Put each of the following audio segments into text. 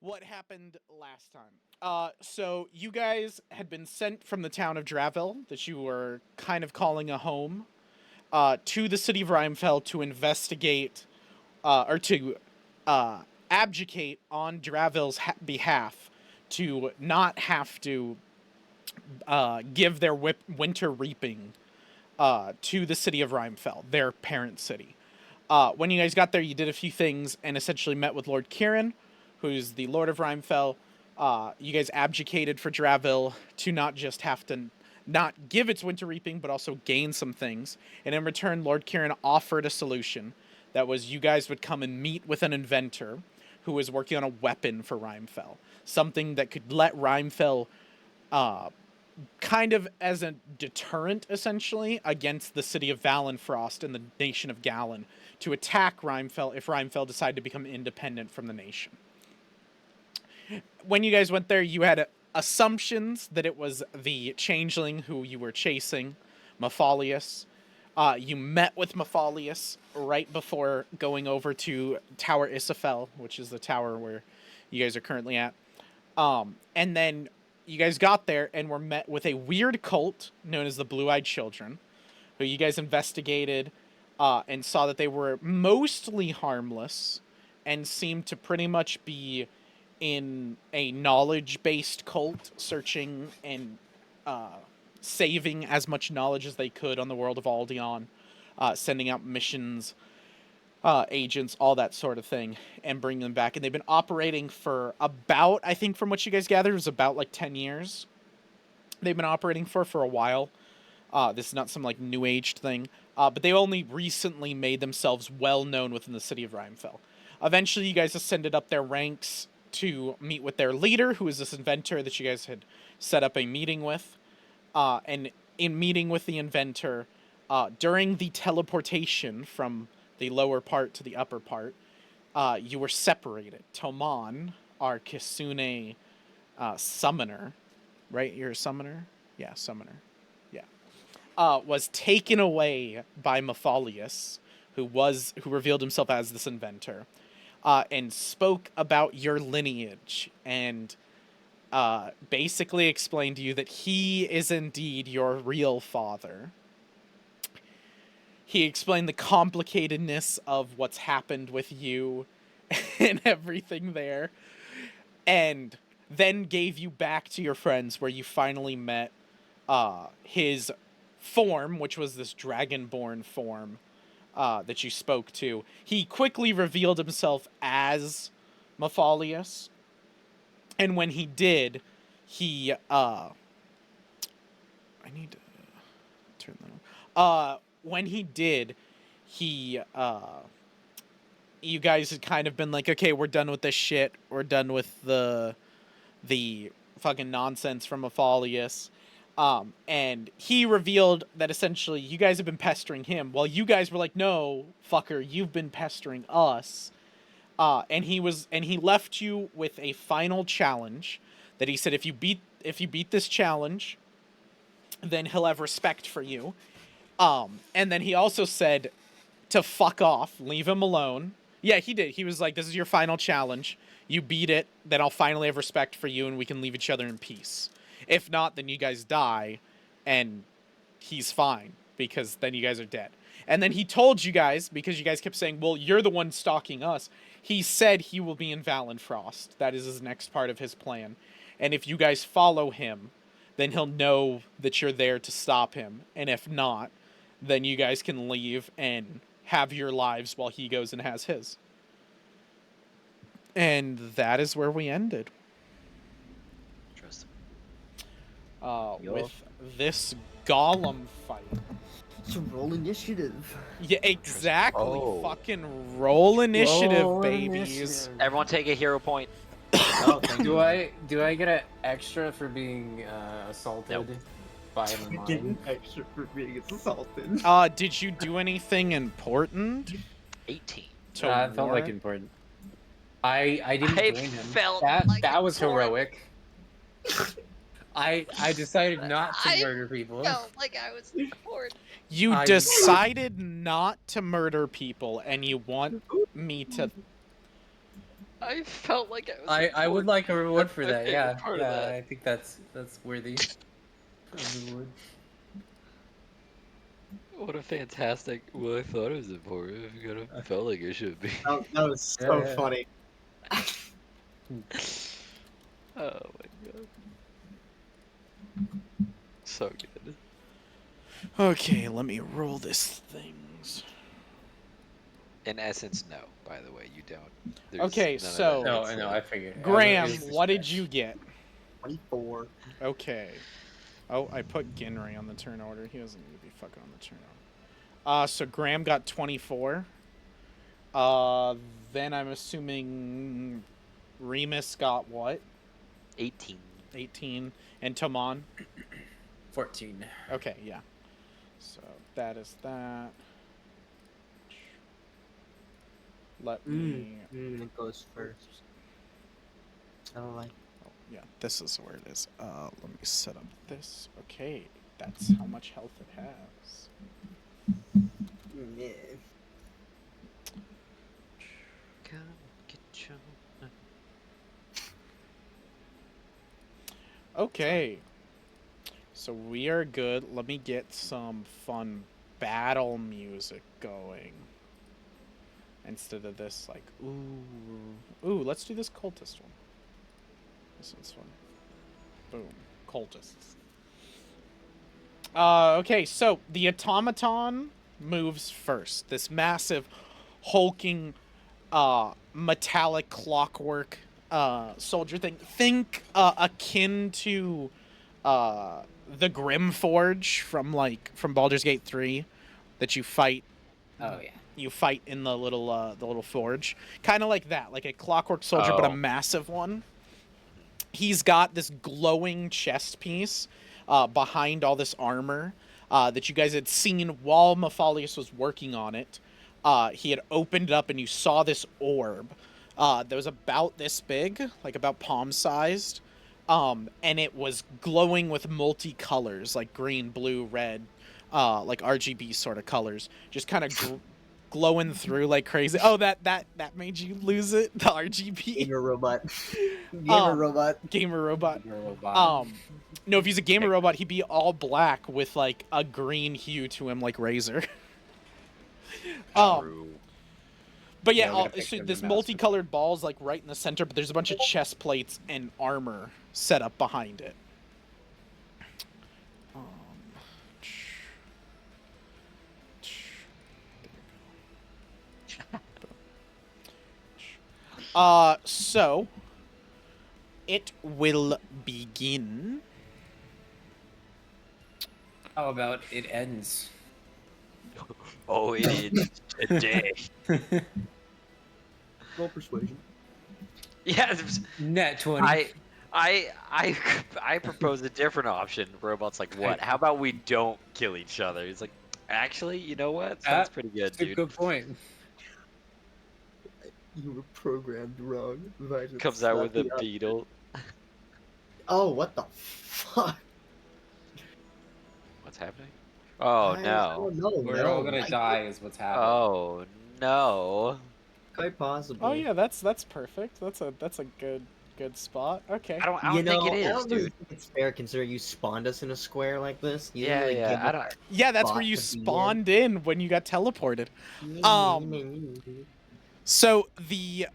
what happened last time. So you guys had been sent from the town of Dravil, that you were kind of calling a home, to the city of Rhymefell to investigate, or to abdicate on Dravil's behalf to not have to give their winter reaping to the city of Rhymefell, their parent city. When you guys got there, you did a few things and essentially met with Lord Kieran, who's the Lord of Rhymefell. You guys abdicated for Dravil to not just have to not give its winter reaping, but also gain some things. And in return, Lord Kieran offered a solution that was you guys would come and meet with an inventor who was working on a weapon for Rhymefell. Something that could let Rhymefell kind of as a deterrent, essentially, against the city of Valenfrost and the nation of Gallon to attack Rhymefell if Rhymefell decided to become independent from the nation. When you guys went there, you had assumptions that it was the changeling who you were chasing, Mefalious. You met with Mefalious right before going over to Tower Isafel, which is the tower where you guys are currently at. And then you guys got there and were met with a weird cult known as the Blue-Eyed Children, who you guys investigated and saw that they were mostly harmless and seemed to pretty much be in a knowledge-based cult, searching and saving as much knowledge as they could on the world of Aldeon, sending out missions, agents, all that sort of thing, and bringing them back. And they've been operating for about, I think from what you guys gathered, it was about like 10 years. They've been operating for a while. This is not some like new age thing, but they only recently made themselves well known within the city of Rhymefell. Eventually, you guys ascended up their ranks to meet with their leader, who is this inventor that you guys had set up a meeting with. And in meeting with the inventor, during the teleportation from the lower part to the upper part, you were separated. Toman, our Kisune summoner, right? You're a summoner? Yeah, summoner. Yeah. Was taken away by Mefalious, who revealed himself as this inventor, and spoke about your lineage and basically explained to you that he is indeed your real father. He explained the complicatedness of what's happened with you and everything there, and then gave you back to your friends, where you finally met his form, which was this dragonborn form that you spoke to. He quickly revealed himself as Mefalious, and when he did, he I need to turn that on. When he did, he you guys had kind of been like, okay, we're done with this shit. We're done with the fucking nonsense from Mefalious. And he revealed that essentially you guys have been pestering him, while you guys were like, no, fucker, you've been pestering us. And he left you with a final challenge that he said if you beat this challenge, then he'll have respect for you. And then he also said to fuck off, leave him alone. Yeah, he did. He was like, this is your final challenge. You beat it, then I'll finally have respect for you and we can leave each other in peace. If not, then you guys die and he's fine, because then you guys are dead. And then he told you guys, because you guys kept saying, well, you're the one stalking us, he said he will be in Valenfrost. That is his next part of his plan. And if you guys follow him, then he'll know that you're there to stop him. And if not, then you guys can leave and have your lives while he goes and has his. And that is where we ended. Interesting. With this golem fight. It's a roll initiative. Yeah, exactly. Oh. Fucking roll initiative, Roll babies. initiative. Everyone take a hero point. Oh, do I get an extra for being assaulted Nope. by the mind? Getting extra for being assaulted. Did you do anything important? 18. To That felt like warrant- important. I didn't I join him. felt That like that was important. heroic. I decided not to I murder people. Felt like I was bored. You I- decided not to murder people, and you want me to... I felt like I was. I would like a reward for that. favorite Yeah, part of yeah. that. I think that's worthy of reward. What a fantastic. Well, I thought it was important. I kind of felt like it should be. That was Yeah, so yeah. funny. Oh my god. So good. Okay, let me roll this things. In essence, no. By the way, you don't. Okay, none of so- that No, gets I know. said. I figured. Graham, It was a what did stretch. you get? 24. Okay. Oh, I put Ginray on the turn order. He doesn't need to be fucking on the turn order. So Graham got 24. Then I'm assuming Remus got what? 18. 18. And Toman? 14. Okay, yeah. So that is that. Let me... It goes first. I don't like. Oh, yeah, this is where it is. Let me set up this. Okay, that's how much health it has. Yeah. Come get your... Okay. So we are good. Let me get some fun battle music going. Instead of this, like, ooh, let's do this cultist one. This one's fun. Boom. Cultists. Okay, so the automaton moves first. This massive, hulking, metallic clockwork soldier thing. Think akin to the Grimforge from Baldur's Gate 3 that you fight. Oh yeah. You fight in the little forge, kind of like that, like a clockwork soldier, but a Oh. massive one. He's got this glowing chest piece behind all this armor that you guys had seen while Mefalious was working on it. He had opened it up, and you saw this orb that was about this big, like about palm-sized, and it was glowing with multi-colors, like green, blue, red, like RGB sort of colors, just kind of glowing through like crazy. Oh, that made you lose it? The RGB? Gamer robot. Gamer robot. Gamer robot. Robot. No, if he's a gamer robot, he'd be all black with like a green hue to him, like Razor. True. But Yeah, yeah, I'm gonna pick so the this mouse. multicolored ball's like right in the center, but there's a bunch of chest plates and armor set up behind it. So it will begin. How about it ends? Oh, it is today. Roll persuasion. Yeah, it was- Net 20. I propose a different option. Robot's like, what? How about we don't kill each other? He's like, actually, you know what? Sounds pretty good, That's a dude. good point. You were programmed wrong. Violence Comes out with a slapped the beetle. Oh, what the fuck? What's happening? Oh I no. don't know. We're all gonna die is what's happening. Oh no. Quite possibly. Oh yeah, that's perfect. That's a good spot. Okay. I don't think it I is, don't really dude. think it's fair considering you spawned us in a square like this. You Yeah, didn't really yeah. give I us don't. Yeah, that's spot where you to be in. spawned in when you got teleported. So the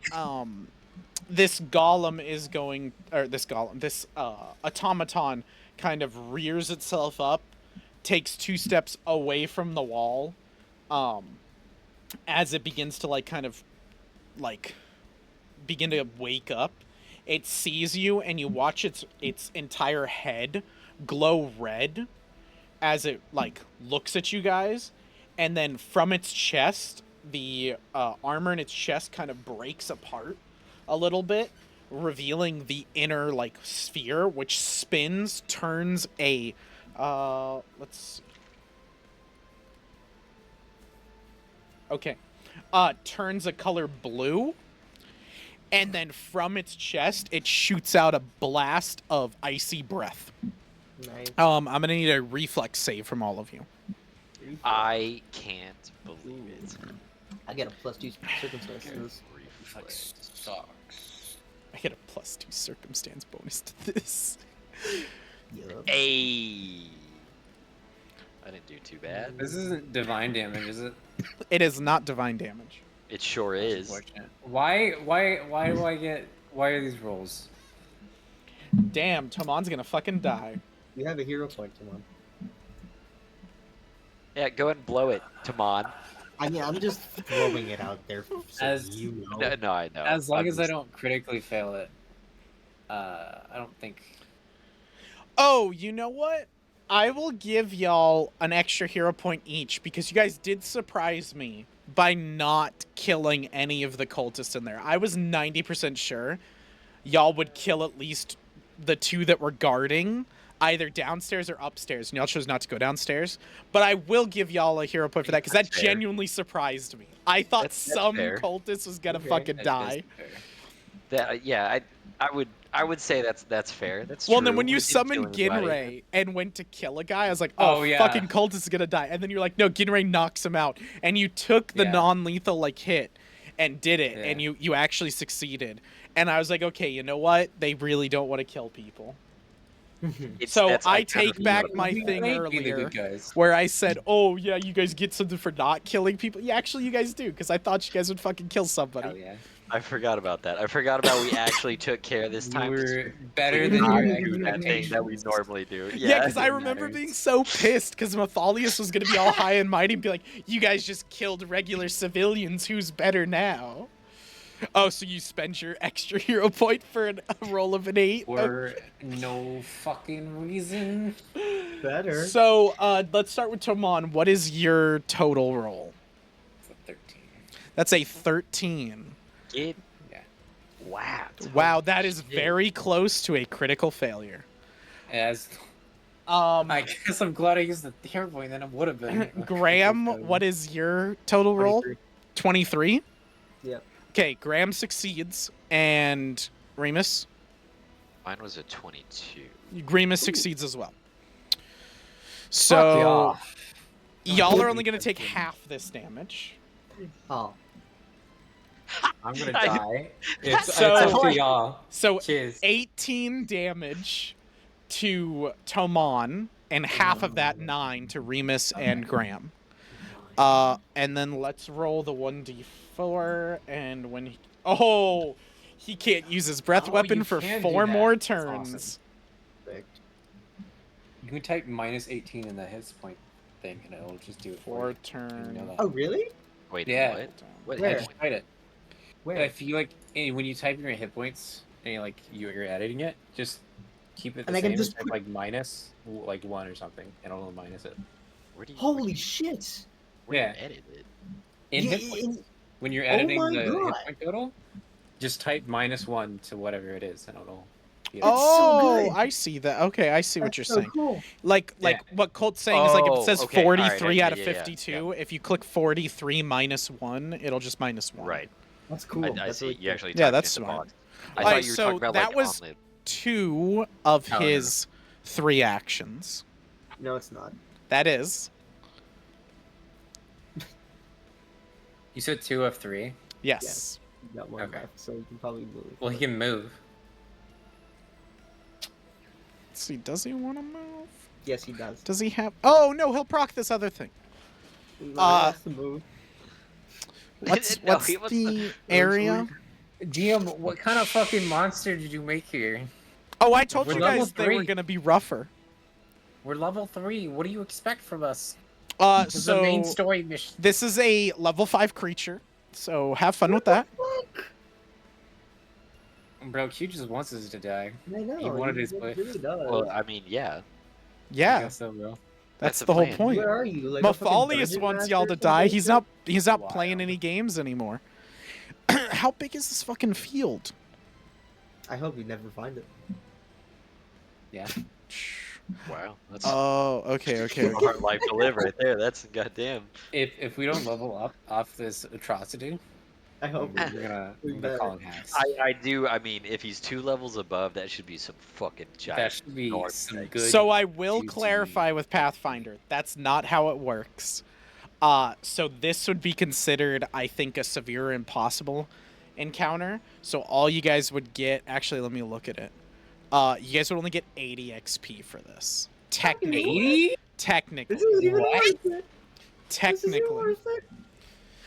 this golem is going, or this automaton kind of rears itself up, takes 2 steps away from the wall, as it begins to begin to wake up. It sees you, and you watch its entire head glow red as it looks at you guys, and then from its chest, the armor in its chest kind of breaks apart a little bit, revealing the inner sphere, which spins, turns a let's see. Okay. Turns a color blue, and then from its chest it shoots out a blast of icy breath. Nice. I'm gonna need a reflex save from all of you. I can't believe it. I get a +2 circumstances. Like, sucks. I get a +2 circumstance bonus to this. Yup. Hey. I didn't do too bad. This isn't divine damage, is it? It is not divine damage. It sure That's is. unfortunate. Why do I get? Why are these rolls? Damn, Tomon's gonna fucking die. You have a hero point, come on. Yeah, go ahead and blow it, Tamon. I mean, I'm just throwing it out there so As- you know. No, I know. As long I'm as I just- don't critically fail it, I don't think. Oh, you know what? I will give y'all an extra hero point each because you guys did surprise me by not killing any of the cultists in there. I was 90% sure y'all would kill at least the 2 that were guarding, either downstairs or upstairs, and y'all chose not to go downstairs. But I will give y'all a hero point for that because that That's fair. genuinely surprised me. I thought That's some fair. cultist was gonna Okay. fucking That die. is fair. That, yeah, I would say that's fair. That's Well, true. then when We you didn't kill summoned anybody. Ginray and went to kill a guy, I was like, oh, Oh, yeah. fucking cultist is gonna die. And then you're like, no, Ginray knocks him out. And you took the Yeah. non-lethal like hit and did it, and Yeah. you actually succeeded. And I was like, okay, you know what? They really don't want to kill people. So That's- I kind take of back feel it. my We thing might be the earlier good guys. where I said, oh, yeah, you guys get something for not killing people. Yeah, actually, you guys do, because I thought you guys would fucking kill somebody. Hell yeah. I forgot about that. I forgot about we actually took care this You time. to were better completely than not your do that thing expectations. that we normally do. Yeah, because I it remember matters. being so pissed because Mefalious was going to be all high and mighty and be like, you guys just killed regular civilians. Who's better now? Oh, so you spend your extra hero point for a roll of an 8? For no fucking reason. Better. So, let's start with Tomon. What is your total roll? It's a 13. That's a 13. Get Yeah. whacked. Wow, that is shit. very close to a critical failure. As I I guess I'm glad I used the hero point, then it would have been. Graham, what is your total roll? 23? Yep. Okay, Graham succeeds, and Remus? Mine was a 22. Remus succeeds as well. Fuck So, y'all. y'all are only going to take half this damage. Oh. I'm gonna I- die. It's So- up to y'all. So, Cheers. 18 damage to Tomon, and half of that 9 to Remus and Graham. And then let's roll the 1d4, and when he... Oh! He can't use his breath Oh, weapon you for can do 4 that. more That's turns. awesome. Perfect. You can type -18 in the hits point thing, and it'll just do it for 4 you. turn. You know that. Oh, really? Wait, Yeah. what? What Where? hit Just point? write it. Where? If you when you type in your hit points and you're editing it, just keep it the And I same. can just type, put- like minus 1 or something, and it'll minus it. Where do you? Holy shit! where yeah. do you edit it? In Yeah, hit points, in- when you're Oh editing my the hit God. point total, just type -1 to whatever it is, and it'll. Be That's so Oh, good. I see that. Okay, I see what That's you're so saying. cool. Like what Colt's saying is like if it Oh, says okay, 43 alright, out of yeah, yeah, 52, if you click 43 minus 1, it'll just minus 1. Right. That's cool. I That's see. really You actually. Yeah, typed that's in the smart. box. I Alright, thought you were so talking about that like was- on the. 2 of Oh, no, no. his 3 actions. cool. No, it's not. That is. You said 2 of 3. Yes. You got one Okay. left, so you can probably move. Well, he can move. Let's see, does he want to move? Yes, he does. Does he have... Oh, no, he'll proc this other thing. He Uh, wants to move. What's, No, what's he wants the area? DM, what kind of fucking monster did you make here? Oh, I told We're you level guys they were 3. going to be rougher. We're level 3. What do you expect from us? This is So the main story mission. this is a level 5 creature, so have fun with that. Bro, Q just wants us to die. I know. He wanted his really wish. does. Well, I mean, yeah. I Yeah, guess so, bro. that's the the whole plan. point. Where are you? Like a fucking Mefalious dungeon wants master y'all or to some die. He's bullshit? not playing Wild. any games anymore. How big is this fucking field? I hope you never find it. Yeah. Wow. That's Oh, okay. a hard life to live right there. That's goddamn. If we don't level up off this atrocity, I hope. we're gonna call it hacks. I do. I mean, if he's 2 levels above, that should be some fucking That giant. should be North some thing. good. So I will juicy- clarify with Pathfinder. That's not how it works. So this would be considered, I think, a severe impossible. encounter. So all you guys would get. Actually, let me look at it. You guys would only get 80 XP for this. Technically. 80? Technically. This isn't even What? worth it. This isn't Technically. worth it.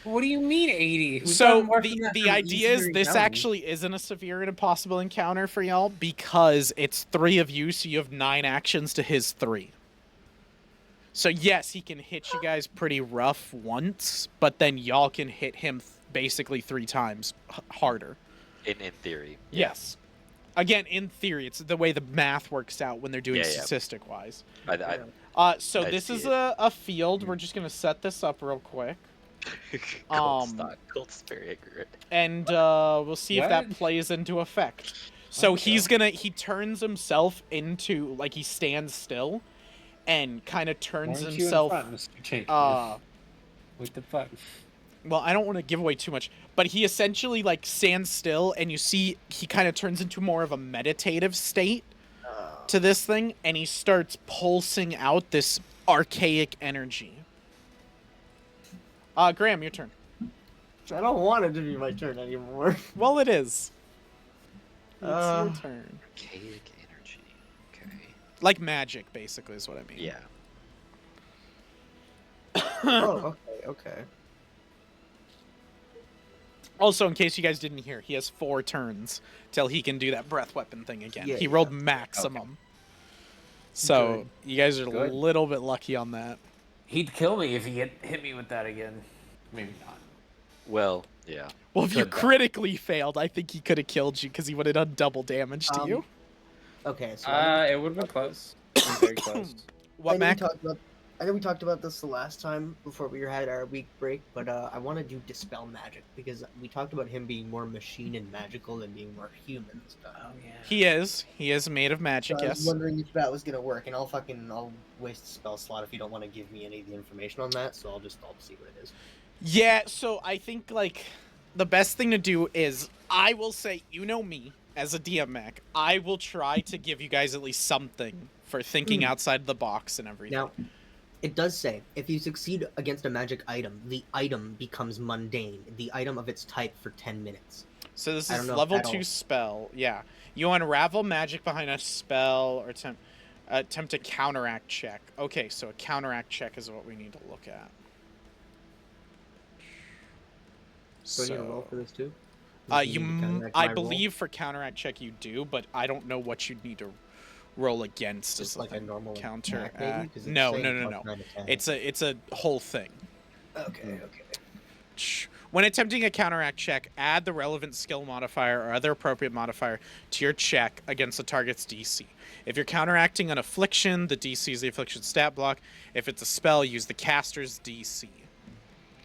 What do you mean 80? Who's So gotten more the from that the from idea is easier this encounters? actually isn't a severe and impossible encounter for y'all because it's 3 of you, so you have 9 actions to his 3. So yes, he can hit you guys pretty rough once, but then y'all can hit him basically 3 times harder. In theory. Yes. Again, in theory, it's the way the math works out when they're doing Yeah, yeah. statistic-wise. So I this see is it. a field. We're just gonna set this up real quick. Colt's very accurate. And we'll see if that What? plays into effect. So Okay. he turns himself into, like, he stands still and kind of Why turns aren't you in himself front, Mr. Changeling? What the fuck? well, I don't want to give away too much, but he essentially, like, stands still, and you see he kind of turns into more of a meditative state to this thing, and he starts pulsing out this archaic energy. Graham, your turn. I don't want it to be my turn anymore. Well, it is. It's your Uh. turn. Archaic energy. Okay. Like magic, basically, is what I mean. Yeah. Oh, okay. Also, in case you guys didn't hear, he has 4 turns till he can do that breath weapon thing again. Yeah, he yeah. rolled maximum. So, Good. you guys are a Good. little bit lucky on that. He'd kill me if he hit me with that again. Maybe not. Well, yeah. Well, if you Could, though. critically failed, I think he could have killed you because he would have done double damage to you. Okay, so It would have been close. Very close. What, Mac? I know we talked about this the last time before we had our week break, but I want to do Dispel Magic because we talked about him being more machine and magical than being more human this time. Oh yeah. He is. He is made of magic, So I was yes. wondering if that was gonna work, and I'll waste a spell slot if you don't want to give me any of the information on that. So I'll see what it is. Yeah, so I think, like, the best thing to do is, I will say, you know me, as a DM Mac, I will try to give you guys at least something for thinking outside the box and everything. Now, it does say if you succeed against a magic item, the item becomes mundane, the item of its type for 10 minutes. So this I is don't know if level that'll- 2 spell. Yeah. You unravel magic behind a spell or attempt a counteract check. Okay, so a counteract check is what we need to look at. So I need to roll for this too? I You need to counteract my roll? believe for counteract check you do, but I don't know what you'd need to roll against Just as like a thing. normal counteract. attack, maybe? 'Cause it's No. saying plus 9 to 10. It's a whole thing. Okay. When attempting a counteract check, add the relevant skill modifier or other appropriate modifier to your check against the target's DC. If you're counteracting an affliction, the DC is the affliction stat block. If it's a spell, use the caster's DC.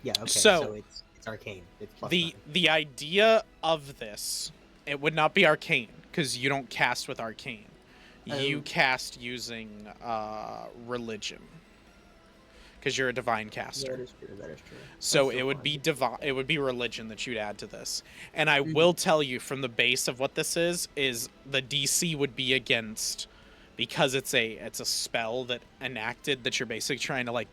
Yeah, okay. So- So it's arcane. It's plus The 9. the idea of this, it would not be arcane because you don't cast with arcane. You Oh. cast using religion because you're a divine caster. That is true. So That's it would fine. be divine. It would be religion that you'd add to this. And I Mhm. will tell you from the base of what this is the DC would be against, because it's a spell that enacted that you're basically trying to, like,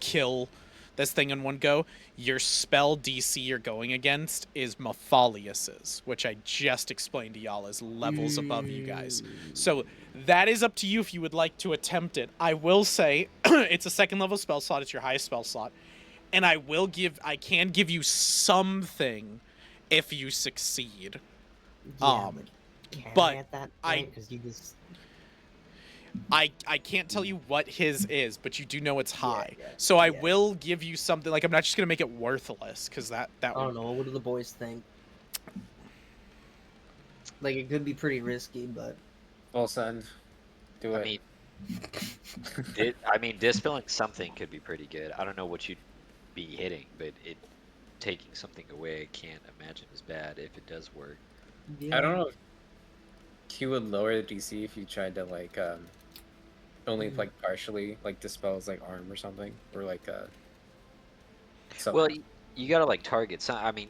kill this thing in one go. Your spell DC you're going against is Mefalious's, which I just explained to y'all is levels above you guys. So that is up to you if you would like to attempt it. I will say it's a 2nd level spell slot. It's your highest spell slot. And I can give you something if you succeed. Yeah, can but I at that I- point? Because you just I can't tell you what his is, but you do know it's high. yeah, So I yeah. will give you something. Like, I'm not just gonna make it worthless, because that I don't would. know. What do the boys think? Like it could be pretty risky, but Well, son, do I it. mean, dispelling something could be pretty good. I don't know what you'd be hitting, but taking something away, I can't imagine is bad if it does work. yeah. I don't know if Q would lower the DC if you tried to only like partially like dispels like arm or something or like something. Well, you gotta like target some. I mean,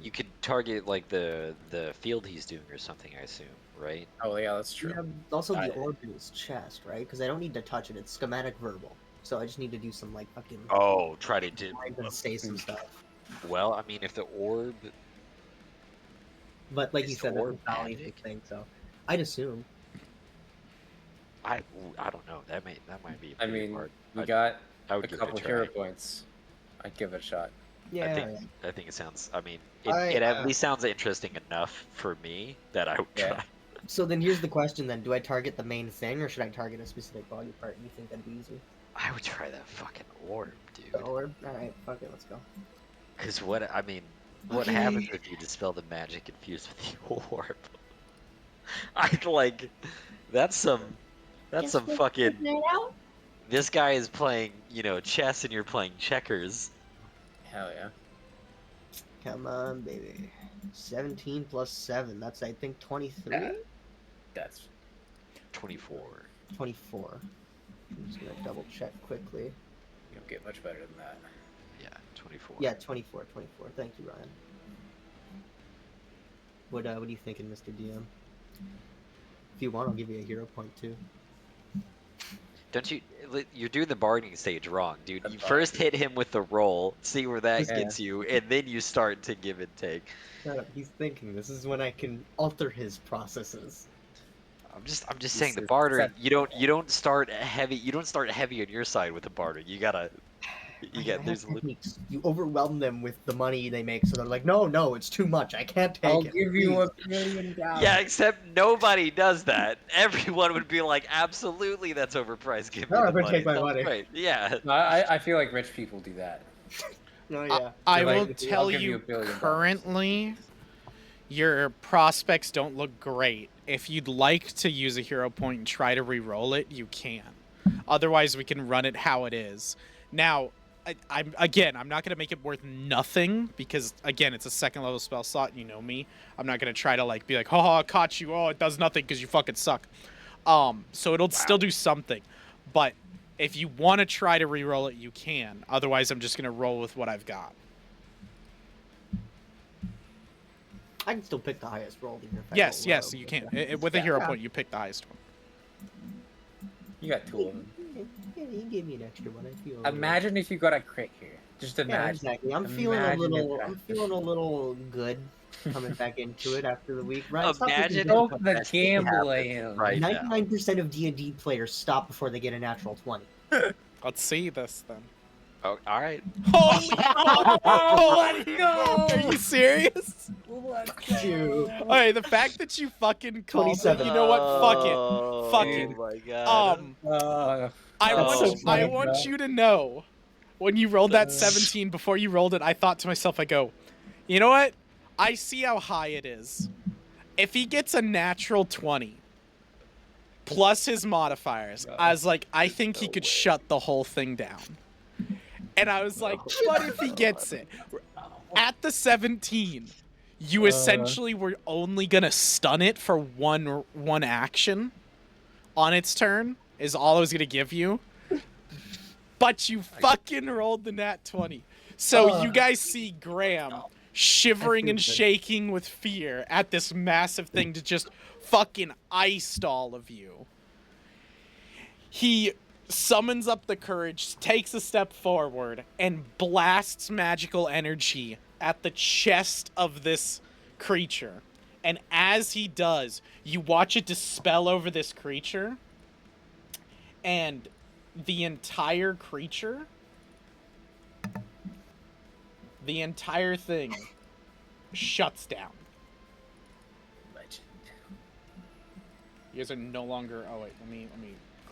you could target like the field he's doing or something. I assume, right? Oh yeah, that's true. Yeah, also I- the orb in his chest, right? Because I don't need to touch it. It's schematic verbal. So I just need to do some like fucking Oh, try to do. lines and say some stuff. Well, I mean, if the orb But like you Is said, that's orb Mefalious' magic? thing, so I'd assume. I don't know. That might be I pretty mean, hard. we I got I would a give it a couple try. hero points. I'd give it a shot. I Yeah. think I think it sounds. I mean, I, it at least sounds interesting enough for me that I would Yeah. try. So then here's the question: then, do I target the main thing, or should I target a specific body part? You think that'd be easier? I would try that fucking orb, dude. The orb. All right, fuck it, let's go. Because what I mean, what Okay. happens if you dispel the magic infused with the orb? I'd like. That's some. That's some fucking. This guy is playing, chess, and you're playing checkers. Hell yeah. Come on, baby. 17 plus 7. That's I think 23. That's 24. 24. I'm just gonna double check quickly. you don't get much better than that. Yeah, 24. Yeah, 24. 24. Thank you, Ryan. What are you thinking, Mr. DM? If you want, I'll give you a hero point too. Don't you? You're doing the bargaining stage wrong, dude. That's You fine. first hit him with the roll, see where that Yeah. gets you, and then you start to give and take. Shut up, he's thinking. This is when I can alter his processes. I'm just He saying the says barter. set- You don't start heavy. You don't start heavy on your side with the barter. You gotta. I got have there's a little. techniques. You overwhelm them with the money they make, so they're like, no, it's too much. I can't take I'll it. give you please." $1 million. Yeah, except nobody does that. Everyone would be like, absolutely, that's overpriced. Give me No, the I'm gonna money. take my Sounds money. great. Yeah. No, I feel like rich people do that. Oh yeah. I They're will like, tell "I'll give you you $1 billion." currently, your prospects don't look great. If you'd like to use a hero point and try to re-roll it, you can. Otherwise, we can run it how it is. Now, I'm not gonna make it worth nothing because again, it's a second level spell slot. And you know me. I'm not gonna try to be like, haha, caught you. Oh, it does nothing because you fucking suck. So it'll still do something, but if you want to try to re-roll it, you can. Otherwise, I'm just gonna roll with what I've got. I can still pick the highest roll even if I Yes, roll yes, low, you but, can. With a hero Yeah. point, you pick the highest one. You got two of them. Yeah, you gave me an extra one. I feel. Imagine if you got a crit here. Just Yeah, imagine. exactly. I'm feeling a Imagine little. if I'm that- feeling a little good coming back into it after the week. Right? Stop Imagine thinking Soak good. the Best thing gambling. right now. 99% of D&D players stop before they get a natural 20. Let's see this then. Oh, all right. Holy fuck! Holy Let's go! fuck! Are you serious? Shoot. Alright, the fact that you fucking called it, 27. you know what? Fuck it. Fuck Oh it. my god. I That's want so I funny, want bro. you to know, when you rolled that 17, before you rolled it, I thought to myself, I go, you know what? I see how high it is. If he gets a natural 20, plus his modifiers, I was like, I think he No could way. shut the whole thing down. And I was like, what if he gets it? At the 17, you essentially were only gonna stun it for one action on its turn, is all I was gonna give you. But you fucking rolled the nat 20. So you guys see Graham shivering and shaking with fear at this massive thing to just fucking iced all of you. He summons up the courage, takes a step forward, and blasts magical energy at the chest of this creature. And as he does, you watch it dispel over this creature, and the entire creature, the entire thing shuts down. You guys are no longer. Oh wait, let me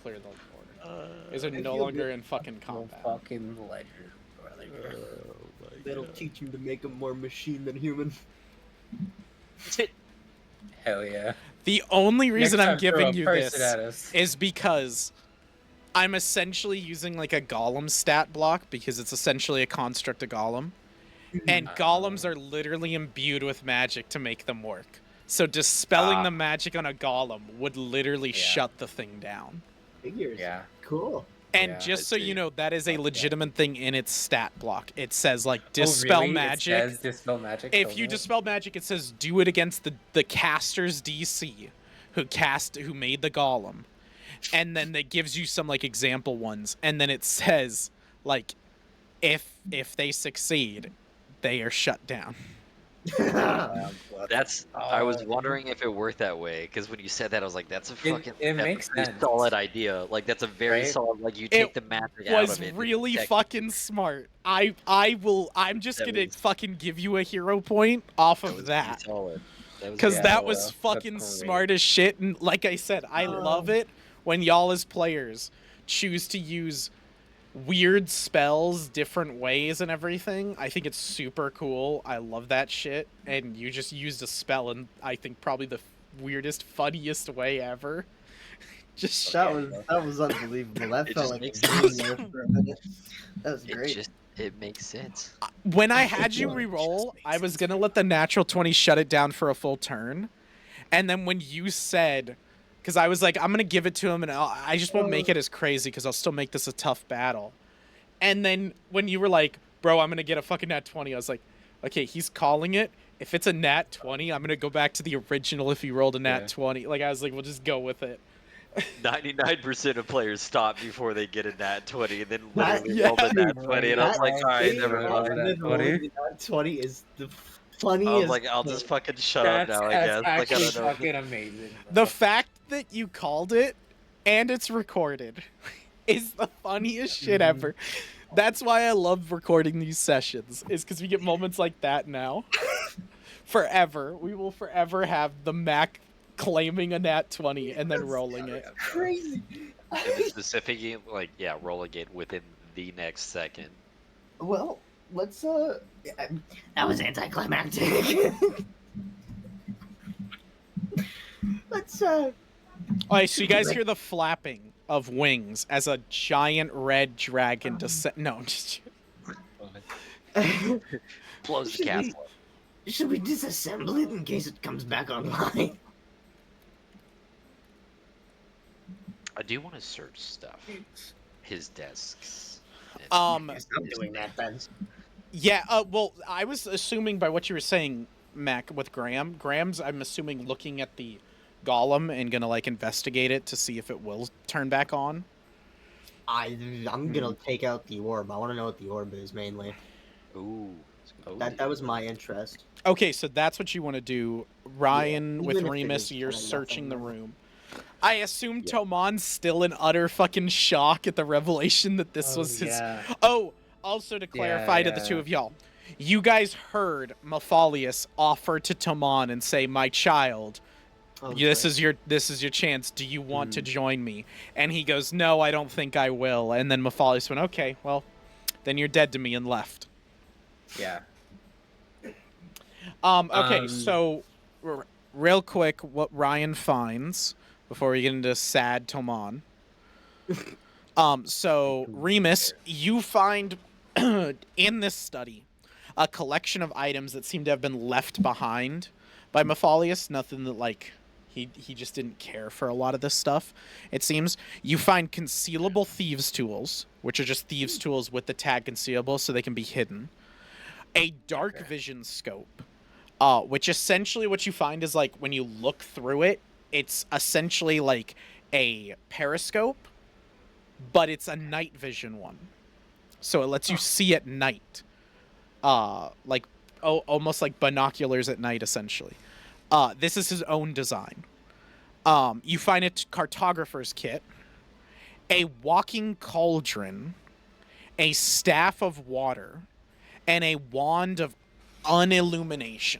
clear the order. You guys are no feel longer good. in fucking No combat. fucking ledger, brother. That'll teach him to make him more machine than human. Hell yeah. The only reason Next I'm time, throw giving a you person this at us. is because I'm essentially using like a golem stat block because it's essentially a construct of golem. And golems are literally imbued with magic to make them work. So dispelling the magic on a golem would literally Yeah. shut the thing down. Figures. Yeah. Cool. And Yeah, just I so you see. know, that is a Yeah. legitimate thing in its stat block. It says like Oh, dispel really? It magic. says dispel magic. If so you much? dispel magic, it says do it against the caster's DC, who made the golem, and then it gives you some like example ones, and then it says like if they succeed, they are shut down. Okay. I was wondering if it worked that way, because when you said that, I was like, that's a fucking it that's a makes pretty sense. solid idea. Like that's a very Right? solid. Like you It take the magic out was of it. really Tech- fucking smart. I'm just That gonna was- fucking give you a hero point off That of was that. pretty solid. That was Because pretty that solid. was That's fucking great. smart as shit. And like I said, I love it when y'all as players choose to use weird spells different ways and everything. I think it's super cool. I love that shit. And you just used a spell in, I think, probably the weirdest, funniest way ever. Just That was unbelievable. That It felt just like a makes dream sense. there for a minute. That was It great. just it makes sense. when I had you re-roll, I was gonna let the natural 20 shut it down for a full turn. And then when you said, because I was like, I'm gonna give it to him, and I just won't make it as crazy because I'll still make this a tough battle. And then when you were like, bro, I'm gonna get a fucking nat 20, I was like, okay, he's calling it. If it's a nat 20, I'm gonna go back to the original. If he rolled a nat 20, like I was like, we'll just go with it. 99% of players stop before they get a nat 20, and then That- literally roll the nat 20, and I was That like, all right, thing never other mind. than rolling the nat 20 is the funniest. I was like, I'll just fucking shut up now, I guess. Like, I actually don't know. fucking amazing. The fact that you called it and it's recorded is the funniest shit ever. That's why I love recording these sessions, is because we get moments like that now. Forever. We will forever have the Mac claiming a nat 20 and then rolling it. crazy. And then specifically, like, yeah, rolling it within the next second. Well, let's that was anticlimactic. Let's Alright, so you guys hear the flapping of wings as a giant red dragon descend. No, just Blows the Should we- castle. should we disassemble it in case it comes back online? I do want to search stuff. His desks. um Yes, I'm doing that then. yeah, well, I was assuming by what you were saying, Mac, with Graham. Graham's, I'm assuming, looking at the golem and gonna like investigate it to see if it will turn back on. I'm gonna take out the orb. I want to know what the orb is mainly. Ooh. That was my interest. Okay, so that's what you want to do. Ryan, Yeah, with even if it Remus, is you're kinda searching the nothing, room. I assume Yeah. Tomon's still in utter fucking shock at the revelation that this was his. Oh, also to clarify to the two of y'all, you guys heard Mefalious offer to Tomon and say, "My child, this is your chance. Do you want to join me?" And he goes, "No, I don't think I will." And then Mefalious went, "Okay, well, then you're dead to me," and left. Yeah. Okay, so real quick, what Ryan finds before we get into sad Tomon. So Remus, you find in this study a collection of items that seem to have been left behind by Mefalious. Nothing that like he just didn't care for a lot of this stuff. It seems you find concealable thieves' tools, which are just thieves' tools with the tag concealable, so they can be hidden. A dark vision scope, which essentially what you find is like when you look through it, it's essentially like a periscope, but it's a night vision one. So it lets you see at night. Like almost like binoculars at night, essentially. This is his own design. You find a cartographer's kit, a walking cauldron, a staff of water, and a wand of unillumination.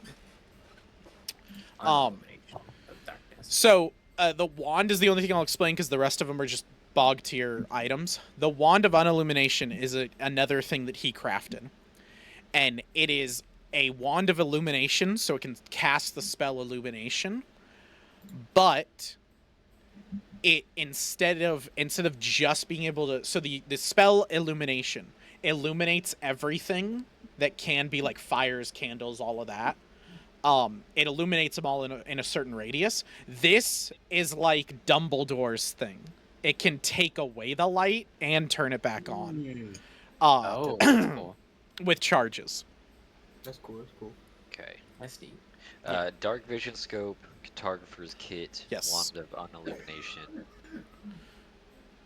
So the wand is the only thing I'll explain because the rest of them are just bog tier items. The wand of unillumination is another thing that he crafted, and it is a wand of illumination, so it can cast the spell illumination. But it instead of just being able to, so the spell illumination illuminates everything that can be like fires, candles, all of that. It illuminates them all in a certain radius. This is like Dumbledore's thing. It can take away the light and turn it back on. That's cool. With charges. That's cool. That's cool. Okay. I see. Dark vision scope, cartographer's kit, Yes. wand of unillumination,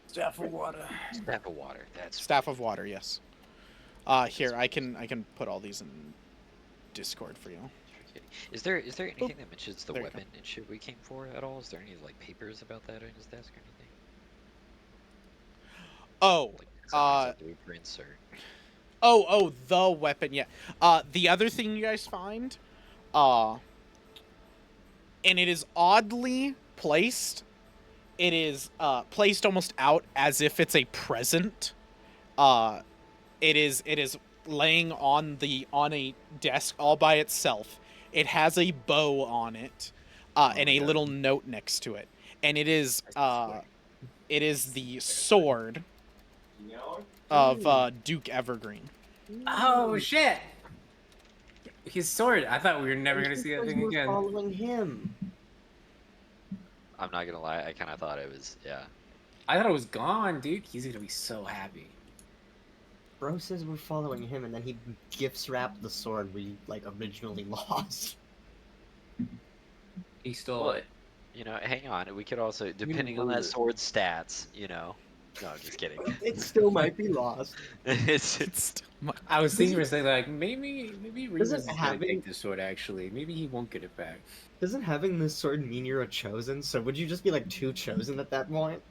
Staff of water. staff of water. That's Staff of water, yes. Here, I can put all these in Discord for you. kidding. Is there anything that mentions the There you weapon and shit we came for at all? Is there any like papers about that on his desk or anything? Oh, Like designs or blueprints or? the weapon. Yeah. The other thing you guys find, and it is oddly placed. It is placed almost out as if it's a present. It is laying on a desk all by itself. It has a bow on it, and a little note next to it, and it is the sword of Duke Evergreen. Oh shit! His sword. I thought we were never gonna see that thing We're again. following him. I'm not gonna lie, I kind of thought it was, yeah. I thought it was gone, dude. He's gonna be so happy. Bro says we're following him, and then he gifts wrapped the sword we like originally lost. He stole Well, it. you know, hang on. We could also, depending on that sword's stats, you know. No, I'm just kidding. It still might be lost. it's I was thinking for a second, like maybe Remus is gonna having- take the sword. Actually, maybe he won't get it back. Doesn't having this sword mean you're a chosen? So would you just be like two chosen at that point?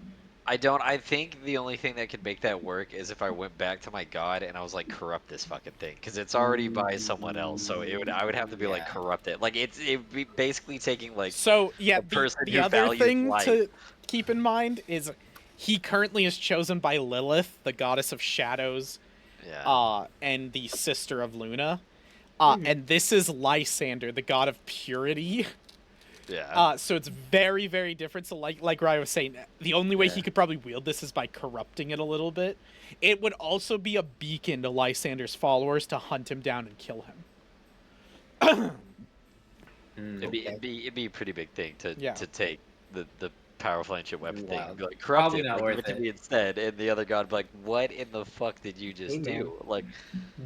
I think the only thing that could make that work is if I went back to my god and I was like, corrupt this fucking thing, because it's already by someone else. So I would have to be like, Yeah. corrupt it. Like it'd be basically taking like. So yeah, a person the who other values thing life. to keep in mind is he currently is chosen by Lilith, the goddess of shadows, Yeah. and the sister of Luna. Mhm. And this is Lysander, the god of purity. Yeah. So it's very, very different. So like Ryan was saying, the only way he Yeah. could probably wield this is by corrupting it a little bit. It would also be a beacon to Lysander's followers to hunt him down and kill him. It'd be a pretty big thing to Yeah. take the powerful ancient weapon thing Wow. and be like, corrupt Probably it, not like, give worth it to it. me instead, and the other god would be like, what in the fuck did you just Hey, man. do? Like,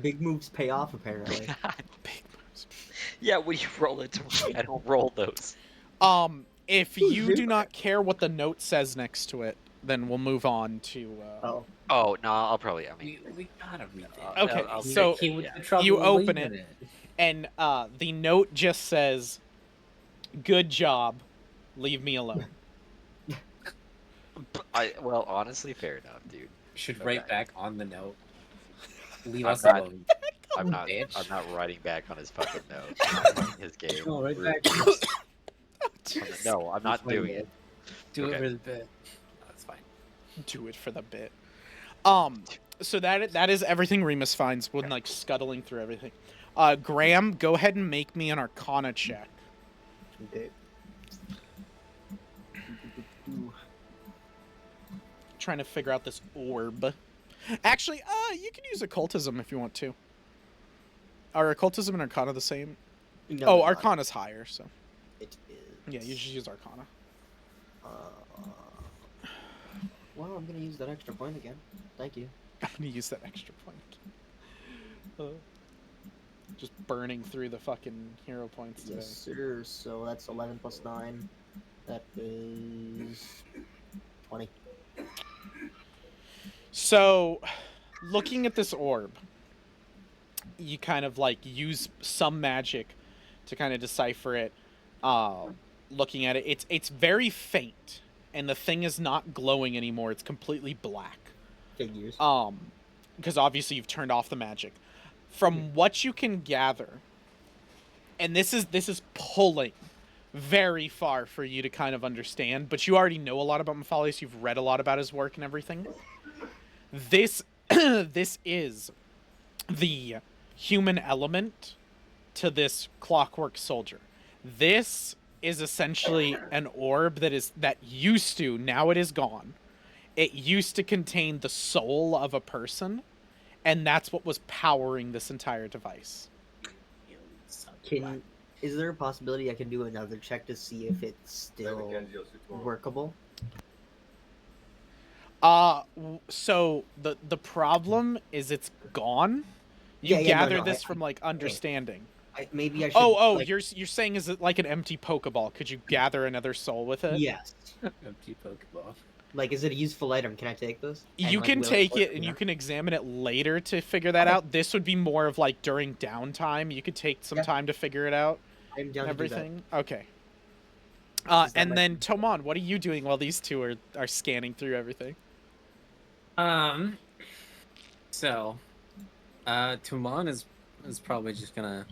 Big moves pay off, apparently. Big moves. yeah, when you roll it to me, I don't roll those. If you do not care what the note says next to it, then we'll move on to. Oh, Oh no, I'll probably. I mean, We gotta read it. Okay, I'll so take it, with yeah. the trouble you of open leaving it. And the note just says, "Good job, leave me alone." Well, honestly, fair enough, dude. Should Okay. write back on the note. Leave I'm us not- alone. I'm not. bitch. I'm not writing back on his fucking note. I'm not playing his game. No, right Rude. back. No, I'm not doing it. Do it Okay. really bad. That's fine. Do it for the bit. So that is everything Remus finds when like scuttling through everything. Graham, go ahead and make me an Arcana check. okay. Trying to figure out this orb. Actually, you can use occultism if you want to. Are occultism and Arcana the same? No, Oh, they're not. Arcana's higher, so It is. yeah, you just use Arcana. Well, I'm gonna use that extra point again. Thank you. I'm gonna use that extra point. Just burning through the fucking hero points today. Yes, sir. So that's 11 plus 9. That is 20. So, looking at this orb, you kind of like use some magic to kind of decipher it. Looking at it, it's very faint, and the thing is not glowing anymore. It's completely black. Figures. Because obviously you've turned off the magic. From what you can gather, and this is pulling very far for you to kind of understand, but you already know a lot about Mefalious. You've read a lot about his work and everything. This this is the human element to this clockwork soldier. This is essentially an orb that used to, now it is gone. It used to contain the soul of a person, and that's what was powering this entire device. Is there a possibility I can do another check to see if it's still workable? So the problem is it's gone. You Yeah, no, gather no, this from like understanding. Maybe I should. Oh, like, you're saying is it like an empty Pokeball? Could you gather another soul with it? Yes. Empty Pokeball. Like, is it a useful item? Can I take this? And, You like, can will take work it and you can examine it later to figure that Okay. out. This would be more of like during downtime. You could take some Yeah. time to figure it out. I'm down to do that. everything? Okay. Is that And my then Toman, what are you doing while these two are scanning through everything? So, Tuman is probably just gonna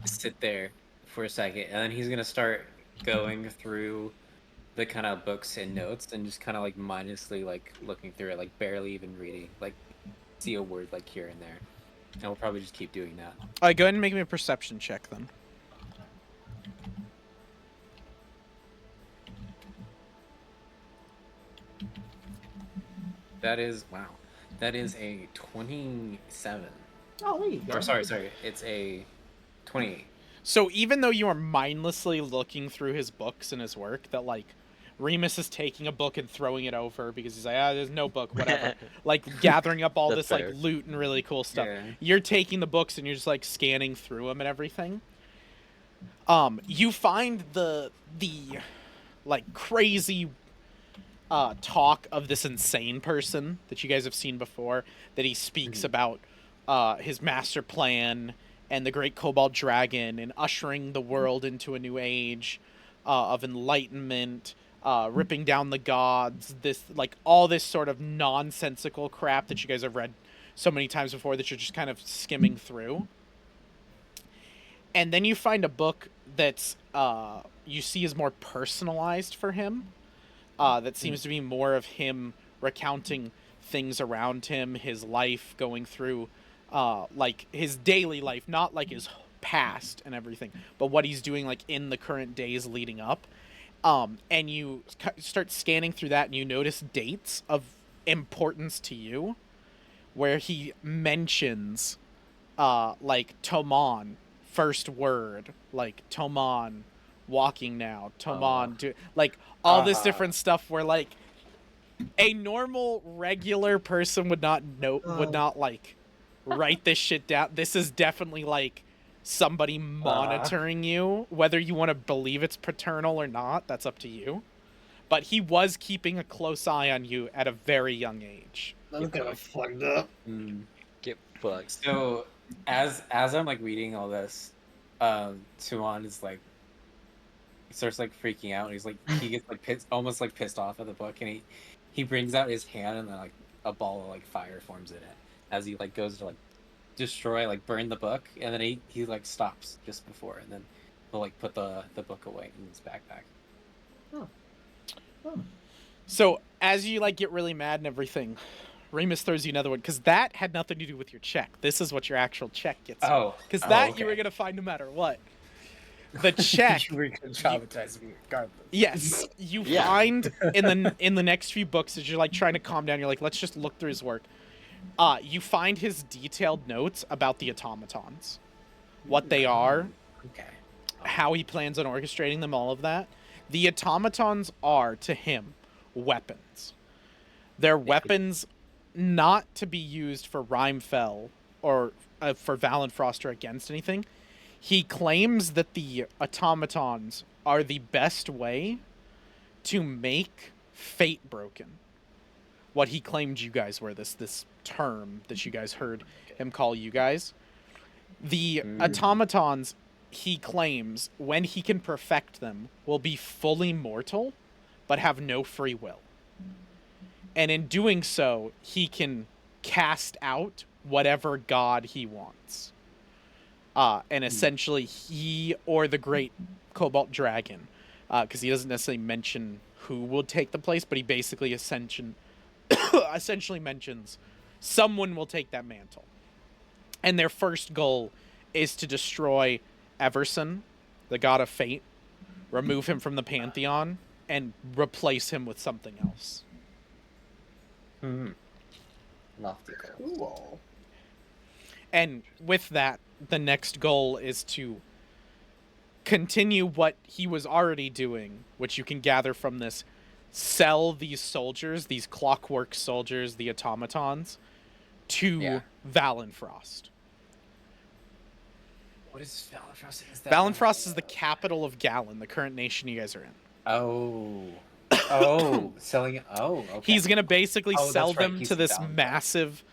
sit there for a second, and then he's gonna start going through the kind of books and notes, and just kind of like mindlessly like looking through it, like barely even reading, like see a word like here and there, and we'll probably just keep doing that. All right, go ahead and make me a perception check then. That is wow. That is a 27. Oh, there you go. Or sorry, it's a 28. So even though you are mindlessly looking through his books and his work, that like Remus is taking a book and throwing it over because he's like, there's no book, whatever. Like gathering up all That's this fair. like loot and really cool stuff. Yeah. You're taking the books and you're just like scanning through them and everything. You find the like crazy talk of this insane person that you guys have seen before, that he speaks about his master plan and the great cobalt dragon and ushering the world into a new age of enlightenment, ripping down the gods, this like all this sort of nonsensical crap that you guys have read so many times before that you're just kind of skimming through. And then you find a book that's you see is more personalized for him, that seems to be more of him recounting things around him, his life, going through like his daily life, not like his past and everything, but what he's doing like in the current days leading up. And you start scanning through that and you notice dates of importance to you where he mentions like Toman, first word, like Toman walking now, Toman like all this different stuff where like a normal regular person would not know, would not like write this shit down. This is definitely like somebody monitoring you. Whether you want to believe it's paternal or not, that's up to you. But he was keeping a close eye on you at a very young age. That's kind of fucked up. Get fucked. So as I'm like reading all this, Tuan is like, he starts like freaking out. And he's like, he gets like almost like pissed off at the book, and he brings out his hand, and then like a ball of like fire forms in it as he like goes to like destroy, like burn the book, and then he like stops just before, and then he'll like put the book away in his backpack. So as you like get really mad and everything, Remus throws you another one, because that had nothing to do with your check. This is what your actual check gets. Because that you were gonna find no matter what. The check. You were gonna traumatize me regardless. Yes, you find in the next few books as you're like trying to calm down. You're like, let's just look through his work. You find his detailed notes about the automatons, what they are, how he plans on orchestrating them, all of that. The automatons are to him weapons. They're weapons not to be used for Rhymefell or for Valenfrost or against anything. He claims that the automatons are the best way to make Fatebroken. What he claimed you guys were, this term that you guys heard him call you guys. The automatons, he claims, when he can perfect them, will be fully mortal, but have no free will. And in doing so, he can cast out whatever god he wants. And essentially, he or the great cobalt dragon, because he doesn't necessarily mention who will take the place, but he basically essentially mentions someone will take that mantle. And their first goal is to destroy Everson, the god of fate, remove him from the pantheon, and replace him with something else. Lofty goal. Cool. And with that, the next goal is to continue what he was already doing, which you can gather from this. Sell these soldiers, these clockwork soldiers, the automatons, to Valenfrost. What is Valenfrost? Valenfrost is the capital of Gallon, the current nation you guys are in. Selling it. Okay. He's gonna basically sell that's right, them he's to the Valenfrost.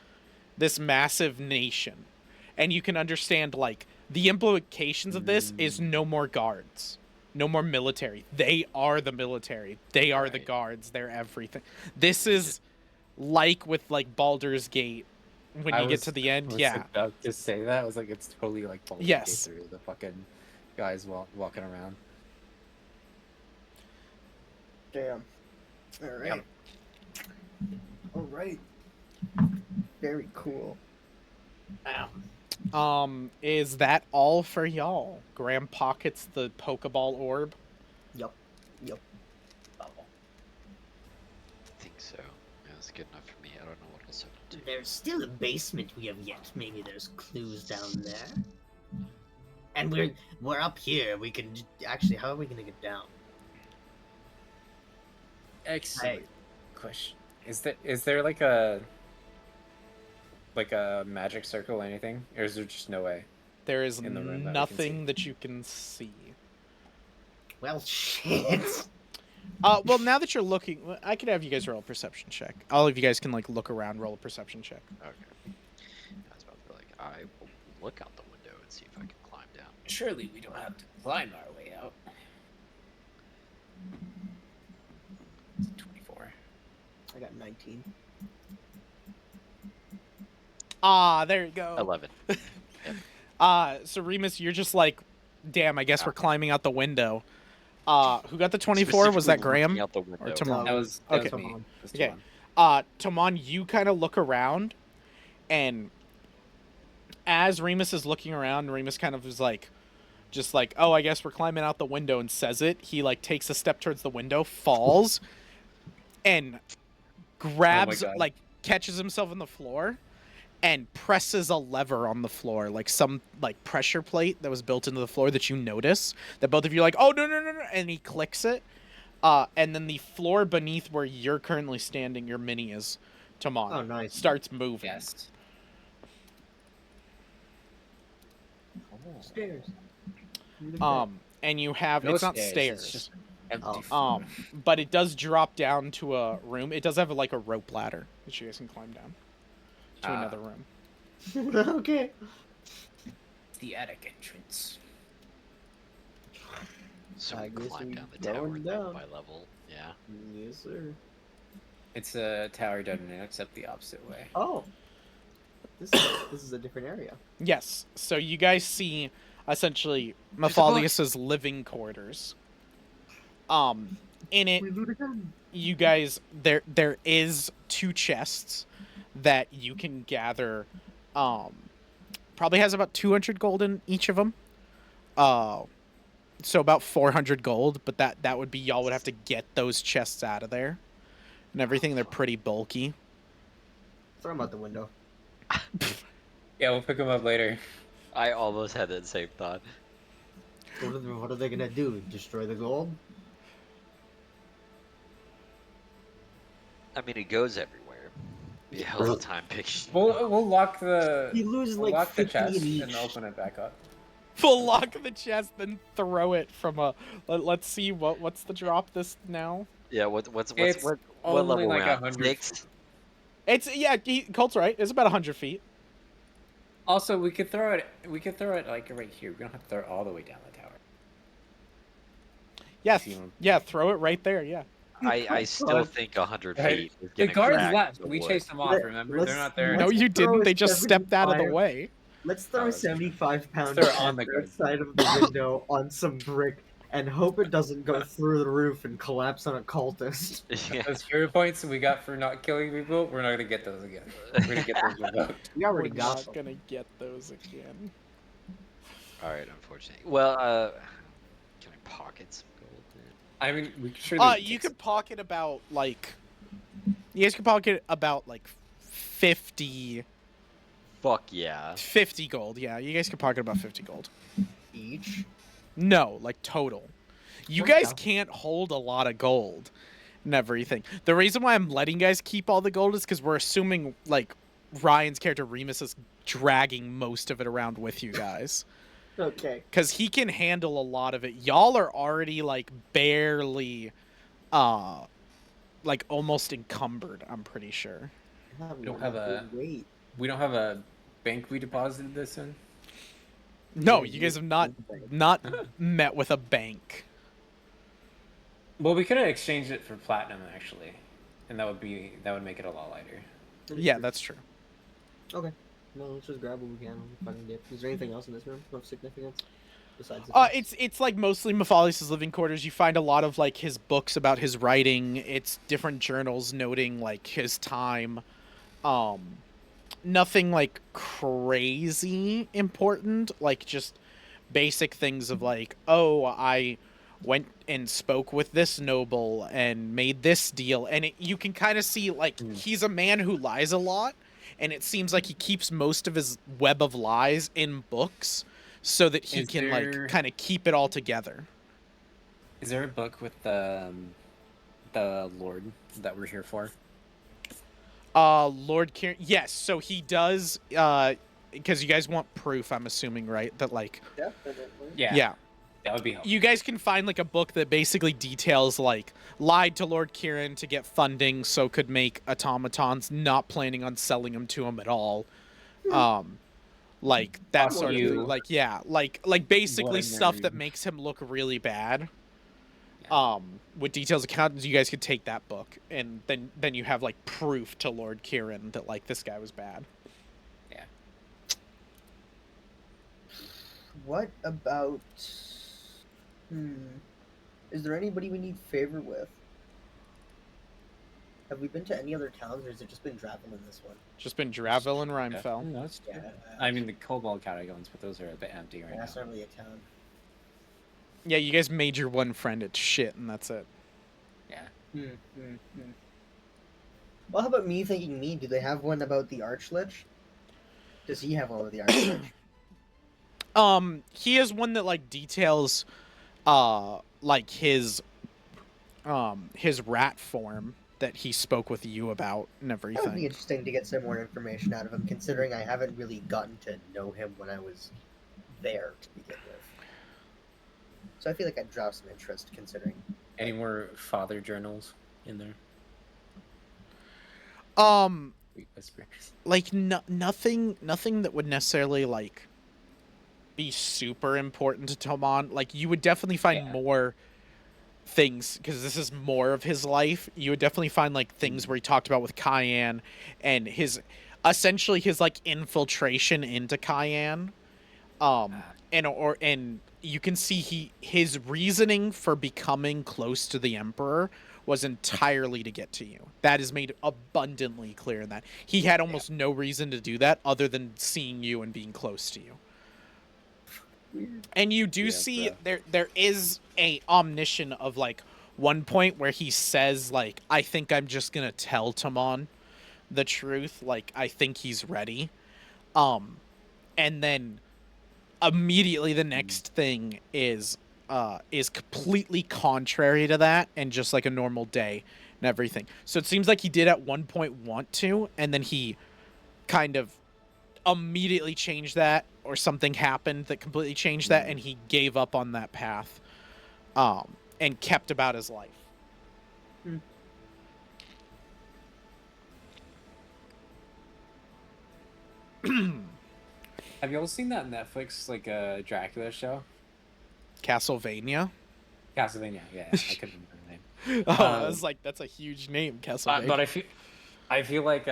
this massive nation. And you can understand, like, The implications of this is no more guards. No more military. They are the military. They are the Right. guards. They're everything. This is like with like Baldur's Gate when you get to the end. was Yeah. about to say that. I was like, it's totally like Baldur's Yes. Gate through the fucking guys walking around. Damn. All right. All right. Very cool. Is that all for y'all? Graham pockets the Pokeball orb. Yup. I think so. Yeah, that's good enough for me. I don't know what else I can do. There's still a basement we have yet. Maybe there's clues down there. And we're up here. We can actually. How are we gonna get down? Excellent question. Is there like a magic circle or anything, or is there just no way? There is In the room that we can nothing see. that you can see. Well, shit. Well, now that you're looking, I could have you guys roll a perception check. All of you guys can like look around, roll a perception check. Okay. I was about to be like, I will look out the window and see if I can climb down. Surely we don't have to climb our way out. 24. I got 19. There you go. 11. So Remus, you're just like, damn, I guess we're climbing out the window. Who got the 24? Was that Specifically looking Graham? out the window. Or Tamon? That was Okay. me. That was Okay. Tamon. Tamon, you kind of look around, and as Remus is looking around, Remus kind of is like, just like, oh, I guess we're climbing out the window, and says it. He like takes a step towards the window, falls, and grabs, God. like catches himself on the floor, and presses a lever on the floor, like some like pressure plate that was built into the floor that you notice. That both of you are like, oh no, and he clicks it. And then the floor beneath where you're currently standing, your mini is, Tamon, Oh, nice. starts moving. Yes. Stairs. And you have No it's not stairs, stairs, it's just empty Oh. floor. but it does drop down to a room. It does have like a rope ladder that you guys can climb down to another room. Okay. The attic entrance. So I we guess climb we down the tower going level down. by level. Yeah. Yes, sir. It's a tower down except the opposite way. Oh. This is a different area. Yes. So you guys see essentially There's a box. Mefalious' living quarters. In it, We loot again. you guys there is 2 chests that you can gather. Probably has about 200 gold in each of them. So about 400 gold, but that would be y'all would have to get those chests out of there and everything. They're pretty bulky. Throw them out the window. Yeah, we'll pick them up later. I almost had that same thought. What are they gonna do? Destroy the gold? I mean, it goes everywhere. Be a hell of a time picking. We'll lock the You lose we'll like lock the 50 chest in each. and open it back up. Full lock the chest, then throw it from a. Let's see what's the drop this now. Yeah. What's It's what only level like we're at? 100. 6? It's Colt's right. It's about 100 feet. Also, we could throw it. We could throw it like right here. We don't have to throw it all the way down the tower. Yeah, If you want- yeah. Throw it right there. Yeah. I still think 100 Hey, feet is The gonna guards crack left. the We wood. chased them off. Remember, they're not there. No, Let's you throw didn't. a They just stepped out of the 75 way. Let's throw Oh, a that's true. 75-pound Let's throw it on the chest guard. outside of the window on some brick and hope it doesn't go through the roof and collapse on a cultist. Yeah. Those hero points we got for not killing people, we're not gonna get those again. We're gonna get those revoked. We already We're got not them. gonna get those again. All right. Unfortunately. Well, can I pocket some gold? Then? I mean, we surely. You could pocket about like. You guys could pocket about like 50 Fuck yeah. gold. Yeah, you guys could pocket about 50 gold. Each. No, like total. You Okay. guys can't hold a lot of gold and everything. The reason why I'm letting guys keep all the gold is because we're assuming like Ryan's character Remus is dragging most of it around with you guys. Okay. Because he can handle a lot of it. Y'all are already like barely like almost encumbered, I'm pretty sure. We don't have a- Wait. We don't have a bank we deposited this in. No, Yeah, you guys have not met with a bank. Well, we could have exchanged it for platinum actually, and that would make it a lot lighter. Yeah, that's true. Okay. No, let's just grab what we can on the fucking dip. Is there anything else in this room of significance besides the chest? It's like mostly Mefalious' living quarters. You find a lot of like his books about his writing. It's different journals noting like his time. Um, Nothing like crazy important. Like just basic things of like, oh, I went and spoke with this noble and made this deal, and you can kind of see like he's a man who lies a lot, and it seems like he keeps most of his web of lies in books so that he can like kind of keep it all together. Is there a book with the Lord that we're here for? Lord Kieran, yes, so he does because you guys want proof, I'm assuming, right? That like Yeah. That would be helpful. You guys can find like a book that basically details like lied to Lord Kieran to get funding so could make automatons, not planning on selling them to him at all. Like that sort of thing. Like yeah, like basically stuff that makes him look really bad. With details accountants, you guys could take that book and then you have like proof to Lord Kieran that like this guy was bad. Yeah. What about? Is there anybody we need favor with? Have we been to any other towns, or has it just been Dravel in this one? Just been Dravil and Rhymefell. Yeah. I mean the Cobalt Catacombs, but those are a bit empty right now. That's not really a town. Yeah, you guys made your one friend at shit, and that's it. Yeah. Well, how about me thinking me? Do they have one about the Archlich? Does he have one with the Archlich? He has one that like details like his rat form that he spoke with you about and everything. That would be interesting to get some more information out of him, considering I haven't really gotten to know him when I was there to begin with. So I feel like I'd draw some interest, considering. Any more father journals in there? Like nothing that would necessarily like be super important to Tomon. Like you would definitely find more things because this is more of his life. You would definitely find like things where he talked about with Cayenne and his essentially his like infiltration into Cayenne. And you can see his reasoning for becoming close to the Emperor was entirely to get to you. That is made abundantly clear in that. He had almost no reason to do that other than seeing you and being close to you. And you do see there is a omniscient of like one point where he says like, I think I'm just gonna tell Tamon the truth, like I think he's ready. And then immediately the next thing is completely contrary to that and just like a normal day and everything. So it seems like he did at one point want to, and then he kind of immediately changed that, or something happened that completely changed that, and he gave up on that path and kept about his life. Have you all seen that Netflix like Dracula show? Castlevania? Castlevania, yeah. I couldn't remember the name. I was like, that's a huge name, Castlevania. But I feel like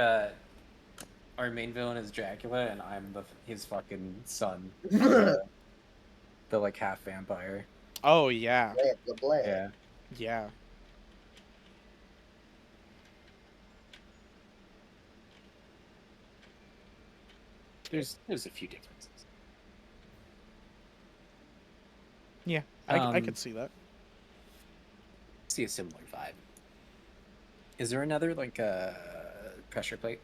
our main villain is Dracula, and I'm his fucking son, the like half vampire. Oh yeah. Yeah. Yeah. There's a few differences. Yeah, I could see that. See a similar vibe. Is there another like pressure plate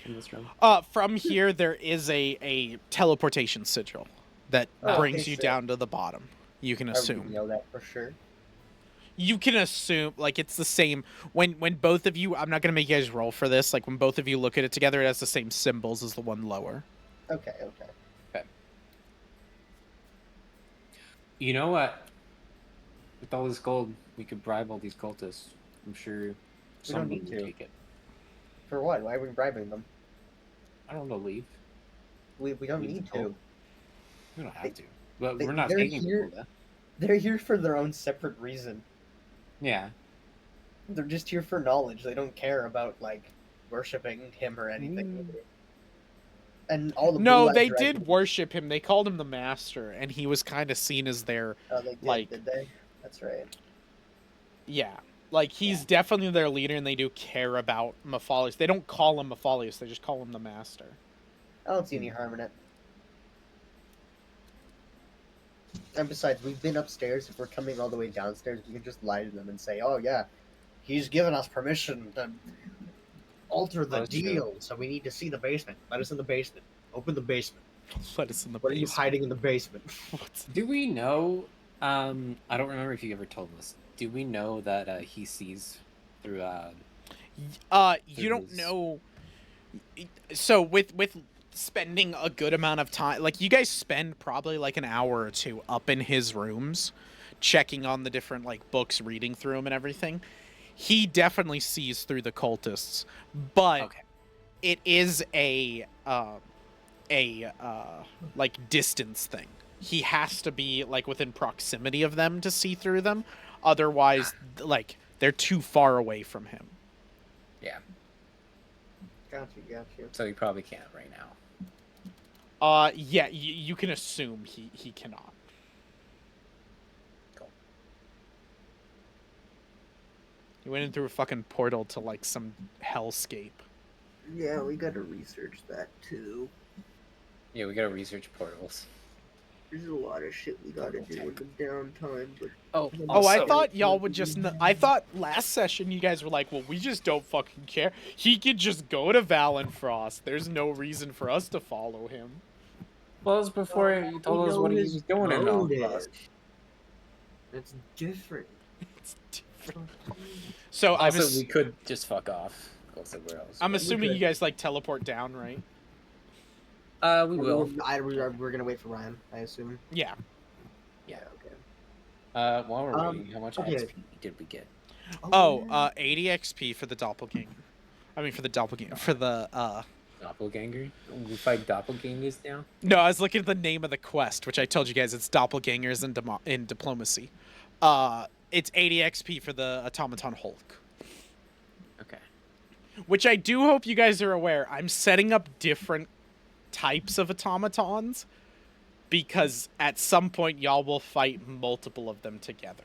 in this room? From here there is a teleportation sigil that brings you down to the bottom. You can assume. I know that for sure. You can assume like it's the same when both of you. I'm not gonna make you guys roll for this. Like when both of you look at it together, it has the same symbols as the one lower. Okay. You know what? With all this gold, we could bribe all these cultists. I'm sure someone will take it. For what? Why are we bribing them? I don't know, leave. We don't need to. We don't have to, but they- we're not they're taking here- people. They're here for their own separate reason. Yeah. They're just here for knowledge. They don't care about like worshiping him or anything. And all the No, blue-eyed they dragons. did worship him. They called him the master, and he was kind of seen as their, Oh, they did, like, did they? That's right. yeah, like he's definitely their leader, and they do care about Mefalious. They don't call him Mefalious; they just call him the master. I don't see any harm in it. And besides, we've been upstairs. If we're coming all the way downstairs, we can just lie to them and say, "Oh yeah, he's given us permission to alter the That's true. deal, so we need to see the basement. Let us in the basement. Open the basement. Let us in the What are you basement. hiding in the basement?" What's- Do we know? I don't remember if you ever told us. Do we know that he sees through? You don't his- know. So with spending a good amount of time, like you guys spend probably like an hour or two up in his rooms, checking on the different like books, reading through them and everything. He definitely sees through the cultists, but Okay. it is a like distance thing. He has to be like within proximity of them to see through them. Otherwise, like they're too far away from him. Yeah. Got you. So he probably can't right now. Yeah, you can assume he cannot. Cool. He went in through a fucking portal to like some hellscape. Yeah, we gotta research that too. Yeah, we gotta research portals. There's a lot of shit we gotta do in the downtime, but Oh, Oh, I also- thought y'all would just. I thought last session you guys were like, well, we just don't fucking care. He could just go to Valenfrost. There's no reason for us to follow him. Well, it was before you told us what he was doing in motive. Valentine. It's different. It's different. So Also, we could just fuck off, go somewhere else. I'm but- assuming could. you guys like teleport down, right? We will. We're gonna wait for Ryan, I assume. Yeah. Yeah, okay. While we're waiting, how much okay. XP did we get? Oh, 80 XP for the doppelganger. I mean, for the doppelganger. For the Doppelganger? We fight doppelgangers now? No, I was looking at the name of the quest, which I told you guys it's doppelgangers in diplomacy. It's 80 XP for the automaton Hulk. Okay. Which I do hope you guys are aware. I'm setting up different types of automatons because at some point y'all will fight multiple of them together.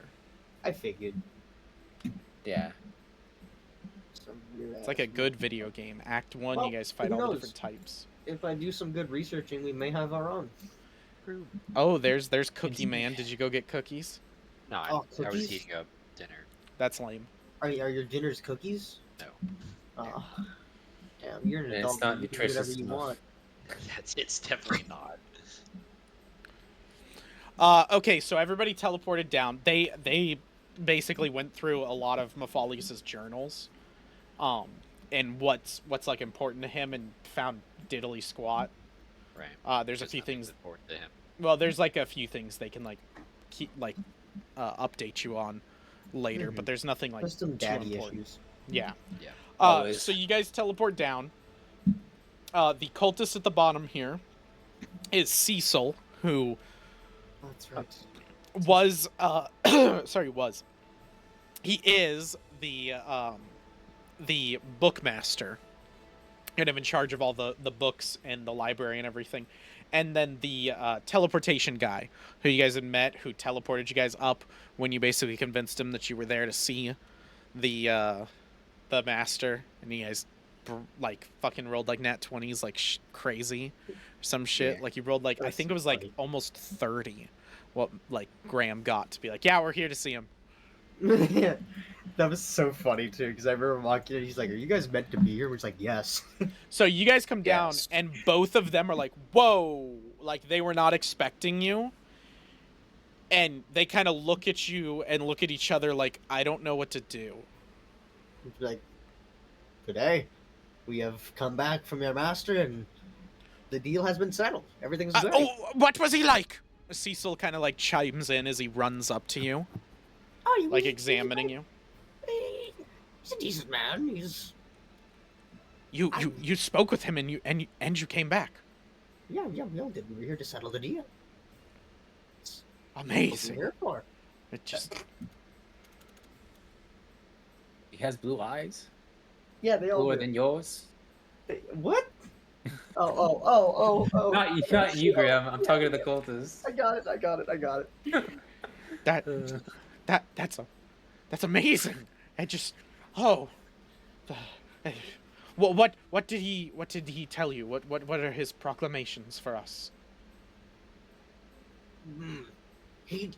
I figured. Yeah. It's like a good video game. Act 1, Well, you guys fight who all the knows? different types. If I do some good researching, we may have our own. Oh, there's Cookie Man. Did you go get cookies? No, Oh, I was cookies? heating up dinner. That's lame. Are your dinners cookies? No. Oh, damn, you're an It's adult. not You can do whatever nutritious you enough. want. It's definitely not. Okay, so everybody teleported down. They basically went through a lot of Mefalious' journals, and what's like important to him, and found diddly squat. Right. There's a Just few nothing things. important to him. Well, there's like a few things they can like keep like update you on later, but there's nothing like Just some too daddy important. issues. Yeah. Yeah. Always. So you guys teleport down. The cultist at the bottom here is Cecil, who That's right. was was. He is the bookmaster, kind of in charge of all the books and the library and everything. And then the teleportation guy, who you guys had met, who teleported you guys up when you basically convinced him that you were there to see the master, and you guys like fucking rolled like nat 20s like crazy or some shit. Yeah. Like you rolled like I That's think it was like funny. almost 30 what like Graham got to be like, yeah, we're here to see him. Yeah, that was so funny too, because I remember walking in, he's like, "Are you guys meant to be here?" We're just like, "Yes." So you guys come down, Yes. and both of them are like, whoa, like they were not expecting you. And they kind of look at you and look at each other like, I don't know what to do. It's like, "Good day. We have come back from your master, and the deal has been settled. Everything's good." What was he like? Cecil kind of like chimes in as he runs up to you, like examining you. He's a decent man. He's You spoke with him and you came back. yeah, we all did. We were here to settle the deal. What Amazing. you here for? It just He has blue eyes, Yeah, they all bluer do. than yours. What? Oh. Not you, Graham. I'm talking to the cultists. I got it. that Uh, that's amazing. It just oh. uh, what did he tell you? What are his proclamations for us? He,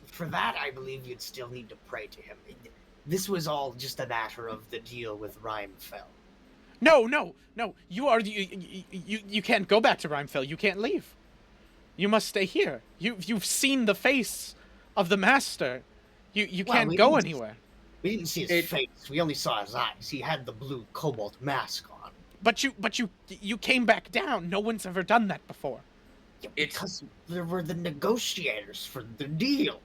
for that, I believe you'd still need to pray to him. This was all just a matter of the deal with Rhymefell. No. You can't go back to Rhymefell. You can't leave. You must stay here. You've seen the face of the master. You Well, can't we go didn't- anywhere. We didn't see his face. We only saw his eyes. He had the blue cobalt mask on. But you came back down. No one's ever done that before. Yeah, because there were the negotiators for the deal.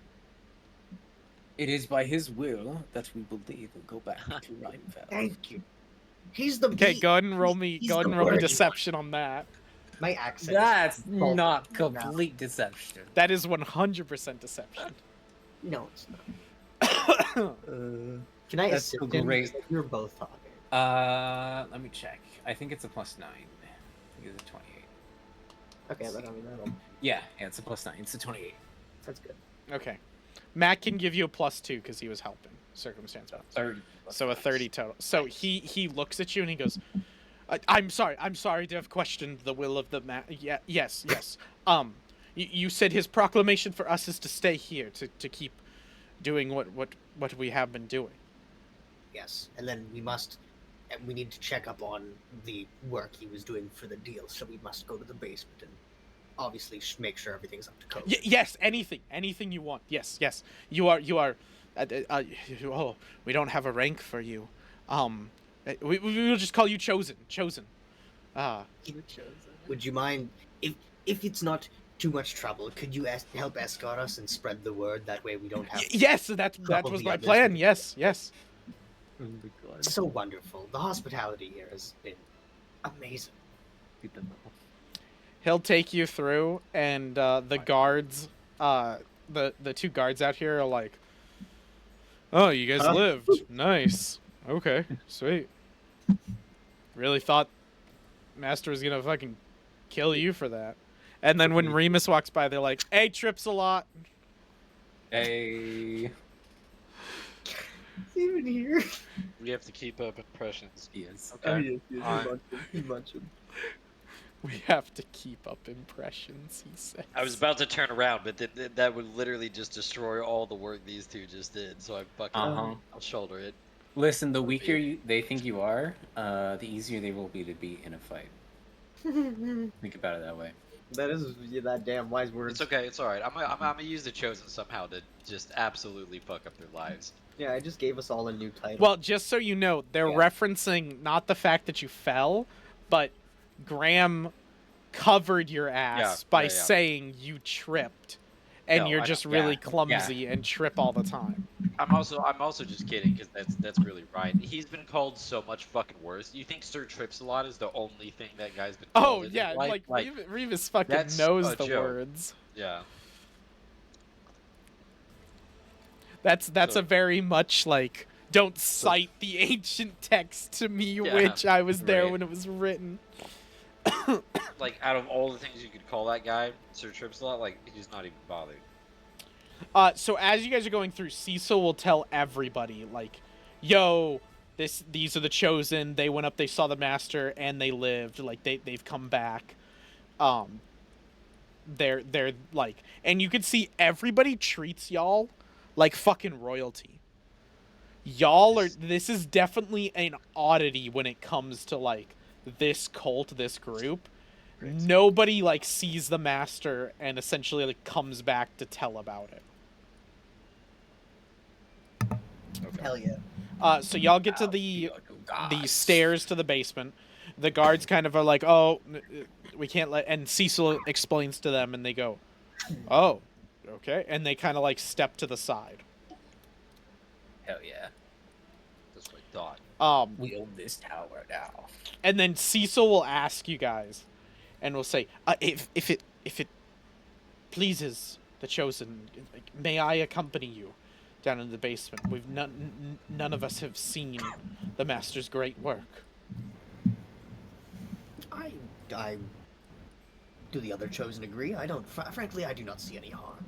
It is by his will that we believe will go back to Rheinfeld. Thank you. He's the Okay, go ahead and roll me. he's Go ahead the and roll me worthy deception on that. My accent. That's is both not now. complete deception. That is 100% deception. No, it's not. Can I That's assist so him? great. Because you're both talking. Let me check. I think it's a +9. I think it's a 28. Okay, that'll. Yeah, it's a +9. It's a 28. That's good. Okay, Matt can give you a +2 because he was helping circumstance. 30. So a 30 total. So he looks at you and he goes, I'm sorry to have questioned the will of the man. Yeah, yes. You said his proclamation for us is to stay here, to keep doing what we have been doing. Yes, and then we need to check up on the work he was doing for the deal. So we must go to the basement and obviously make sure everything's up to code. Yes, anything you want. Yes. You are. Oh, we don't have a rank for you. We will just call you chosen. Would you mind if it's not too much trouble? Could you help escort us and spread the word? That way we don't have. Yes, that was my plan. Yes. Oh my god. So wonderful. The hospitality here has been amazing. He'll take you through, and the guards, the two guards out here are like, "Oh, you guys lived. Nice. Okay, sweet. Really thought Master was gonna fucking kill you for that." And then when Remus walks by, they're like, "Hey, trips a lot." Hey. Even here. We have to keep up impressions. Yes. Okay. He's munching. We have to keep up impressions, he says. I was about to turn around, but that would literally just destroy all the work these two just did. So I fucking I'll shoulder it. Listen, the weaker they think you are, the easier they will be to beat in a fight. Think about it that way. That is that damn wise word. It's okay. It's all right. I'm gonna use the chosen somehow to just absolutely fuck up their lives. Yeah, I just gave us all a new title. Well, just so you know, they're referencing not the fact that you fell, but Graham covered your ass by saying you tripped, and you're just really clumsy and trip all the time. I'm also just kidding because that's really right. He's been called so much fucking worse. You think Sir Trips a lot is the only thing that guy's been called? Oh yeah, like Remus fucking knows the words. Yeah. That's a very much like don't cite the ancient text to me, which I was there when it was written. Like out of all the things you could call that guy, Sir Trips a lot, like he's not even bothered. So as you guys are going through, Cecil will tell everybody, like, yo, these are the chosen, they went up, they saw the master, and they lived, like, they've come back. They're like, and you can see everybody treats y'all like fucking royalty. This is definitely an oddity when it comes to, like, this cult, this group. Nobody, like, sees the master and essentially, like, comes back to tell about it. Okay. Hell yeah. So y'all get to the stairs to the basement. The guards kind of are like, "Oh, we can't let," and Cecil explains to them, and they go, "Oh, okay," and they kind of like step to the side. Hell yeah. That's what I thought. We own this tower now. And then Cecil will ask you guys, and will say, "If it pleases the chosen, like, may I accompany you down in the basement? We've none of us have seen the master's great work. I do the other chosen agree? I don't. Frankly, I do not see any harm.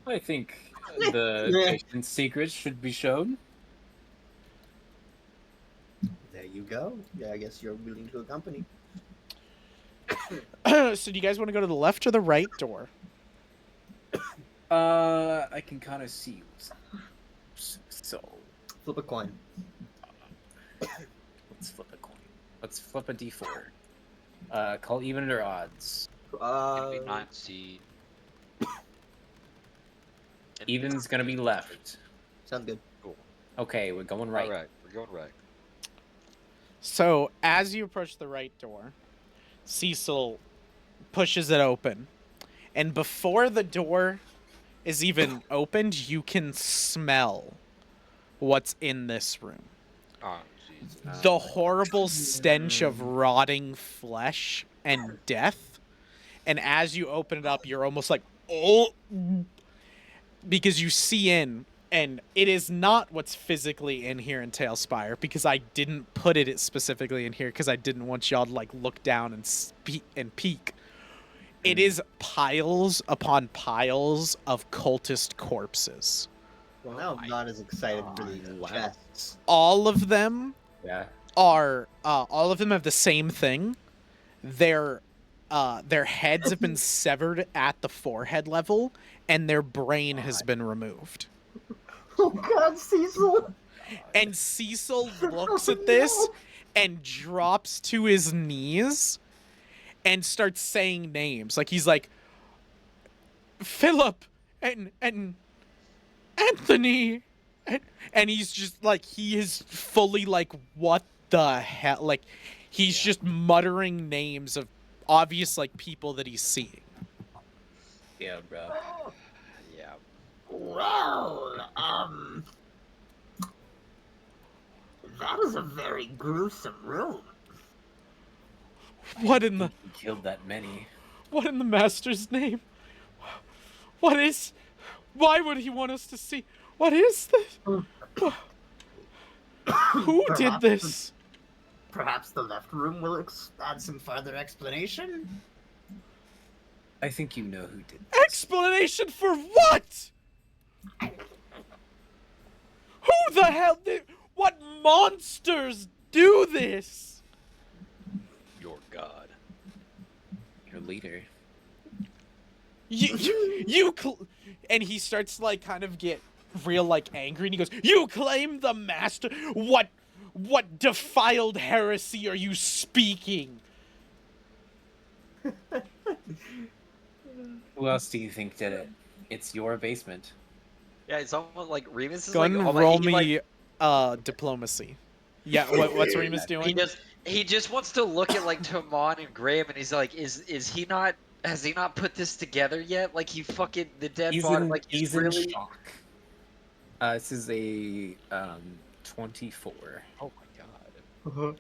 I think the patient's secrets should be shown. There you go. Yeah, I guess you're willing to accompany. So do you guys want to go to the left or the right door? I can kind of see. So Flip a coin. let's flip a coin. Let's flip a d4. Call even or odds. Can we not see? Even's gonna be left. Sounds good. Cool. Okay, we're going right. All right, we're going right. So as you approach the right door, Cecil pushes it open, and before the door is even opened, you can smell what's in this room. Oh, jeez. The horrible stench of rotting flesh and death. And as you open it up, you're almost like, oh, because you see in, and it is not what's physically in here in Tailspire, because I didn't put it specifically in here because I didn't want y'all to like look down and peek. It is piles upon piles of cultist corpses. Well, now I'm not as excited for these chests. All of them Yeah. are all of them have the same thing. Their heads have been severed at the forehead level, and their brain has been removed. Oh God, Cecil! And Cecil looks at this and drops to his knees and starts saying names. Like he's like Philip and Anthony, and he's just like, he is fully like, what the hell? Like he's just muttering names of obvious like people that he's seeing. Yeah, bro. Yeah. Well, that is a very gruesome room. What in the He killed that many. What in the master's name? Why would he want us to see? What is this? Who did this? Perhaps the left room will add some further explanation? I think you know who did. Explanation for what? Who the hell did... What monsters do this? Your god. Your leader. And he starts like kind of get real like angry, and he goes, "You claim the master? What defiled heresy are you speaking?" Who else do you think did it? It's your basement. Yeah, it's almost like Remus is Go like, ahead and oh my, roll he, me diplomacy. Yeah, what's Remus doing? he just wants to look at like Tomon and Graham, and he's like, is he not? Has he not put this together yet? Like he fucking the dead body. Like he's really. in shock. This is a 24. Oh my god.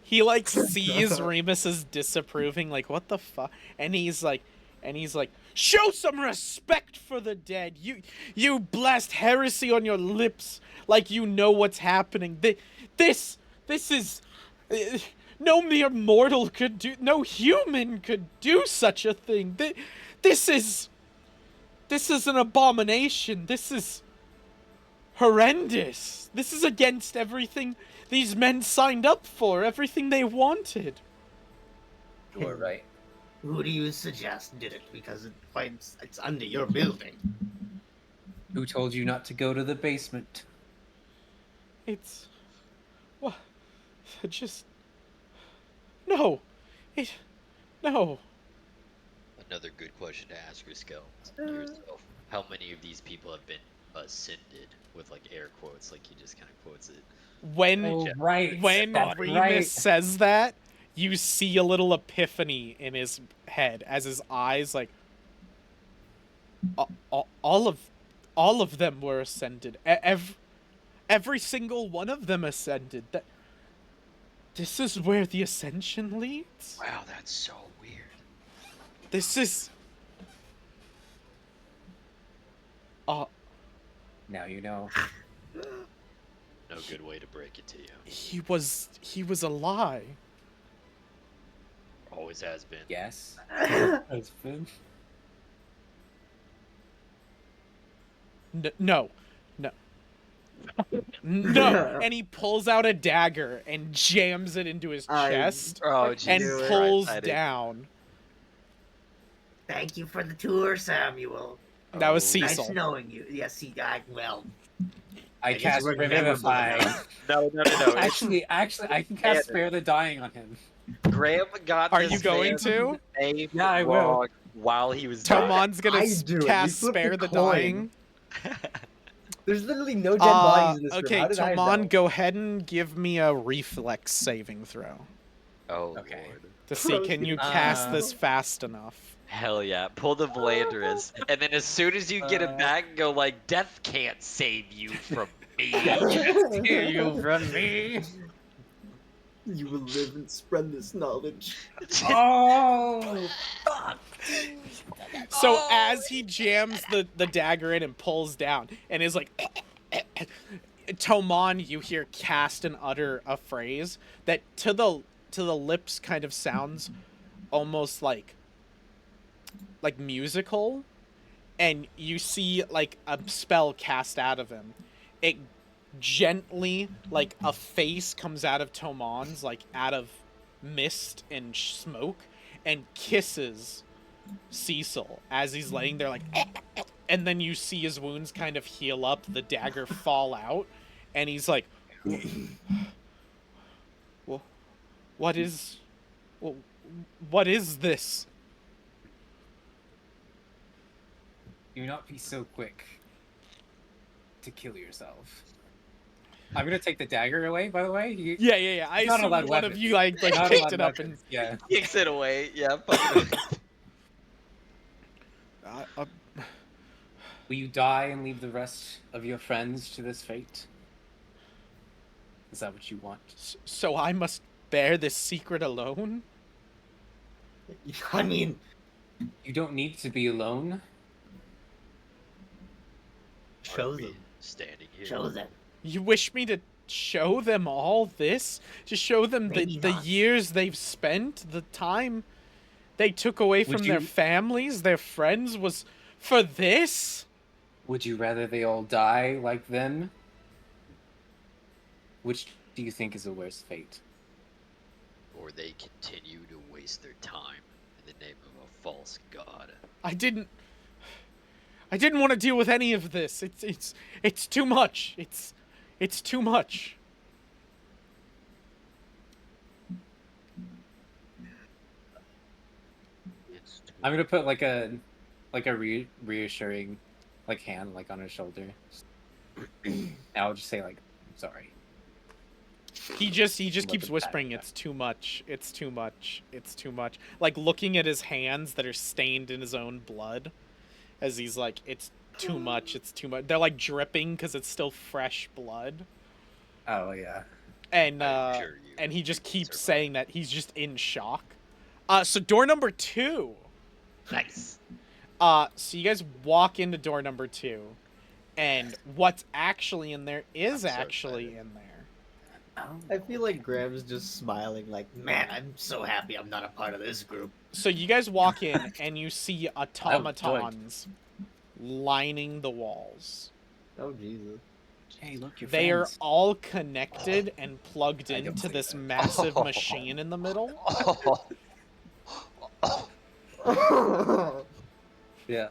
He like sees Remus as disapproving, like, what the fuck? And he's like, show some respect for the dead. You blast heresy on your lips like you know what's happening. This is no mere mortal could do. No human could do such a thing. This is an abomination. This is horrendous. This is against everything these men signed up for, everything they wanted. You are right. Who do you suggest did it? Because it's under your building. Who told you not to go to the basement? It's... What? Just... No. No. Another good question to ask yourself. How many of these people have been ascended? With like air quotes, like he just kind of quotes it. When right. Remus says that, you see a little epiphany in his head as his eyes like all of them were ascended. Every single one of them ascended. This is where the ascension leads? Wow, that's so weird. This is... Now you know. No good way to break it to you. He was a lie. Always has been. Yes. Husband. No. No. And he pulls out a dagger and jams it into his chest Oh, and Jesus pulls Christ, down. Thank you for the tour, Samuel. That was Oh. Cecil. Nice knowing you. Yes, I guess cast we're memorable Revivify. enough. No. Actually, I can cast Spare the Dying on him. Graham got Are this you going man's to? name Yeah, I will. wrong while he was dying. Tomon's gonna I do it. We cast flipped Spare a the coin. Dying. There's literally no dead bodies in this room. Okay, How did I Tomon, know? go ahead and give me a reflex saving throw Oh, Okay. Lord. to see can you cast this fast enough. Hell yeah. Pull the Blandress. And then as soon as you get him back, go like, death can't save you from me. You from me. You will live and spread this knowledge. Oh. So as he jams the dagger in and pulls down and is like Tomon, you hear cast and utter a phrase that to the lips kind of sounds almost like musical, and you see like a spell cast out of him. It gently, like a face comes out of Tomon's, like out of mist and smoke, and kisses Cecil as he's laying there like and then you see his wounds kind of heal up, the dagger fall out, and he's like, well, what is this? Do not be so quick to kill yourself. I'm gonna take the dagger away, by the way. Yeah. I Not assume allowed one of weapons. you like Not picked allowed it up weapons. Yeah. Kicks it away. Yeah, fucking and Will you die and leave the rest of your friends to this fate? Is that what you want? so I must bear this secret alone? I mean, You don't need to be alone. show them. standing here. Show them. You wish me to show them all this? To show them Maybe the not. years they've spent, the time they took away from Would their you- families, their friends, was for this? Would you rather they all die like them? Which do you think is a worse fate? Or they continue to waste their time in the name of a false god. I didn't want to deal with any of this. It's too much. It's too much. It's I'm gonna put like a reassuring like hand like on his shoulder. And I'll just say like, sorry. He just Let keeps them whispering, pass it it's too much. It's too much. It's too much. Like looking at his hands that are stained in his own blood as he's like, it's too much. It's too much. They're like dripping because it's still fresh blood. Oh yeah. And I'm sure you and he just keeps survive. saying that he's just in shock. So door number 2. nice. So you guys walk into door number 2, and what's actually in there is I'm so actually excited. in there. I feel like Graham's just smiling, like, man, I'm so happy I'm not a part of this group. So you guys walk in, and you see automatons lining the walls. Oh, Jesus. Hey, look, your They are friends. all connected and plugged I don't into believe this that. massive machine in the middle. Yeah.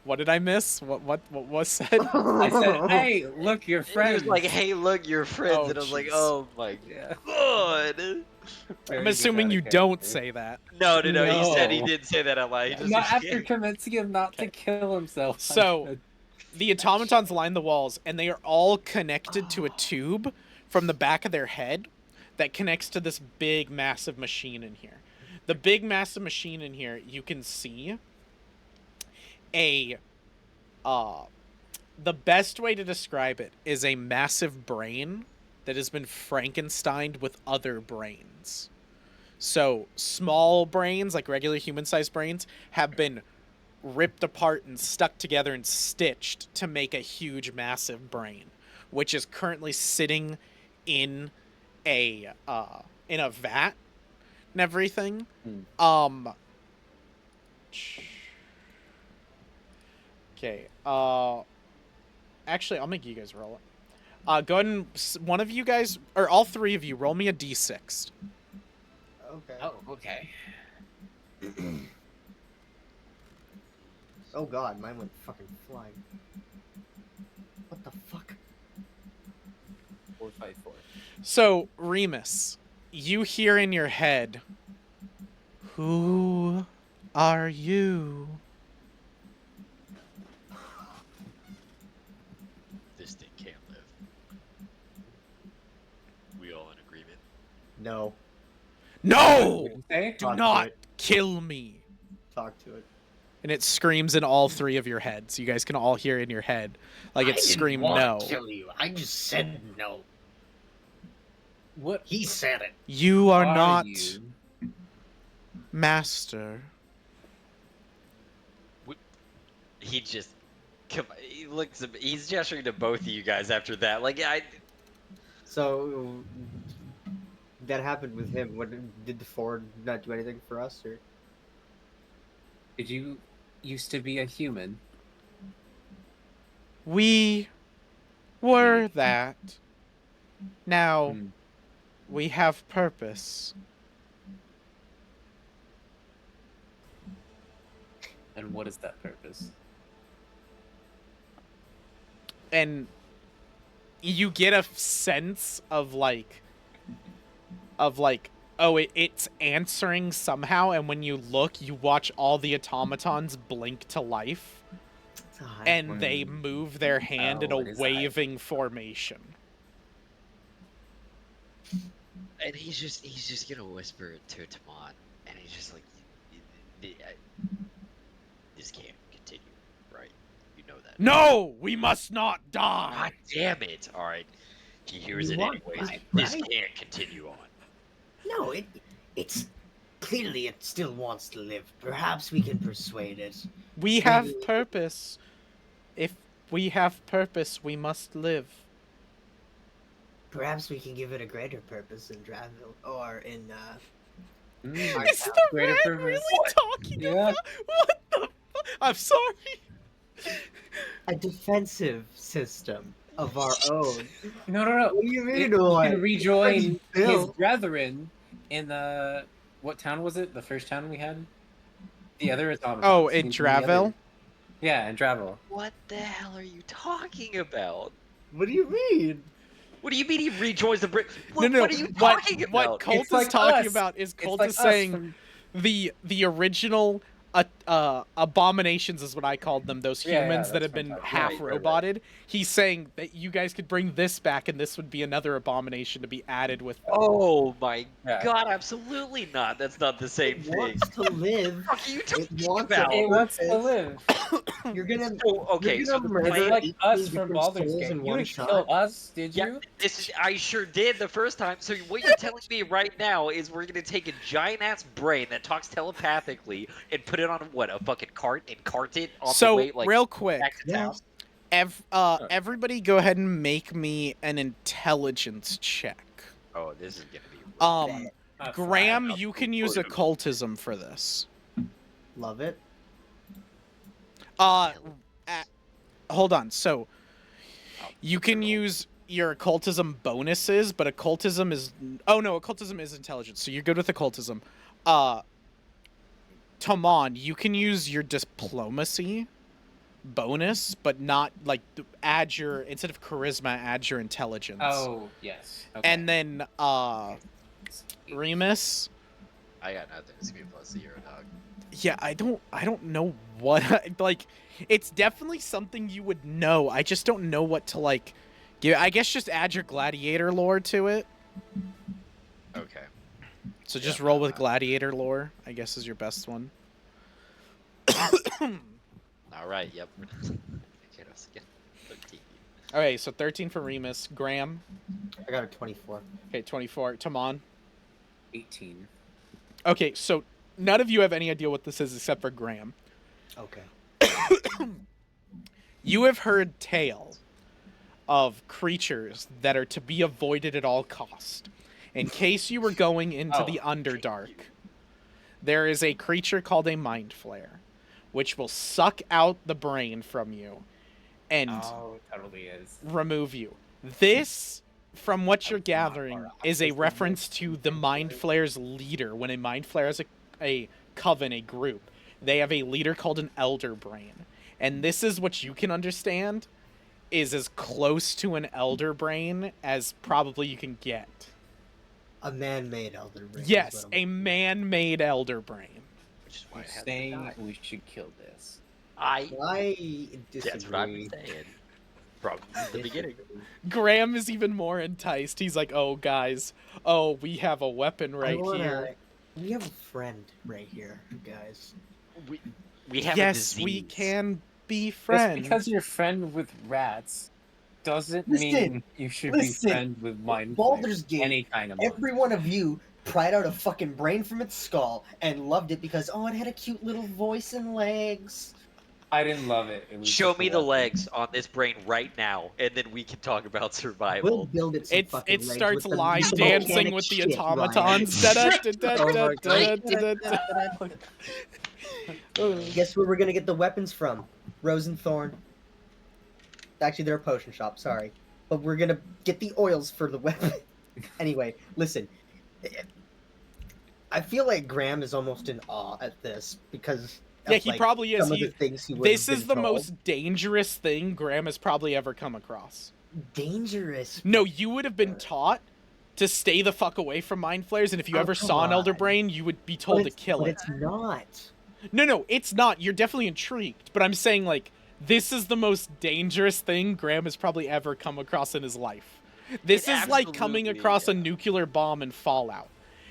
What did I miss? What was said? I said, hey, look, your He friends. was like, hey, look, your friends. Oh, and I was like, jeez. oh my Yeah. god. Very I'm good assuming out you of don't character. say that. No. He said he No. didn't say that out loud. He just Not after convincing him not to kill himself. So, the automatons line the walls, and they are all connected to a tube from the back of their head that connects to this big, massive machine in here. The big, massive machine in here, you can see the best way to describe it is a massive brain that has been Frankensteined with other brains. So small brains, like regular human-sized brains, have been ripped apart and stuck together and stitched to make a huge, massive brain, which is currently sitting in a vat and everything. Okay. Actually, I'll make you guys roll it. Go ahead and one of you guys, or all three of you, roll me a d6. Okay. Oh, okay. Oh god, mine went fucking flying. What the fuck? 454. So, Remus, you hear in your head, "Who are you?" This thing can't live. We all in agreement? No. No! What'd you say? Do Talk to not it. kill me. Talk to it. And it screams in all three of your heads. You guys can all hear in your head. Like it screamed no. Kill you. I just said no. What He said it. You are not you? master. He just, he looks. He's gesturing to both of you guys after that. Like So that happened with him. What did the Ford not do anything for us, or? Did you used to be a human? We were that. Now Hmm. we have purpose. And what is that purpose? And you get a sense of like, oh, it's answering somehow, and when you look, you watch all the automatons blink to life, It's a high and point. they move their hand in Oh, a it is a high waving formation. and he's just gonna whisper it to Tamon, and he's just like, this can't continue, right? You know that. No, we must not die. God damn it! All right, he hears You it want anyways. life, This right? can't continue on. No, it's clearly it still wants to live. Perhaps we can persuade it. We have purpose. If we have purpose, we must live. Perhaps we can give it a greater purpose in Draville or in Is the Greater rat purpose. really talking Yeah. about? What the fuck? I'm sorry. a defensive system of our own. No. What do you mean, He what? can rejoin his Bill. brethren in the what town was it? The first town we had? The other automatons. Oh, He in can join the other- Draville? Yeah, in Draville. What the hell are you talking about? What do you mean? What do you mean he rejoins the Brit? What, No. what are you talking about? What Colt It's is like talking us. about is It's Colt like is us saying from- the original abominations is what I called them. Those Yeah, humans that that's have what I'm been talking half about. Right. roboted. He's saying that you guys could bring this back, and this would be another abomination to be added with them. Oh my Yeah. god, absolutely not. That's not the same It thing. wants to live. What are you talking wants about? to- It wants to live. You're gonna So, okay, you're so gonna the murder plan- It's like 18 us from different Baldur's souls Gate. in You one didn't shot. kill us, did Yeah, you? I sure did the first time. So what you're telling me right now is we're gonna take a giant ass brain that talks telepathically and put it on what, a fucking cart, and cart it on So the way like real quick, back to town? Yes. everybody, go ahead and make me an intelligence check. Oh, this is gonna be Graham, Flat. you can use occultism for this. Love it. Hold on. So you can use your occultism bonuses, but occultism is occultism is intelligence. So you're good with occultism. Tomon, you can use your diplomacy bonus, but not like add your, instead of charisma, add your intelligence. Oh, yes. Okay. And then Remus, I got nothing. It's gonna be plus 0, dog. yeah, I don't know what like, it's definitely something you would know. I just don't know what to like give. I guess just add your gladiator lore to it. Okay. So just roll with gladiator lore, I guess, is your best one. All right. Yep. Get us again. 13. Okay, so 13 for Remus. Graham. I got a 24. Okay, 24. Tamon. 18. Okay, so none of you have any idea what this is except for Graham. Okay. You have heard tale of creatures that are to be avoided at all cost. In case you were going into the Underdark, there is a creature called a Mind Flare, which will suck out the brain from you and Oh, it totally is. remove you. This, from what you're gathering, is a reference to the Mind Flare's leader. When a Mind Flare is a coven, a group, they have a leader called an Elder Brain. And this is what you can understand is as close to an Elder Brain as probably you can get. A man-made elder brain. is Yes, what I'm- a man-made Elder Brain. Which is why You're it has to saying die. we should kill this. I That's what I'm disagree. saying. From the beginning. Graham is even more enticed. He's like, "Oh, guys, oh, we have a weapon right here. We have a friend right here, guys. We have a Yes, disease. we can be Just friends." because you're friend with rats doesn't Listen, mean you should be listen. friend with mind Baldur's flayers. Gate, Any kind of Every one of you pried out a fucking brain from its skull and loved it because, oh, it had a cute little voice and legs. I didn't love it. It was Show just a me the weapon. legs on this brain right now, and then we can talk about We'll survival. build it some fucking It legs starts with the line mechanic dancing with the shit, Ryan. automatons. Guess where we're gonna get the weapons from? Rose and Thorn. Actually, they're a potion shop, sorry. But we're gonna get the oils for the weapon. Anyway, listen. I feel like Graham is almost in awe at this because Yeah, of, he like, probably is. some of the things he would This have is been the told. most dangerous thing Graham has probably ever come across. dangerous. No, you would have been taught to stay the fuck away from mind flares, and if you Oh, ever come saw an Elder on. Brain, you would be told to kill but it. it's not. No, it's not. You're definitely intrigued, but I'm saying, like, this is the most dangerous thing Graham has probably ever come across in his life. This It is like coming absolutely, across a yeah. nuclear bomb in Fallout.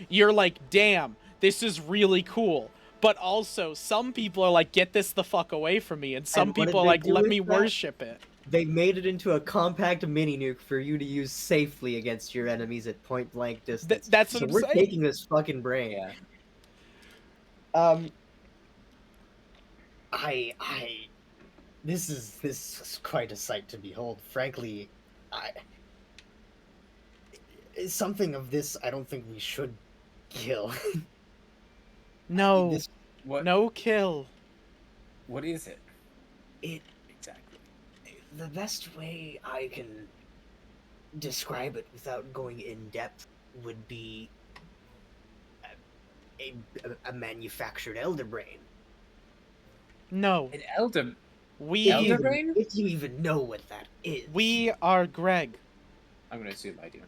You're like, damn, this is really cool. But also, some people are like, get this the fuck away from me, and some And what people are did they like, do let with me that? worship it. They made it into a compact mini nuke for you to use safely against your enemies at point blank distance. That's what so I'm we're saying. taking this fucking brain. Yeah. This is quite a sight to behold. Frankly, something of this I don't think we should kill. No, This What? no kill. What is it? it Exactly. the best way I can describe it without going in depth would be a manufactured elder brain. No, An elder. we Elder brain? If you even know what that is. we are Greg. I'm gonna assume I do.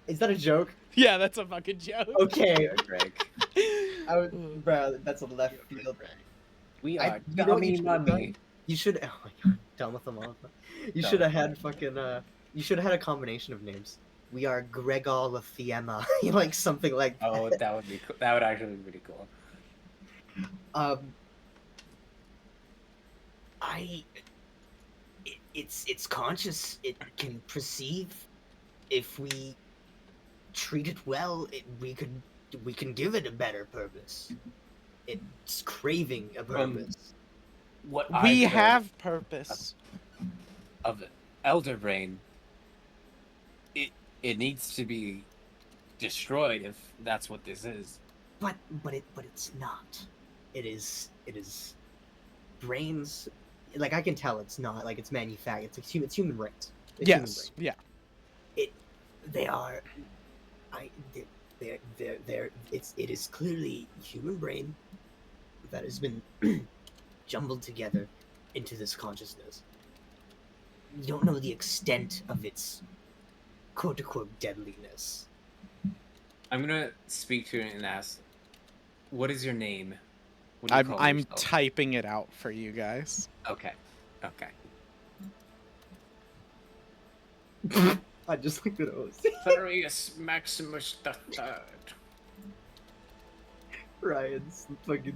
Is that a joke? Yeah, that's a fucking joke. Okay. Greg. Bro, that's a left field. We I- are you know what you dummy should have done? mummy. You should. Oh my god, Damathama. You should have had fucking. You should have had a combination of names. We are Gregor Lethiema, like something like that. Oh, that would be cool. That would actually be pretty cool. It's conscious. It can perceive. If we treat it well, we can give it a better purpose. It's craving a purpose. What We I've heard have purpose. of elder brain. It needs to be destroyed if that's what this is. But it's not. It is brains. Like I can tell it's not. Like it's manufactured. It's human brains. It's human Yes. Yeah. they are it is clearly human brain that has been jumbled together into this consciousness. You don't know the extent of its quote-unquote deadliness. I'm gonna speak to it and ask, "What is your name?" What do you call I'm yourself? typing it out for you guys. Okay. Okay. I just looked at it. Furious Maximus the Third. Ryan's fucking.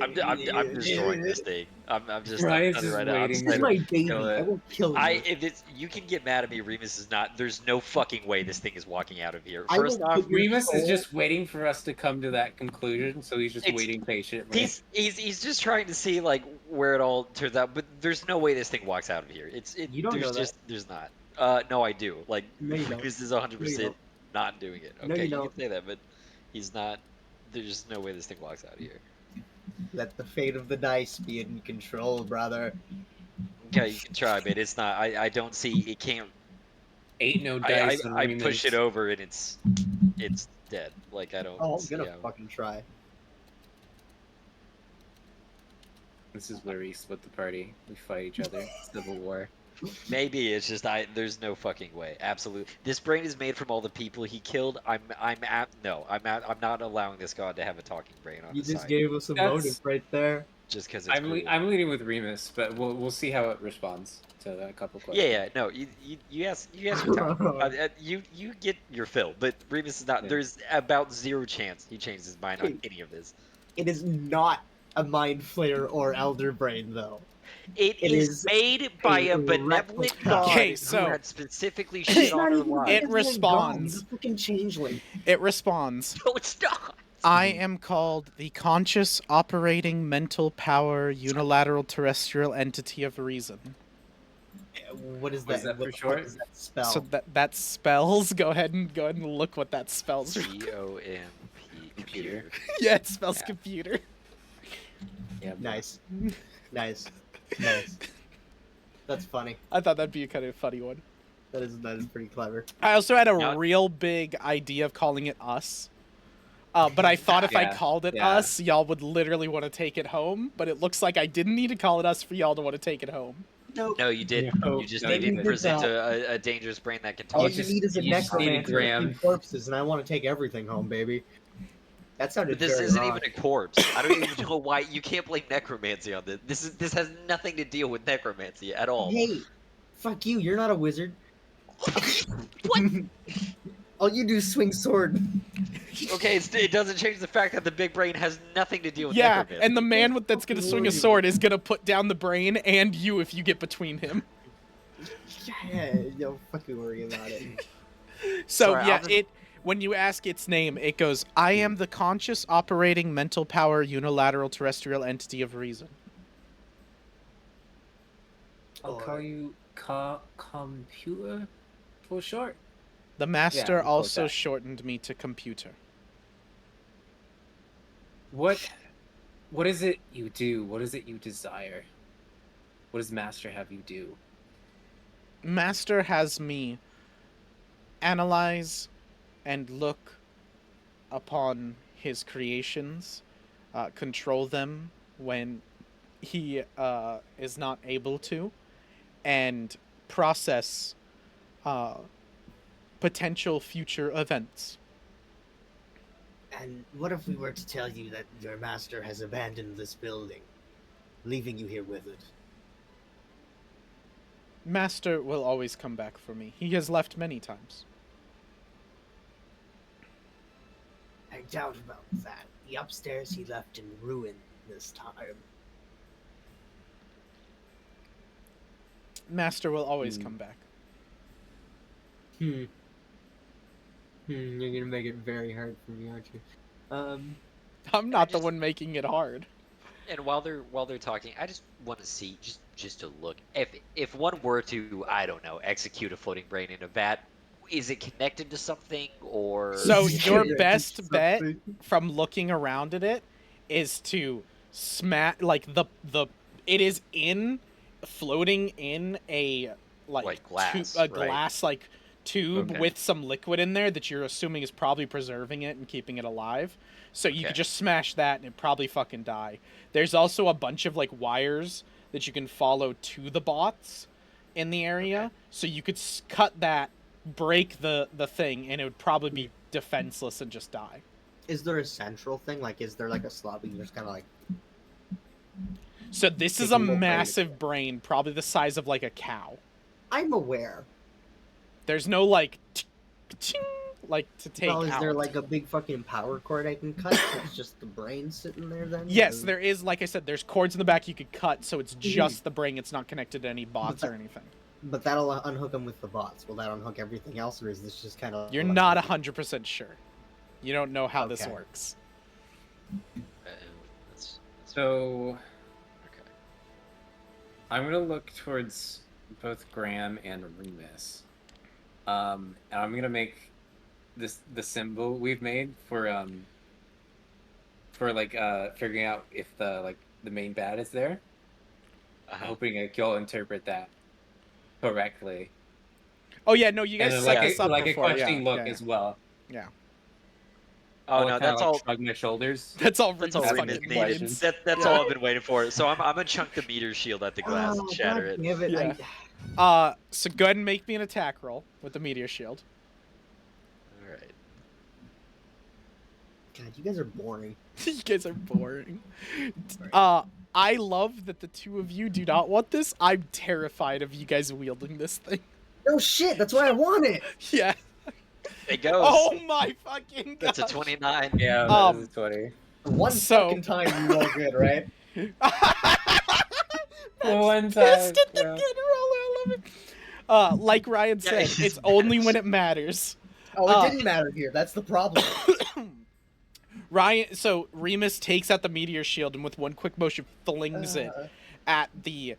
I'm destroying this thing. I'm just Ryan's I'm just right now. I'm waiting This is straight my up- baby. kill it. I won't kill you. if it's you can get mad at me. Remus is not. There's no fucking way this thing is walking out of here. I First will off, put your Remus is soul- just waiting for us to come to that conclusion, so he's just It's- waiting patiently. he's just trying to see like where it all turns out. But there's no way this thing walks out of here. You don't know that. there's not. No, I do. Like No, you don't. Remus is No, 100% you not doing it. No, Okay, you you don't. can say that, but he's not. There's just no way this thing walks out of here. Let the fate of the dice be in control, brother. Okay, you can try, but it's not. I don't see it can't. Ain't no I dice on I Remus. push it over and it's dead. Like I don't. Oh, I'm see gonna how- fucking try. This is where we split the party. We fight each other. Civil war. Maybe it's just there's no fucking way. Absolute. This brain is made from all the people he killed. I'm not allowing this god to have a talking brain on You his just side gave us a That's- motive right there. just because it's cool. I'm leading with Remus, but we'll see how it responds to a couple questions. Yeah, no, you ask your time. You get your fill, but Remus is not. Yeah. There's about zero chance he changes his mind on any of this. It is not a mind flayer or elder brain, though. It It is is made by a a benevolent replica. god Okay, who so- had specifically shit on her life. It He's a responds. God, he's a fucking changeling. It responds. No, it's not. I am called the conscious operating mental power unilateral terrestrial entity of reason. What is What is that? that for What the fuck short? is that spell? So that spells. Go ahead and look what that spells. COMP Computer. Yeah, it spells Yeah. computer. Yeah. Nice. Nice. Nice. That's funny. I thought that'd be a kind of funny one. That is pretty clever. I also had a Now- real big idea of calling it us. But I thought if I Yeah, called it yeah. us, y'all would literally want to take it home. But it looks like I didn't need to call it us for y'all to want to take it home. Nope. No, you did. No, You just no, needed you to did present not. a dangerous brain that can All talk. you just- need is a you just need a necromancer gram. and corpses, and I want to take everything home, baby. That sounded But this very isn't wrong. even a corpse. I don't even know why you can't blame necromancy on this. This has nothing to deal with necromancy at all. Hey, fuck you. You're not a wizard. What? All you do is swing sword. Okay, it doesn't change the fact that the big brain has nothing to do with Yeah, necromancy. and the man that's gonna swing a sword is gonna put down the brain and you if you get between him. Yeah, don't fucking worry about it. So Sorry, yeah, I'll just- it when you ask its name, it goes, I am the conscious operating mental power unilateral terrestrial entity of reason. I'll call you computer for short. The master we'll go with also that. shortened me to computer. What is it you do? What is it you desire? What does Master have you do? Master has me analyze and look upon his creations, control them when he is not able to, and process potential future events. And what if we were to tell you that your master has abandoned this building, leaving you here with it? Master will always come back for me. He has left many times. I doubt about that. The upstairs he left in ruin this time. Master will always come back. You're gonna make it very hard for me, aren't you? I'm not the just- one making it hard. And while they're talking, I just want to see just to look if one were to, I don't know, execute a floating brain in a vat, is it connected to something or? So Yeah, your yeah, best just bet something. from looking around at it is to smack like the it is in floating in a Like glass, a right? glass like tube Okay. with some liquid in there that you're assuming is probably preserving it and keeping it alive. So you Okay. could just smash that and it probably fucking die. There's also a bunch of like wires that you can follow to the bots in the area. Okay. So you could cut that, break the thing, and it would probably be defenseless and just die. Is there a central thing? Like, is there like a slot where you just kind of like? So this is Take a a little massive brain, probably the size of like a cow. I'm aware. There's no like like to take Well, is out. there like a big fucking power cord I can cut? So it's just the brain sitting there then? Yes, Or- there is. Like I said, there's cords in the back you could cut, so it's Mhm. just the brain. It's not connected to any bots or anything. But that'll unhook them with the bots. Will that unhook everything else, or is this just kind of? You're not 100% sure. You don't know how this Okay. works. That's So okay. I'm gonna look towards both Graham and Remus, and I'm gonna make the symbol we've made for like figuring out if the main bad is there. Uh-huh. Hoping like you'll interpret that correctly. Oh yeah, no, you And guys then set like this a, up like before. a questioning look yeah. as well. Yeah. Oh I'll no, kinda, that's like, all. shrug my shoulders. That's all That's Remus all That's fucking Remus the needed. needs. That's all I've been waiting for. So I'm gonna chunk the meteor shield at the glass and shatter it. Damn it! Yeah. So go ahead and make me an attack roll with the meteor shield. All right. God, you guys are boring. You guys are boring. I love that the two of you do not want this. I'm terrified of you guys wielding this thing. No shit. That's why I want it. Yeah. It goes. Oh my fucking god. That's a 29. Yeah, Um, that is 20. One So- fucking time you roll good, right? One Pissed time. at the Yeah. good roller. I love it. Like Ryan Yeah, said, he's it's only mad. when it matters. Oh, it didn't matter here. That's the problem. Ryan, so Remus takes out the meteor shield and with one quick motion flings it at the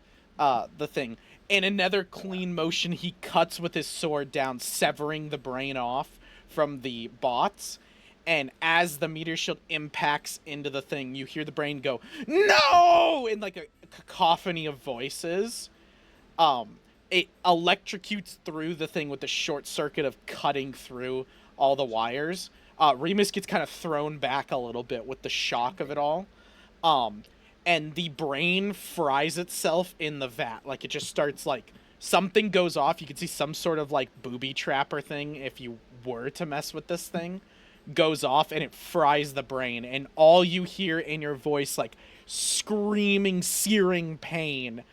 thing. In another clean motion, he cuts with his sword down, severing the brain off from the bots. And as the meteor shield impacts into the thing, you hear the brain go, "No!" in like a cacophony of voices. It electrocutes through the thing with the short circuit of cutting through all the wires. Remus gets kind of thrown back a little bit with the shock of it all. And the brain fries itself in the vat. Like, it just starts, like, something goes off. You can see some sort of, like, booby trapper thing, if you were to mess with this thing, goes off, and it fries the brain. And all you hear in your voice, like, screaming, searing pain,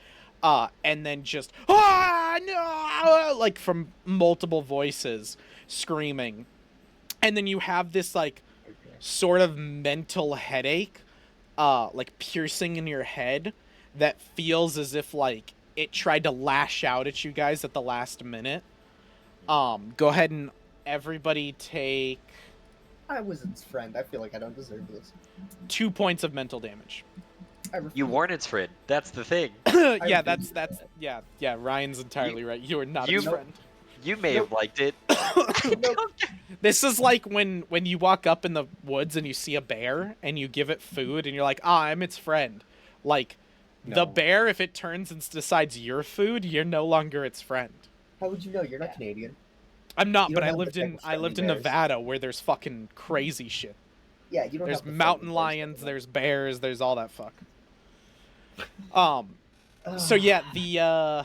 and then just, "Ah, no!" like, from multiple voices screaming. And then you have this, like, sort of mental headache, like, piercing in your head that feels as if, like, it tried to lash out at you guys at the last minute. Go ahead and everybody take I was its friend. I feel like I don't deserve this. 2 points of mental damage. I refuse. You weren't its friend. That's the thing. Yeah, refuse that's yeah, Ryan's entirely right. You are not you- his friend. You may have liked it. This is like when you walk up in the woods and you see a bear and you give it food and you're like, "Ah, I'm its friend." Like, the No. bear, if it turns and decides you're food, you're no longer its friend. How would you know? You're not Canadian. I'm not, You but don't I have the lived type in of friendly Nevada bears. where there's fucking crazy shit. Yeah, you don't There's have the mountain friendly bears lions, that there's bears, there's all that fuck. I So know. yeah,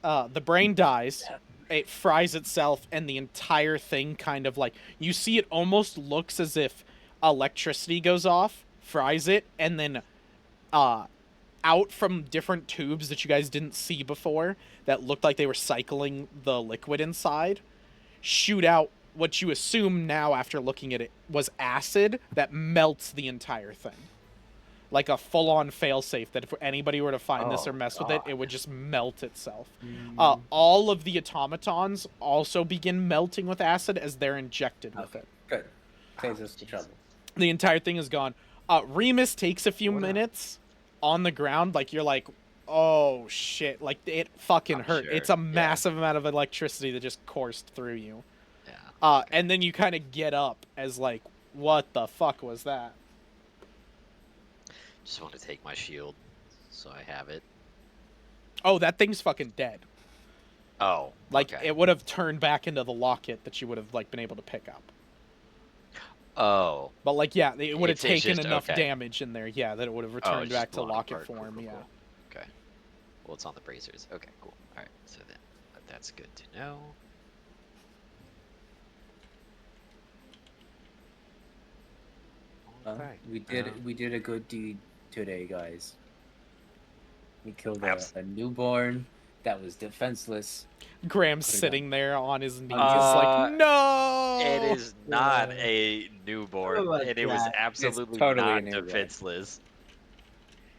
the brain dies, it fries itself, and the entire thing kind of like, you see it almost looks as if electricity goes off, fries it, and then out from different tubes that you guys didn't see before that looked like they were cycling the liquid inside, shoot out what you assume now after looking at it was acid that melts the entire thing. Like a full-on failsafe that if anybody were to find this Oh, or mess with it, God. it would just melt itself. Mm. All of the automatons also begin melting with acid as they're injected with Okay, it. good. Saves us the jeez. trouble. The entire thing is gone. Remus takes a few What a- minutes on the ground, like you're like, "Oh shit!" Like it fucking I'm hurt. sure, It's a yeah. massive amount of electricity that just coursed through you. Yeah. And then you kind of get up as like, "What the fuck was that?" Just want to take my shield, so I have it. Oh, that thing's fucking dead. Oh. Like okay. it would have turned back into the locket that you would have like been able to pick up. Oh. But like, yeah, it would have It's taken just- enough okay. damage in there, yeah, that it would have Oh, returned it's just back to blown locket apart. Cool, form. cool, Yeah. cool. Okay. Well, it's on the bracers. Okay, cool. All right, so that's good to know. Okay. We did a good deed today, guys. We killed Abs- a newborn that was defenseless. Graham's Put it sitting there on his knees, Uh, like, no. It is not a newborn, Oh my and it was God. absolutely totally a not newborn. defenseless.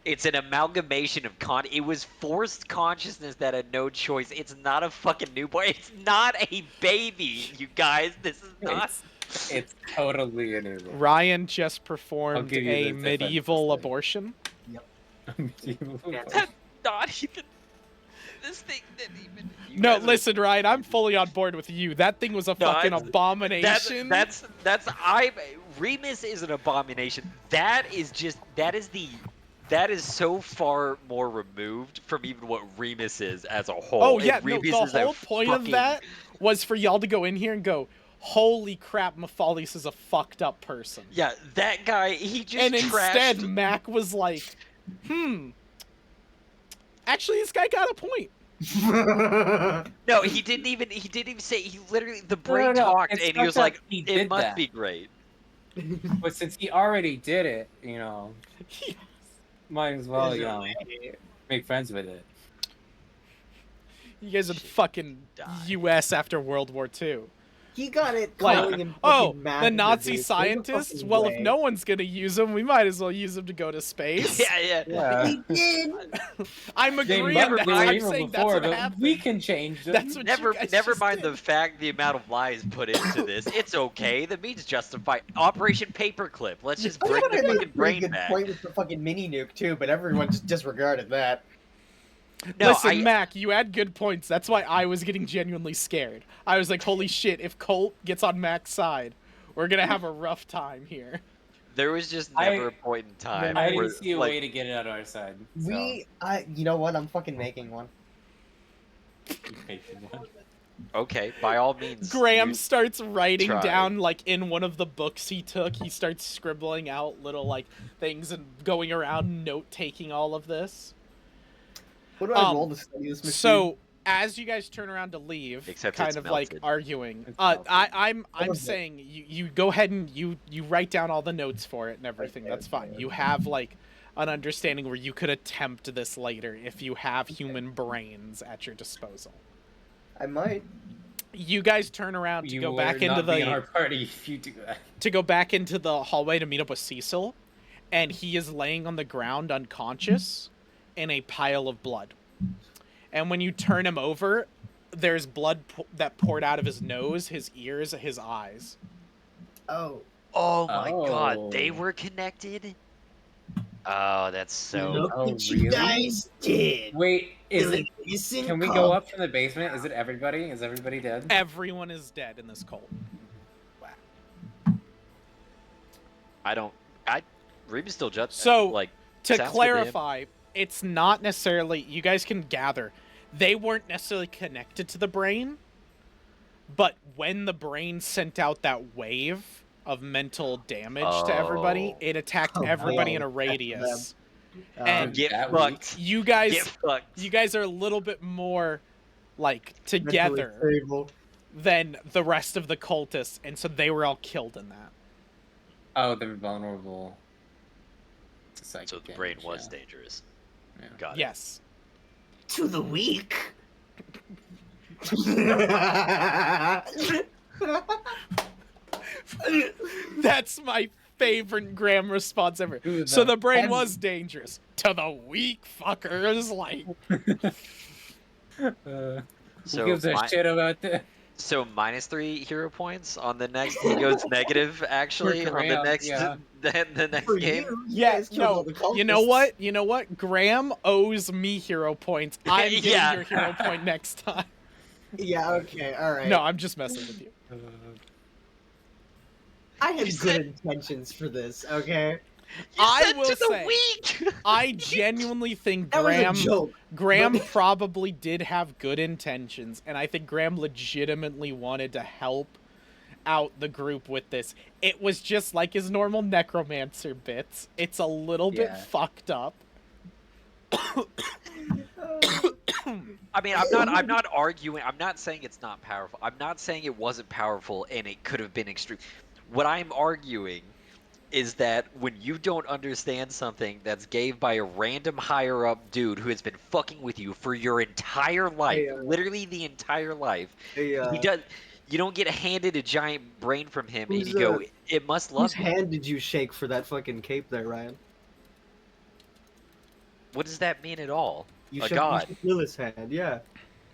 It's an amalgamation of it was forced consciousness that had no choice. It's not a fucking newborn. It's not a baby, you guys. This is not. It's totally a newborn. Ryan just performed give you a this medieval defenseless thing. abortion. That's not even. This thing didn't even. You No, guys are- listen, Ryan, I'm fully on board with you. That thing was a No, fucking that's- abomination. That's Remus is an abomination. That is so far more removed from even what Remus is as a whole. Oh And yeah, no, Remus the is a whole point of fucking- that was for y'all to go in here and go, holy crap, Mefalious is a fucked up person. Yeah, that guy, he just And instead, trashed. Mac was like, actually, this guy got a point. No, he didn't even say. He literally the brain no, talked, it's and he not was that like, he "It did must that. be great." But since he already did it, might as well, make friends with it. You guys are the fucking Die. U.S. after World War II. He got it Like, calling him oh, fucking mad the at Nazi dude. There's a scientists? fucking Well, way. if no one's gonna use them, we might as well use them to go to space. Yeah. He did. I'm They agreeing. might That's, be I'm evil saying before, that's what but happened. we can change them. That's what you guys Never just mind did. the fact, the amount of lies put into this. It's okay. The means justified. Operation Paperclip. Let's just I bring thought the I made a fucking pretty brain good back. point with the fucking mini nuke too, but everyone just disregarded that. No, Listen, Mac, you had good points. That's why I was getting genuinely scared. I was like, holy shit, if Colt gets on Mac's side, we're gonna have a rough time here. There was just never a point in time I where, didn't see a like, way to get it out of our side. So. You know what? I'm fucking making one. okay, by all means. Graham you- starts writing try. down, like, in one of the books he took, he starts scribbling out little, like, things and going around note-taking all of this. What do I roll to study this machine? So, as you guys turn around to leave, Except kind it's of like melted. arguing, It's I'm Okay. saying you go ahead and you write down all the notes for it and everything. Okay, That's fine. okay. You have like an understanding where you could attempt this later if you have human brains at your disposal. I might. You guys turn around to You go will back into not be in our the party if you do that. to go back into the hallway to meet up with Cecil, and he is laying on the ground unconscious in a pile of blood. And when you turn him over, there's blood that poured out of his nose, his ears, his eyes. Oh. Oh my god, they Oh. were connected? Oh, that's so. Look Oh, what you really? guys did. Wait, is it? Listen, Can we go up from the basement? Is it everybody? Is everybody dead? Everyone is dead in this cult. Remus still just. So, like, To sounds good him. clarify, it's not necessarily, you guys can gather, they weren't necessarily connected to the brain, but when the brain sent out that wave of mental damage to everybody, Oh. it attacked Oh, everybody wow. in a radius. Um, And Get That fucked. you Get guys fucked. are a little bit more like mentally together stable. than the rest of the cultists, and so they were all killed in that. Oh, they're vulnerable. to psychic So the brain damage, was yeah. dangerous. Yeah. Got it. Yes. To the weak. That's my favorite Graham response ever. Who So the the brain heck- was dangerous to the weak fuckers. Like, Who So gives a my- shit about this? So -3 hero points on the next. He goes negative actually on the Graham, next. yeah. The next For game. you, yeah, guys killed all no. the You know cultists. what? You know what? Graham owes me hero points. I'm getting Yeah. your hero point next time. Yeah. Okay. All right. No, I'm just messing with you. I had You good said- intentions for this. Okay. You I said will to the say- weak. I genuinely think That Graham was a joke. Graham probably did have good intentions, and I think Graham legitimately wanted to help out the group with this. It was just like his normal necromancer bits. It's a little bit Yeah. fucked up. I mean, I'm not arguing. I'm not saying it's not powerful. I'm not saying it wasn't powerful and it could have been extreme. What I'm arguing is that when you don't understand something that's gave by a random higher up dude who has been fucking with you for your entire life, Hey, literally the entire life, Hey, he does. You don't get handed a giant brain from him, and who's you go, "It must whose love me." hand did you shake for that fucking cape there, Ryan? What does that mean at all? You A shook god? Lilith's hand, yeah.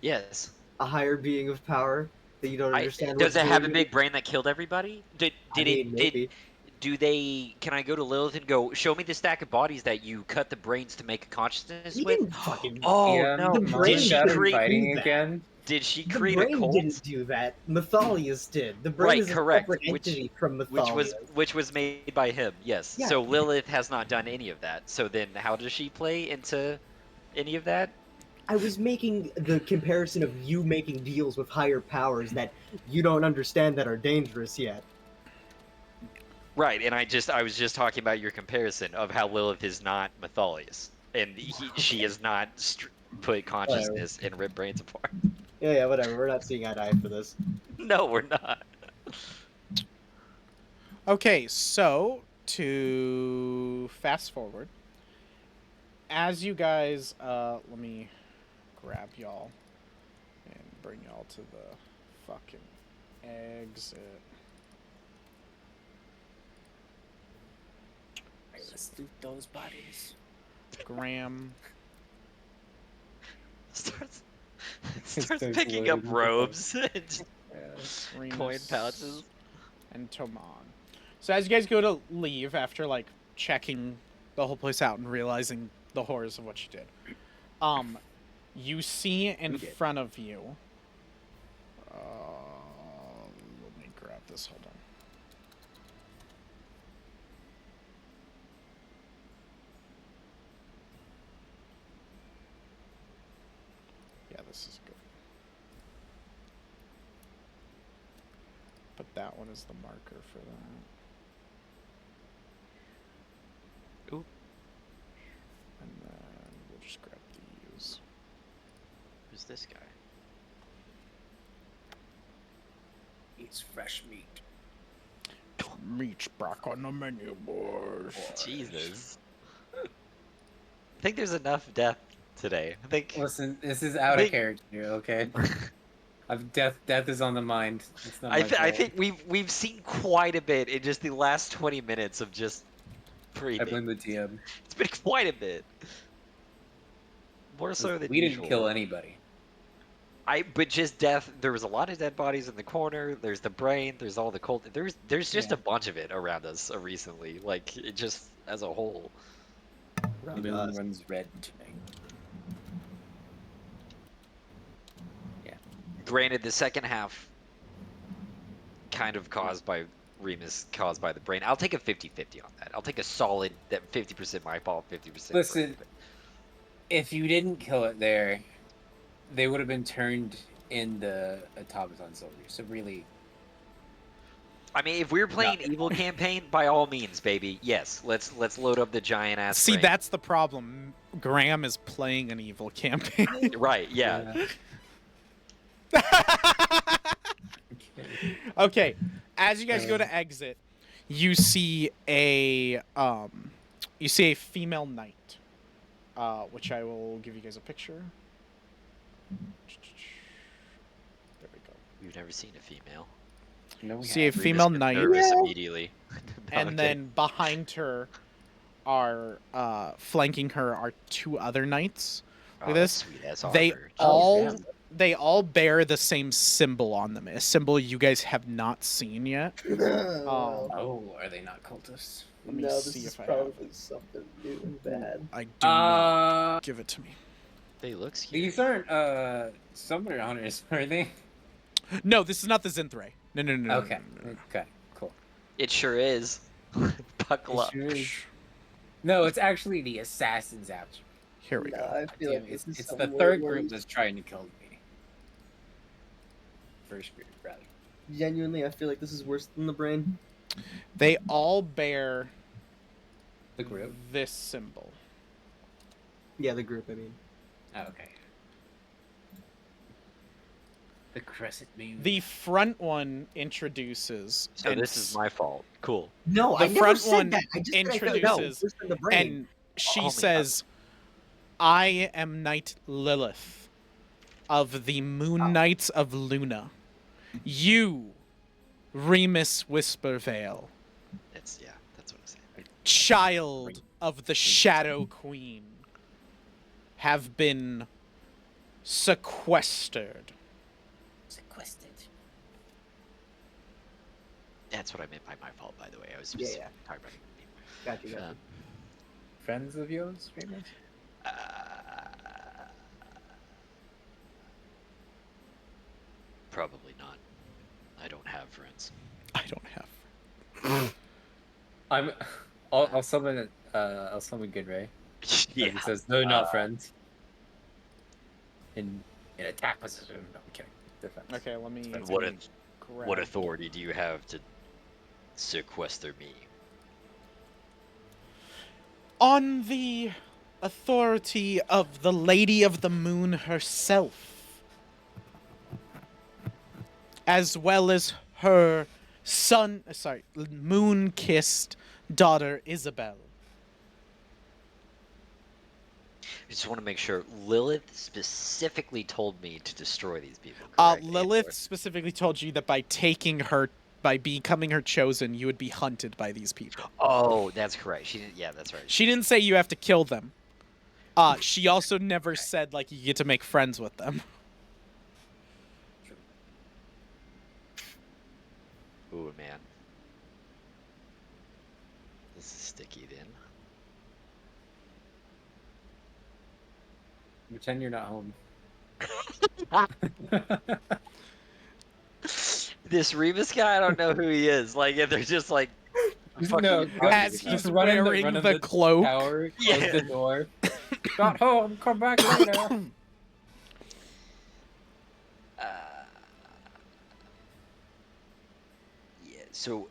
Yes. A higher being of power that you don't I understand does what's it have a doing. big brain that killed everybody? I mean, maybe. Do they can I go to Lilith and go, show me the stack of bodies that you cut the brains to make a consciousness He with? didn't fucking. Oh Yeah, The no. mom Did and brain she dad are didn't create do fighting that. again. did she The create a brain cult? didn't do that. Mefalious did. The brain Right, is a correct. separate entity from Which was Mefalious. made by him, yes. Yeah, So Lilith has not done any of that. So then how does she play into any of that? I was making the comparison of you making deals with higher powers that you don't understand that are dangerous yet. Right, and I was just talking about your comparison of how Lilith is not Mefalious, and she Okay, has not put whatever. consciousness and ripped brains apart. Yeah, whatever. We're not seeing eye to eye for this. No, we're not. Okay, so to fast forward, as you guys, let me grab y'all and bring y'all to the fucking exit. Alright, let's loot those bodies. Graham. Starts Starts picking up looting for robes and coin Remus, pouches. and Toman. So as you guys go to leave after like checking the whole place out and realizing the horrors of what you did, you see in We did. front of you. Let me grab this. Hold on. Yeah, this is good. But that one is the marker for that. Ooh. And then we'll just grab these. Who's this guy? Eats fresh meat. Meat's back on the menu, boys. Jesus. I think there's enough death today. I think. Listen, this is out of Think- character, okay? Death is on the mind. It's not my I fault. think we've seen quite a bit in just the last 20 minutes of just I breathing. blame the DM. It's been quite a bit. More so Listen, than we usual. didn't kill anybody. But just death. There was a lot of dead bodies in the corner. There's the brain. There's all the cult. There's just Yeah. a bunch of it around us recently. Like it just as a whole. The Around moon us. runs red tonight. Granted, the second half kind of caused by Remus, caused by the brain. I'll take a 50-50 on that. I'll take a solid that 50% my fault, 50%. Listen, brain. if you didn't kill it there, they would have been turned in the automaton soldiers. So really, I mean, if we're playing evil campaign, by all means, baby. Yes, let's load up the giant ass. See, brain. that's the problem. Graham is playing an evil campaign. Right. Yeah. Okay, as you guys go to exit, you see a female knight, which I will give you guys a picture. There we go. We've never seen a female. No, we See a haven't. female Remus gets knight, nervous immediately. No, I'm and kidding. then behind her are flanking her are two other knights. Look at this. Sweet ass They armor. all damn. they all bear the same symbol on them, a symbol you guys have not seen yet. Oh, are they not cultists? Let me No, see this is if I have probably something new and bad. I do not. Give it to me. They look scary. These aren't summoner hunters, are they? No, this is not the Zinthray. No, no, no. no, Okay. no, no, no. Okay. Cool. It sure is. Buckle It up. sure is. No, it's actually the assassins after. Here we No, go. I feel Damn, like this is it's the something third more group that's trying to kill me. First group, rather. Genuinely, I feel like this is worse than the brain. They all bear The group. this symbol. Yeah, the group. I mean, Oh, okay. The crescent moon. The front one introduces. So this is my fault. Cool. No, The I never front said one that. I just said I felt introduces, worse than the brain. and she Oh my says, "I am Knight Lilith of the Moon Knights of Luna. You, Remus Whispervale, That's what I'm saying. child of the Shadow Queen, have been sequestered." Sequestered. That's what I meant by my fault, by the way. I was Yeah, just yeah. talking about Gotcha. Um, Friends of yours, Remus? Probably not. I don't have friends. I don't have. I'll summon it. I'll summon Good Ray. Yeah. He says, "No, not friends." In attack position. No, I'm kidding. Defense. Okay, let me. What grab- what authority do you have to sequester me? On the authority of the Lady of the Moon herself, as well as her moon-kissed daughter Isabel. I just want to make sure Lilith specifically told me to destroy these people. Correct? Lilith specifically told you that by becoming her chosen, you would be hunted by these people. Oh, that's correct. She didn't. Yeah, that's right. She didn't say you have to kill them. She also never said like you get to make friends with them. Ooh, man. This is sticky then. Pretend you're not home. This Remus guy, I don't know who he is. Like, if they're just like. No, As he's wearing the cloak. Tower, close Yeah. the door. Got home. Come back later. Yeah, so.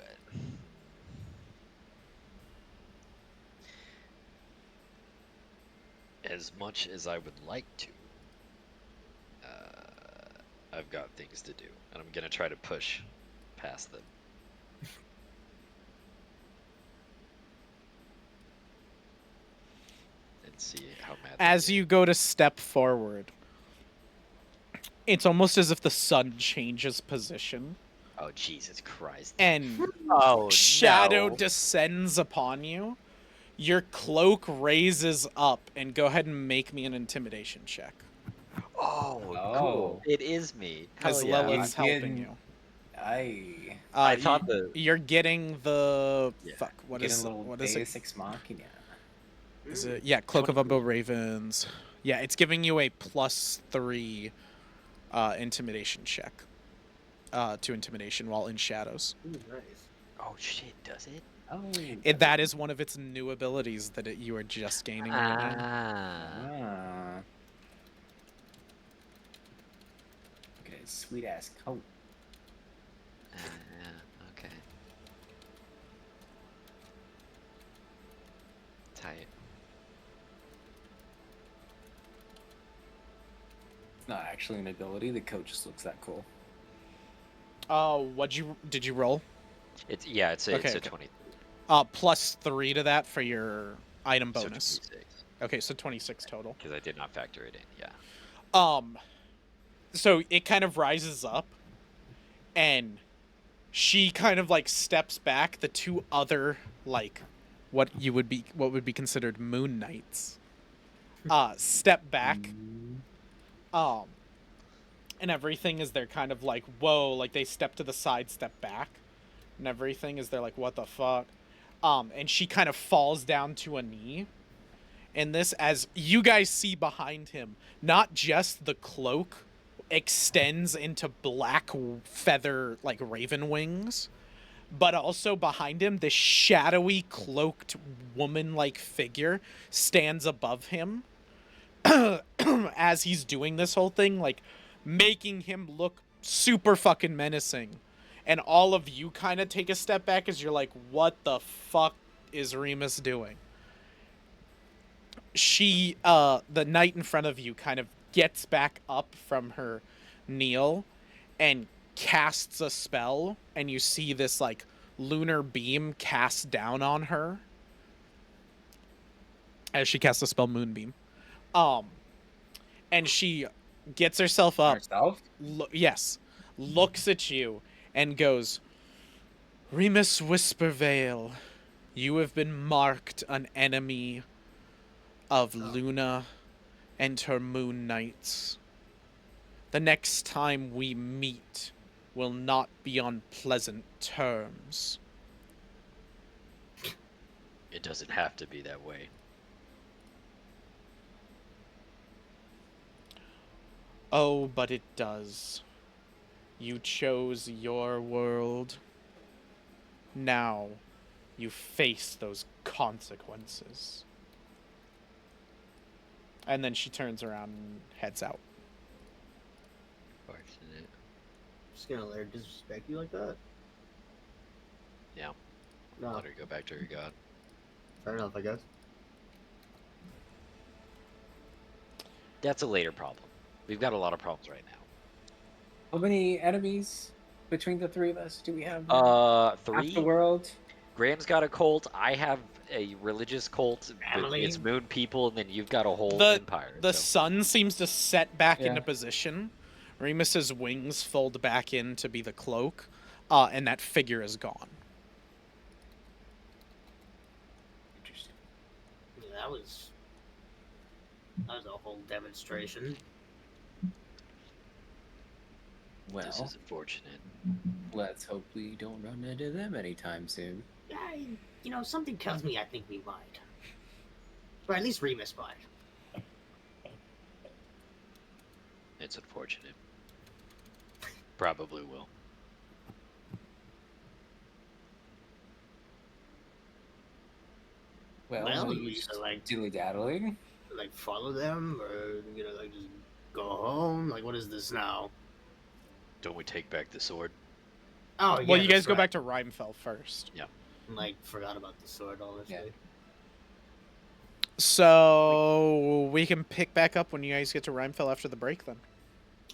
As much as I would like to, I've got things to do, and I'm gonna try to push past them. and see how mad. As you go to step forward, it's almost as if the sun changes position Oh Jesus Christ! and Oh shadow no. descends upon you. Your cloak raises up, and go ahead and make me an intimidation check. Oh, Oh. cool! It is me. Because Hell yeah. Lilith's You helping can- you. I thought you're getting the Yeah. fuck. What Get is a little what is it? Deus Ex Machina. Is it? Yeah, Cloak of Umbo Ravens. Yeah, it's giving you a +3 intimidation check to intimidation while in shadows. Ooh, nice. Oh shit! Does it? Oh. That is one of its new abilities that you are just gaining right now. Ah. Look at his sweet ass coat. Okay. Tight. It's not actually an ability. The coat just looks that cool. Did you roll? It's it's a Okay, it's a okay. 20. +3 to that for your item So bonus. 26. Okay, so 26 total. Because I did not factor it in. Yeah. So it kind of rises up, and she kind of like steps back. The two other like what would be considered moon knights step back, and everything is they're kind of like whoa, like they step to the side, step back, and everything is they're like what the fuck, and she kind of falls down to a knee. And this, as you guys see behind him, not just the cloak extends into black feather like raven wings, but also behind him this shadowy cloaked woman like figure stands above him as he's doing this whole thing, like making him look super fucking menacing. And all of you kind of take a step back as you're like, what the fuck is Remus doing? She, the knight in front of you kind of gets back up from her kneel, and casts a spell, and you see this like lunar beam cast down on her as she casts the spell Moonbeam. And she gets herself up, Herself? yes, looks at you, and goes, Remus Whispervale, you have been marked an enemy of Luna and her moon knights. The next time we meet will not be on pleasant terms. It doesn't have to be that way. Oh, but it does. You chose your world. Now, you face those consequences. And then she turns around and heads out. Fortunate. Just gonna let her disrespect you like that? Yeah. No, Let her go back to her god. fair enough, I guess. That's a later problem. We've got a lot of problems right now. How many enemies between the three of us do we have now? 3. Afterworld? Graham's got a cult. I have a religious cult. Family. It's moon people, and then you've got a whole The empire. the so. sun seems to set back Yeah. into position. Remus's wings fold back in to be the cloak, and that figure is gone. Interesting. Yeah, that was a whole demonstration. Well, This is unfortunate. let's hope we don't run into them anytime soon. Yeah, you know, something tells me I think we might. Or at least Remus might. It's unfortunate. Probably will. Well, we you used to dilly-daddling. like follow them, or you know, like just go home. Like, what is this now? Don't we take back the sword? Oh, yeah. Well, you guys that's go right. back to Rhymefell first. Like, forgot about the sword, honestly. Yeah. So we can pick back up when you guys get to Rhymefell after the break, then.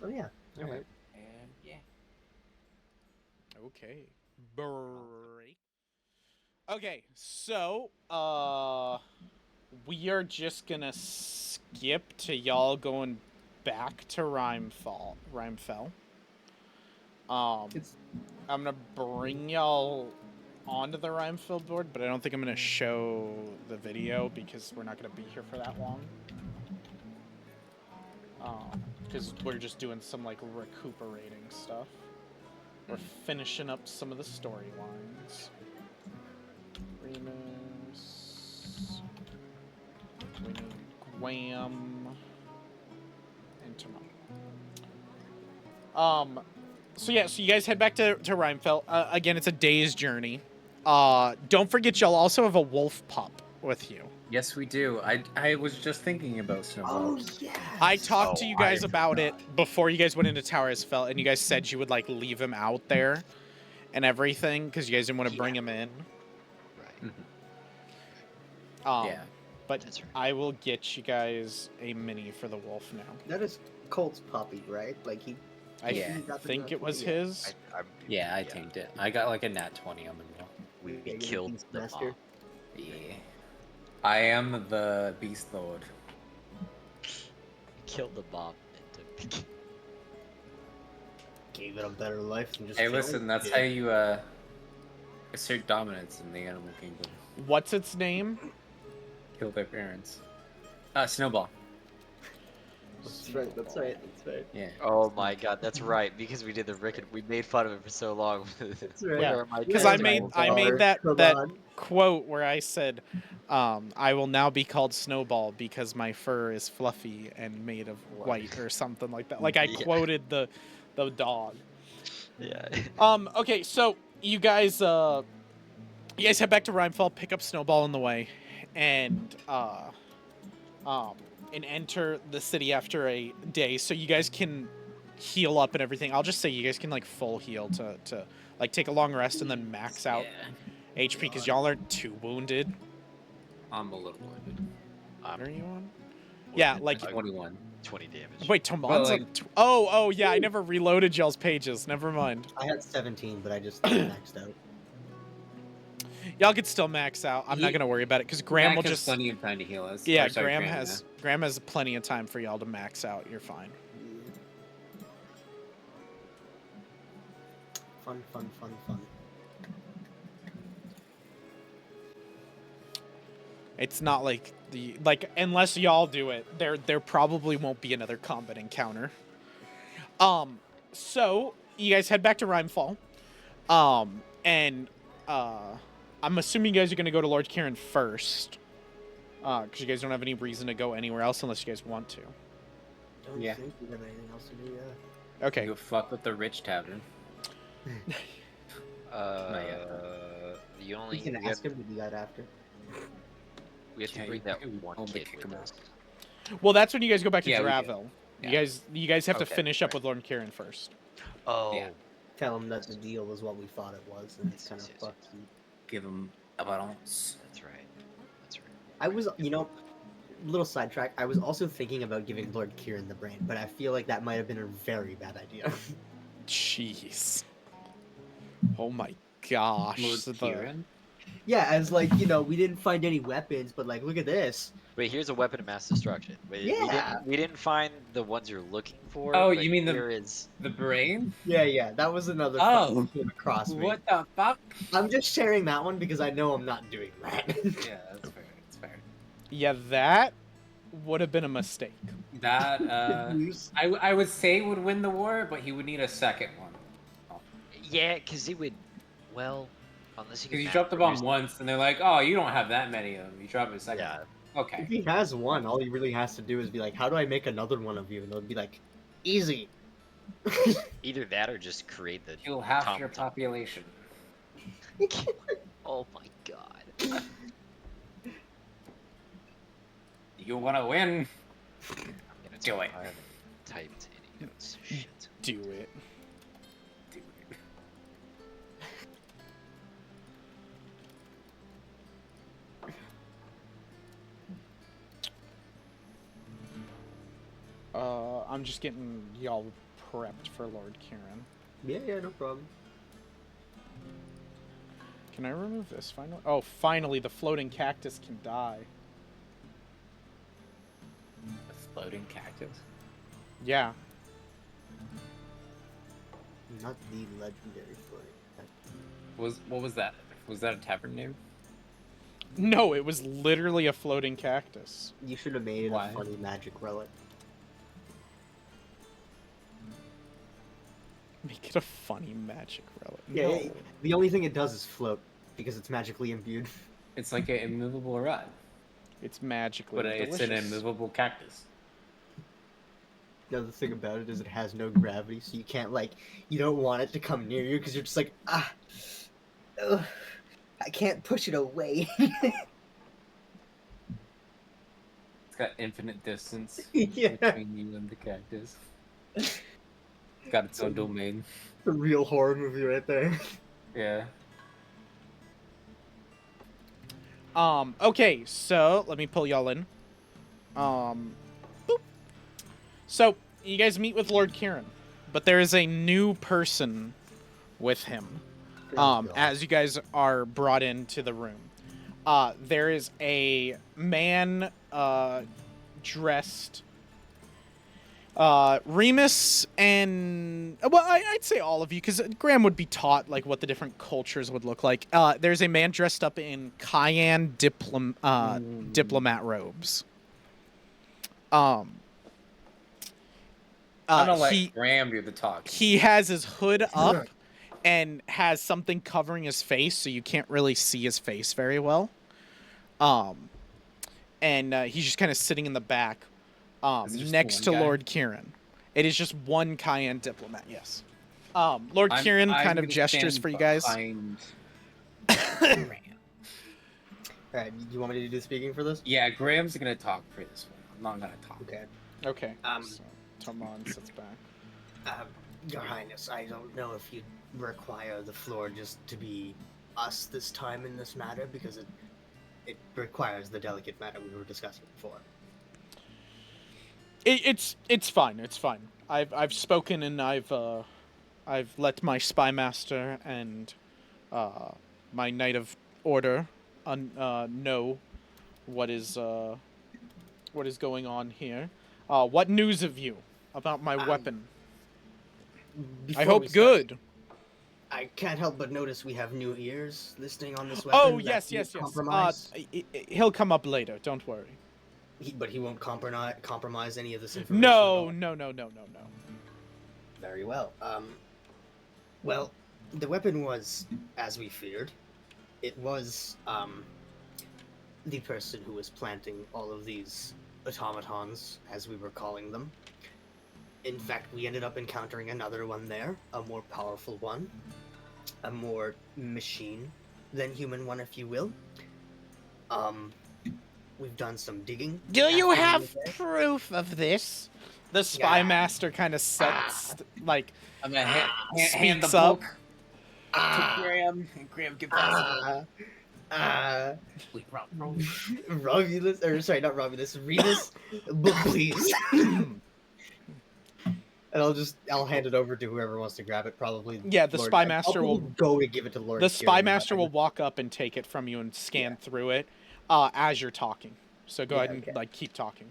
Oh yeah. All right. And yeah. Okay. Break. Okay, so we are just gonna skip to y'all going back to Rhymefell. It's I'm gonna bring y'all onto the Rhymefell board, but I don't think I'm gonna show the video because we're not gonna be here for that long. Because we're just doing some like recuperating stuff. We're finishing up some of the storylines. Remus. We need Gwam. And Timon. So yeah, so you guys head back to Rhymefell. Again, it's a day's journey. Don't forget y'all also have a wolf pup with you. Yes, we do. I was just thinking about Snowball. oh yeah. I talked to Oh, you guys I about it before you guys went into Tower Fell, and you guys said you would like leave him out there and everything because you guys didn't want to bring him in. Right. Yeah. But That's right. I will get you guys a mini for the wolf now. That is Colt's puppy, right? Like he. I Yeah. think it was Yeah. his. Yeah, I tamed it. I got like a nat 20 on the roll. We Yeah, killed Beast the Master. mom. Yeah. I am the Beast Lord. Killed the mom. Gave it a better life than just. Hey, killing listen, that's it. how you assert dominance in the animal kingdom. What's its name? Kill their parents. Snowball. That's right. That's right. That's right. Yeah. Oh my god, that's right, because we did the Rick and we made fun of it for so long. That's right. Yeah, Where are my because Yeah, I tentacles? made that Come that on. quote where I said, "I will now be called Snowball because my fur is fluffy and made of white," or something like that. Like I Yeah. quoted the dog. Yeah. Okay, so you guys head back to Rhymefall, pick up Snowball on the way, and enter the city after a day, so you guys can heal up and everything. I'll just say you guys can like full heal to like take a long rest and then max out HP because y'all aren't too wounded. I'm a little wounded. What are you on? Yeah, like 21. 20 damage. Wait, Tomon's like- on oh, yeah, I never reloaded y'all's pages. Never mind. I had 17, but I just maxed out. Y'all could still max out. I'm not Ye- gonna worry about it because Graham will Mac has just. plenty of time to heal us. Yeah, Or, sorry, Graham Graham, has Graham has plenty of time for y'all to max out. You're fine. Fun, fun, fun, fun. It's not like unless y'all do it, there probably won't be another combat encounter. So you guys head back to Rhymefall. And I'm assuming you guys are gonna go to Lord Kieran first. Because you guys don't have any reason to go anywhere else unless you guys want to. Don't Yeah. think we have anything else to do, yeah. Okay. Go fuck with the rich tavern. The only We can we have, ask him to do that after. we have to Yeah, bring you that can one only kid kick with him out. us. Well, that's when you guys go back to Yeah, we Draville. Yeah. You guys have to Okay, finish up right. with Lord Kieran first. Oh, Yeah. Tell him that the deal was what we thought it was, and it's Yes, kind of yes, yes, fucked. Give him a balance. that's right. That's right. I was, little sidetrack. I was also thinking about giving Lord Kieran the brain, but I feel like that might have been a very bad idea. Jeez. Oh my gosh. Lord So Kieran? Yeah, as we didn't find any weapons, but look at this. Wait, here's a weapon of mass destruction. Yeah. We didn't find the ones you're looking for. Oh, but you mean here is the brain? Yeah, that was another Oh. fucking came across me. What the fuck? I'm just sharing that one because I know I'm not doing that. Yeah, that's fair. That's fair. yeah, that would have been a mistake. That Use. I would say would win the war, but he would need a second one. yeah, because he would. Well, unless you Because can you drop the bomb mass-produce- once, and they're like, "Oh, you don't have that many of them." You drop it a second. Yeah. Okay. If he has one, all he really has to do is be like, "How do I make another one of you?" And it'll be like, "Easy." Either that or just create the. Kill half Tom- your population. Oh my god. You want to win? I'm gonna Do it. I haven't typed any notes. Shit. Do it. Dude. I'm just getting y'all prepped for Lord Kieran. Yeah, no problem. Can I remove this finally? Oh, finally, the floating cactus can die. A floating cactus. Yeah. Not the legendary floating. What was that? Was that a tavern name? No, it was literally a floating cactus. You should have made it Why? a funny magic relic. Make it a funny magic relic. Yeah, No. the only thing it does is float because it's magically imbued. It's like an immovable rod, It's magically but it's an delicious. immovable cactus. The other thing about it is it has no gravity, so you can't you don't want it to come near you because you're just like, ugh, I can't push it away. It's got infinite distance Yeah, between you and the cactus. It's got its own domain. a real horror movie right there. Yeah. Okay, so let me pull y'all in. Boop. So you guys meet with Lord Kieran, but there is a new person with him. As you guys are brought into the room, there is a man dressed. Remus and I'd say all of you, because Graham would be taught what the different cultures would look like. There's a man dressed up in cayenne diplomat robes. I don't let He Graham do the talking. he has his hood up and has something covering his face, so you can't really see his face very well. And he's just kind of sitting in the back. Is it just Next one to guy? Lord Kieran. It is just one cayenne diplomat, yes. Lord Kieran I'm kind of gonna gestures stand for you guys. behind Graham. Alright, you want me to do the speaking for this? Yeah, Graham's gonna talk for this one. I'm not gonna talk. Okay. Okay. Um, So, Tomon sits back. Your Highness, I don't know if you'd require the floor just to be us this time in this matter, because it requires the delicate matter we were discussing before. It's fine. It's fine. I've spoken and I've let my spy master and my knight of order know what is going on here. What news have you about my weapon? I Before we hope start, good. I can't help but notice we have new ears listing on this weapon. Oh that yes, won't yes, yes. Compromise. He'll come up later. Don't worry. But he won't compromise any of this information. No, at all. no. Very well. Well, the weapon was as we feared. It was the person who was planting all of these automatons, as we were calling them. In fact, we ended up encountering another one there, a more powerful one, a more machine than human one, if you will. We've done some digging. Do you after have we were there. proof of this? The spy Yeah. master kind of sets like I'm gonna hand the speaks up. book to Ah, Graham, and Graham can pass it. Wait, Wrong. Romulus, or sorry, not Romulus, Remus, book please. And I'll hand it over to whoever wants to grab it, probably. Yeah, the spy master I'll will go to give it to Lord. The spy Kieran, master but will walk up and take it from you and scan through it as you're talking. So go Yeah, ahead and okay. keep talking.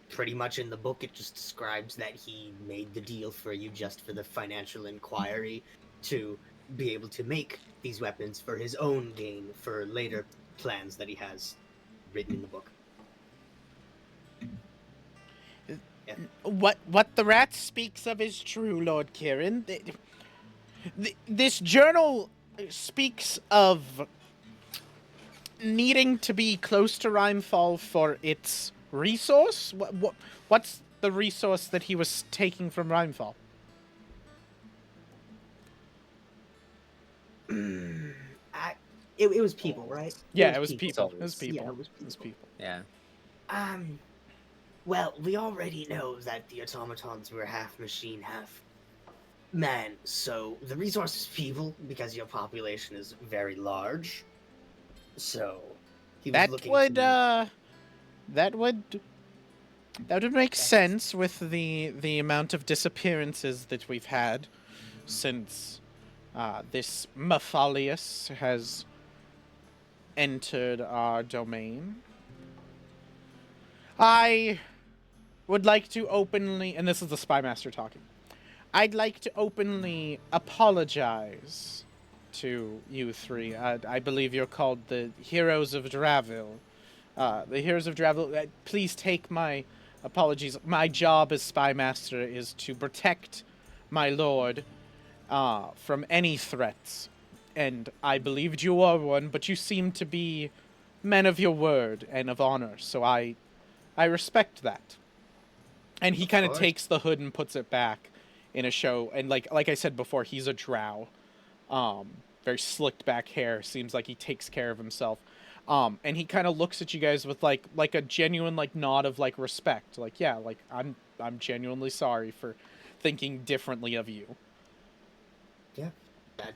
Pretty much in the book, it just describes that he made the deal for you just for the financial inquiry to be able to make these weapons for his own gain for later plans that he has written in the book. What the rat speaks of is true, Lord Kieran. This journal speaks of needing to be close to Rhymefall for its resource. What's the resource that he was taking from Rhymefall? It was people, right? Yeah, it was people. It was Yeah, people. it was people. Yeah. Well, we already know that the automatons were half machine, half man, so the resource is people because your population is very large. So he was looking that would make sense with the amount of disappearances that we've had since this Mefalious has entered our domain. I would like to openly, and this is the spy master talking, I'd like to openly apologize to you three. I believe you're called the Heroes of Dravil. The Heroes of Dravil, please take my apologies. My job as spy master is to protect my lord from any threats. And I believed you are one, but you seem to be men of your word and of honor, so I respect that. And he kind of takes the hood and puts it back in a show. And like I said before, he's a drow. Very slicked back hair. Seems like he takes care of himself. And he kind of looks at you guys with like a genuine nod of respect. Like, yeah, I'm genuinely sorry for thinking differently of you. Yeah, that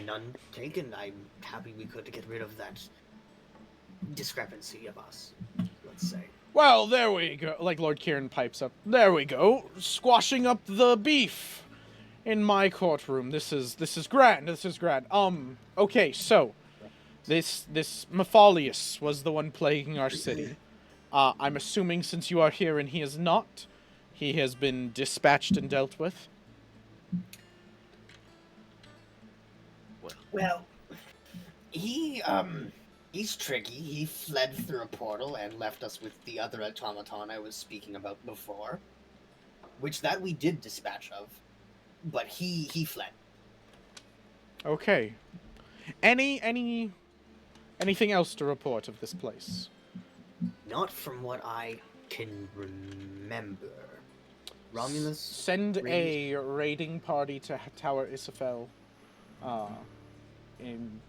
none taken. I'm happy we could get rid of that discrepancy of us, let's say. Well, there we go. Lord Kieran pipes up. There we go. Squashing up the beef in my courtroom. This is grand. This is grand. Okay, so this Mefalious was the one plaguing our city. I'm assuming since you are here and he is not, he has been dispatched and dealt with. Well, he's tricky. He fled through a portal and left us with the other automaton I was speaking about before, which that we did dispatch of, but he fled. Okay. Anything else to report of this place? Not from what I can remember. Romulus? Send a raiding party to Tower Isafel. And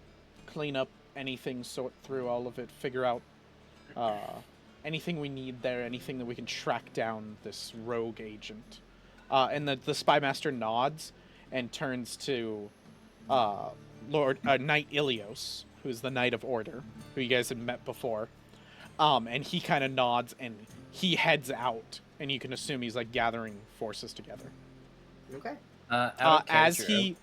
clean up anything, sort through all of it, figure out anything we need there, anything that we can track down this rogue agent. And the spy master nods and turns to Knight Ilios, who's the Knight of Order, who you guys had met before. And he kind of nods and he heads out, and you can assume he's like gathering forces together. Okay. Out of As character, he,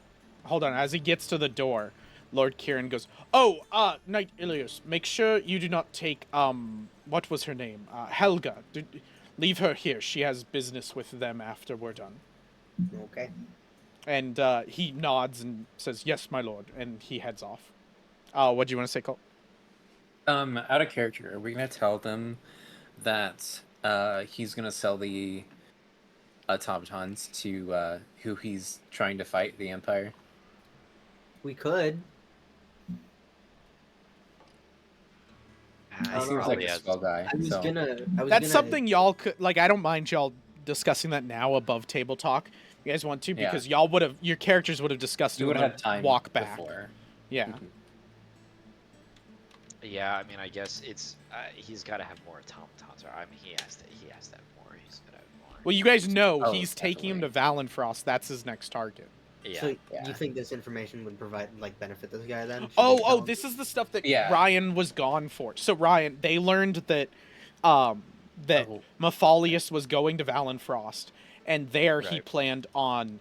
hold on, as he gets to the door, Lord Kieran goes, "Oh, Knight Ilios, make sure you do not take what was her name? Helga. Leave her here. She has business with them after we're done." Okay. And he nods and says, "Yes, my lord," and he heads off. What do you want to say, Colt? out of character, are we gonna tell them that he's gonna sell the automatons to who he's trying to fight, the Empire? We could. Ah, He He don't seems know. like a swell guy. I was So gonna. That's something y'all could, like, I don't mind y'all discussing that now above table talk. You guys want to, Yeah. because y'all would have, your characters would have discussed it you would on have the time walk back. before. Yeah. Yeah, I mean, I guess it's he's got to have more automatons. Or I mean, he has to have more. He's got to have more. Well, you guys know Oh, he's taking him to Valenfrost. That's his next target. Yeah. So Yeah. you think this information would provide benefit this guy then? Should we Oh, tell him? this is the stuff that Yeah. Ryan was gone for. So Ryan, they learned that that Oh. Mefalious was going to Valenfrost, and there he Right. planned on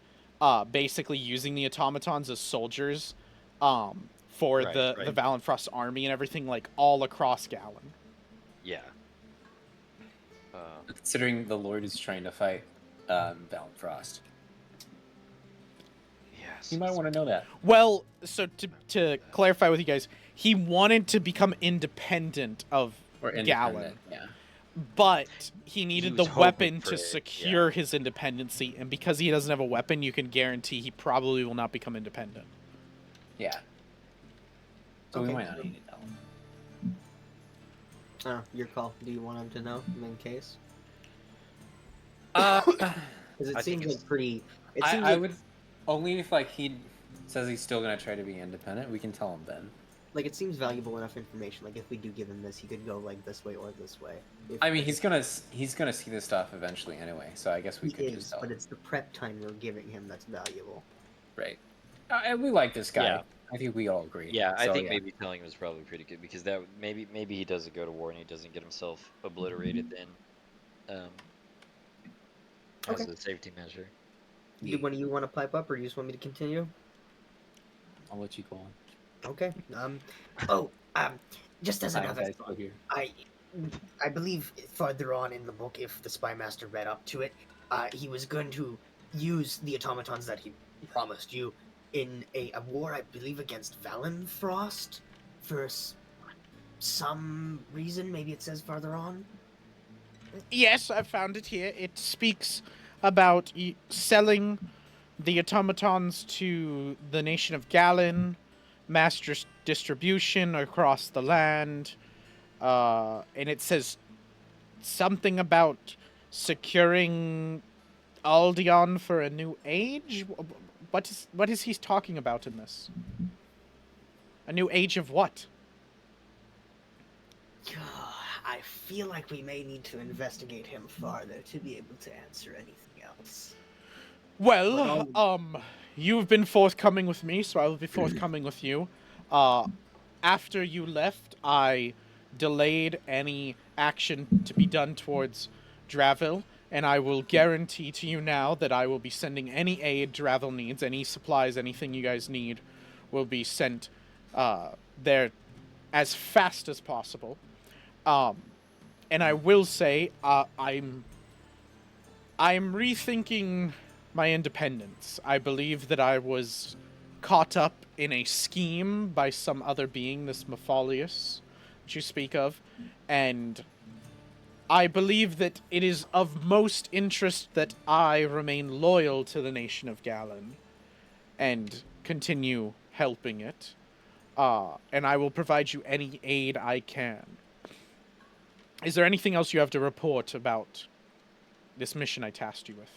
basically using the automatons as soldiers for Right, the right. Valenfrost army and everything, like all across Galen. Yeah. Considering the Lord is trying to fight Valenfrost, Yes. you might want to know that. Well, so to clarify with you guys, he wanted to become independent of Or Galen. independent, yeah. But he needed the was hoping weapon for to it, secure his independency, and because he doesn't have a weapon, you can guarantee he probably will not become independent. Yeah. So Okay. we might not need to tell him. Your call. Do you want him to know in case? Uh, Because I it think seems it's- like pretty. It seems I like, would only if like he says he's still gonna try to be independent. We can tell him then. like it seems valuable enough information. Like if we do give him this, he could go like this way or this way. If, I mean, he's gonna see this stuff eventually anyway. So I guess we he could is, just tell but him. it's the prep time we're giving him that's valuable. Right. And we like this guy. Yeah. I think we all agree. Yeah, I So, think yeah. maybe telling him is probably pretty good because that maybe he doesn't go to war and he doesn't get himself obliterated then, as Okay. a safety measure. Do one of you want to pipe up, or do you just want me to continue? I'll let you go on. Okay. Just as Hi, another guys, thought, still here. I believe farther on in the book, if the Spymaster read up to it, he was going to use the automatons that he promised you in a war, I believe, against Valenfrost for some reason. Maybe it says farther on. Yes, I found it here. It speaks about selling the automatons to the nation of Galen, mass distribution across the land, and it says something about securing Aldion for a new age. What is he talking about in this? A new age of what? I feel like we may need to investigate him farther to be able to answer anything else. Well, you've been forthcoming with me, so I will be forthcoming with you. After you left, I delayed any action to be done towards Dravil, and I will guarantee to you now that I will be sending any aid Dravil needs, any supplies, anything you guys need, will be sent there as fast as possible. And I will say, I'm rethinking my independence. I believe that I was caught up in a scheme by some other being, this Mefalious, which you speak of, and I believe that it is of most interest that I remain loyal to the nation of Galen and continue helping it. And I will provide you any aid I can. Is there anything else you have to report about this mission I tasked you with?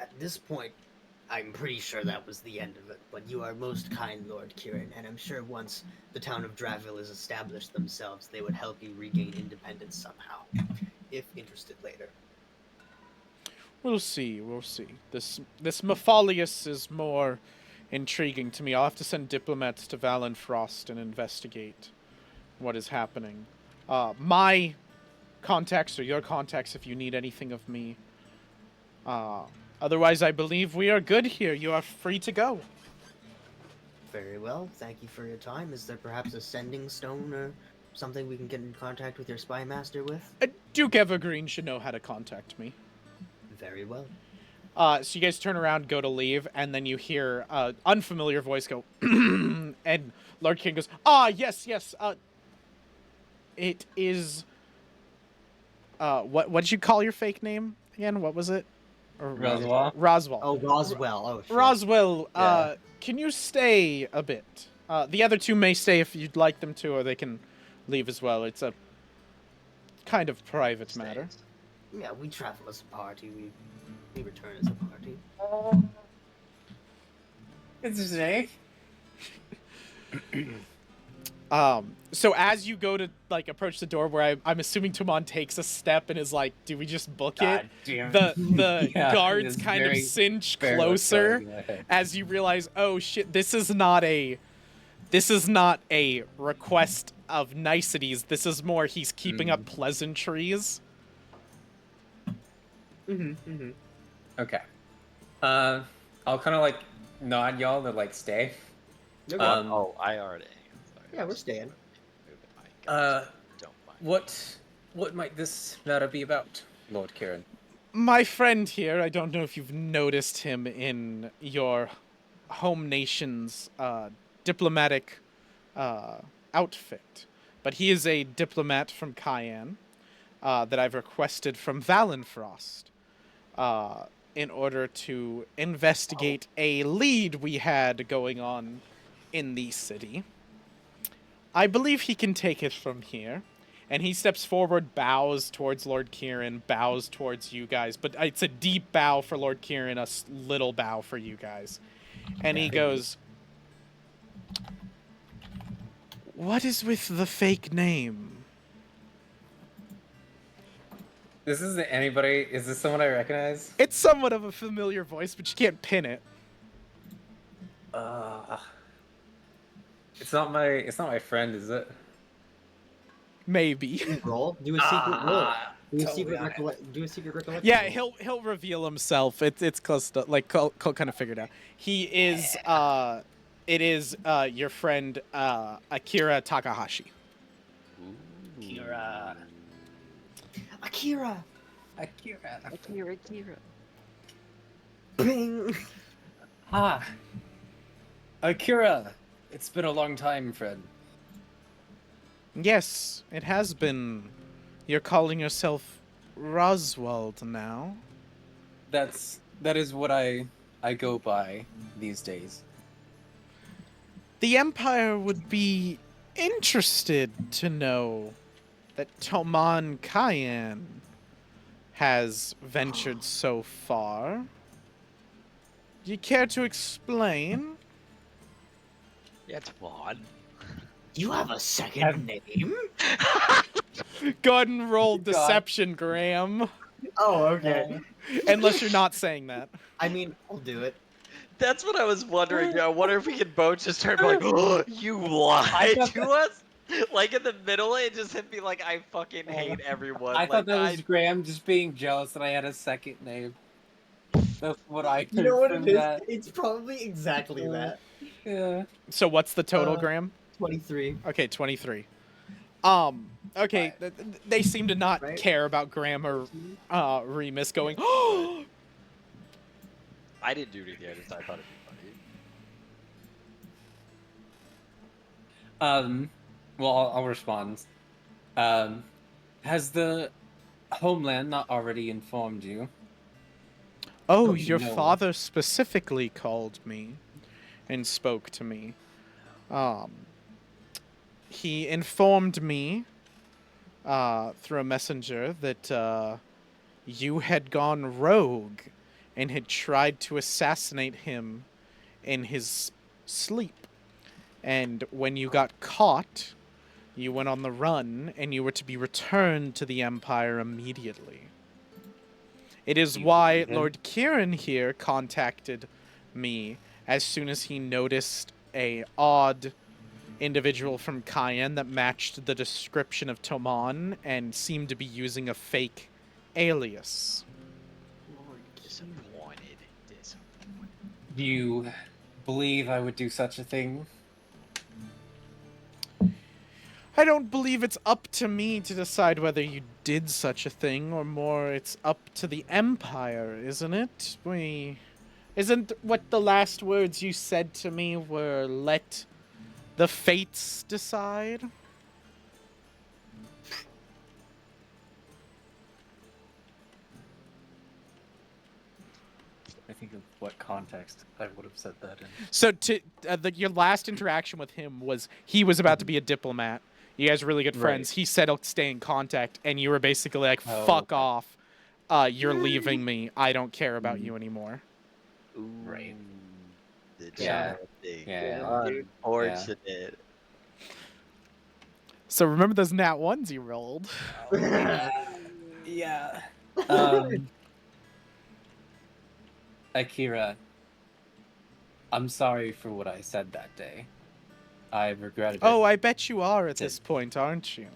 At this point, I'm pretty sure that was the end of it, but you are most kind, Lord Kieran, and I'm sure once the town of Dravil is established themselves, they would help you regain independence somehow, if interested later. We'll see, we'll see. This Mefalious is more intriguing to me. I'll have to send diplomats to Valenfrost and investigate what is happening. my contacts or your contacts if you need anything of me. Otherwise, I believe we are good here. You are free to go. Very well. Thank you for your time. Is there perhaps a sending stone or something we can get in contact with your spy master with? Duke Evergreen should know how to contact me. Very well. So you guys turn around, go to leave, and then you hear an unfamiliar voice go, and Lord King goes, yes, it is, what did you call your fake name again? What was it? Or Roswell? Roswell. Oh, Roswell. Oh, shit. Roswell, Yeah. can you stay a bit? The other two may stay if you'd like them to, or they can leave as well. It's a kind of private matter. Yeah, we travel as a party. We return as a party. Interesting. So as you go to like approach the door, where I'm assuming Tumon takes a step and is like, "Do we just book God it?" damn The Yeah, guards it's kind of very- cinch very much closer going in my head. as you realize, "Oh shit, this is not a request of niceties. This is more he's keeping up pleasantries." Okay. I'll kind of like nod y'all to like stay. Okay. Oh, I already. Sorry, Yeah, we're staying. moving my guns. Uh, Don't mind. what might this matter be about, Lord Kieran? My friend here, I don't know if you've noticed him in your home nation's diplomatic outfit, but he is a diplomat from Cayenne that I've requested from Valenfrost in order to investigate a lead we had going on in the city. I believe he can take it from here. And he steps forward, bows towards Lord Kieran, bows towards you guys. But it's a deep bow for Lord Kieran, a little bow for you guys. And he goes, "What is with the fake name?" This isn't anybody. Is this someone I recognize? It's somewhat of a familiar voice, but you can't pin it. It's not my friend, is it? Maybe. Roll. Do a secret roll. Do a totally secret on it. Do a secret recollection. Yeah, roll. he'll reveal himself. It's close to like Cole kind of figured out. He is it is your friend Akira Takahashi. Kira. Akira. Akira. Bing. Ah. Akira. It's been a long time, friend. Yes, it has been. You're calling yourself Roswald now. That is what I go by these days. The Empire would be interested to know that Toman Cayenne has ventured so far. Do you care to explain? Yeah, it's Vaughn. You have a second name? Go ahead and roll God. deception, Graham. Oh, okay. Unless you're not saying that. I mean, I'll do it. That's what I was wondering. I wonder if we could both just turn like, "Oh, you lied to us." Like in the middle, it just hit me like I fucking hate everyone. I like, thought that was Graham just being jealous that I had a second name. That's what I You know what took it from is? that. It's probably exactly that. Yeah. So what's the total, Graham? 23. Okay, 23. Okay, they seem to not Right. care about Graham or Remus going, I didn't do anything. I thought it'd be funny. Well, I'll respond. Has the homeland not already informed you? "Oh, Oh, your no. father specifically called me and spoke to me. He informed me through a messenger that you had gone rogue and had tried to assassinate him in his sleep. And when you got caught, you went on the run and you were to be returned to the Empire immediately. It is You why believe him? Lord Kieran here contacted me as soon as he noticed a odd individual from Cayenne that matched the description of Toman and seemed to be using a fake alias. Disappointed. Do you believe I would do such a thing? I don't believe it's up to me to decide whether you did such a thing, or more it's up to the Empire, isn't it? Isn't what the last words you said to me were, let the fates decide? I think of what context I would have said that in. So your last interaction with him was he was about to be a diplomat. You guys are really good friends. Right. He said he'll stay in contact, and you were basically like, Oh, fuck okay. off. You're leaving me. I don't care about you anymore. Ooh, Right. The Yeah. thing. Yeah. Unfortunate. So remember those nat ones you rolled? Yeah. Akira, I'm sorry for what I said that day. I regretted it. Oh, I bet you are at Since- this point, aren't you?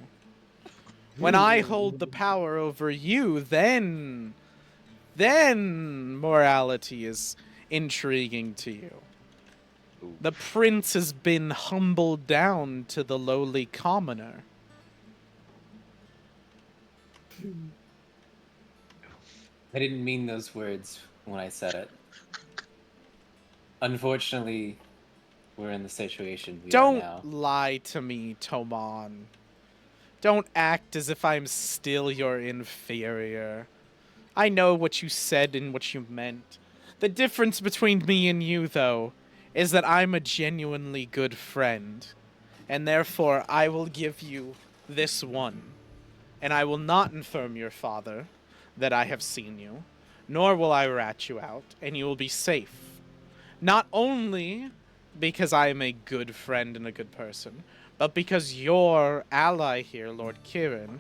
When I hold the power over you, then morality is intriguing to you. Ooh. The prince has been humbled down to the lowly commoner. I didn't mean those words when I said it. Unfortunately, we're in the situation we are now. Don't lie to me, Toman. Don't act as if I'm still your inferior. I know what you said and what you meant. The difference between me and you, though, is that I'm a genuinely good friend. And therefore, I will give you this one. And I will not inform your father that I have seen you, nor will I rat you out, and you will be safe. Not only because I am a good friend and a good person, but because your ally here, Lord Kirin,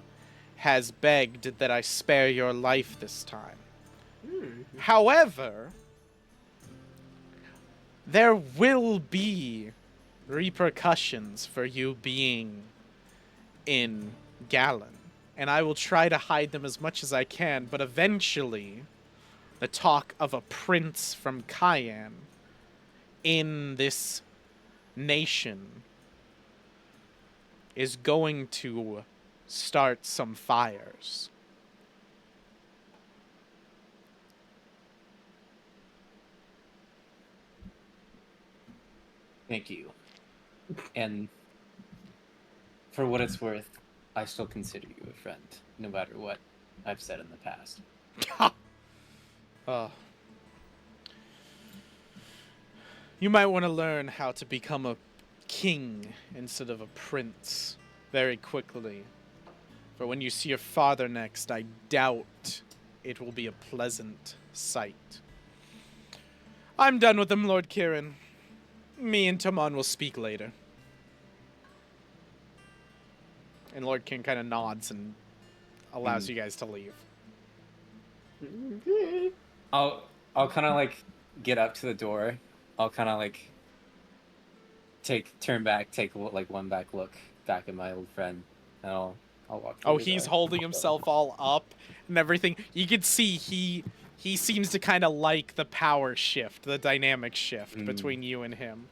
has begged that I spare your life this time. However, there will be repercussions for you being in Gallon, and I will try to hide them as much as I can, but eventually, the talk of a prince from Cayenne in this nation is going to start some fires. Thank you. And for what it's worth, I still consider you a friend, no matter what I've said in the past. You might want to learn how to become a king instead of a prince very quickly. For when you see your father next, I doubt it will be a pleasant sight. I'm done with them, Lord Kirin. Me and Toman will speak later. And Lord Kirin kind of nods and allows you guys to leave. I'll kind of like get up to the door. I'll kind of like turn back, take like one back look back at my old friend, and I'll walk. Oh, he's holding himself all up and everything. You can see he seems to kind of like the power shift, the dynamic shift between you and him.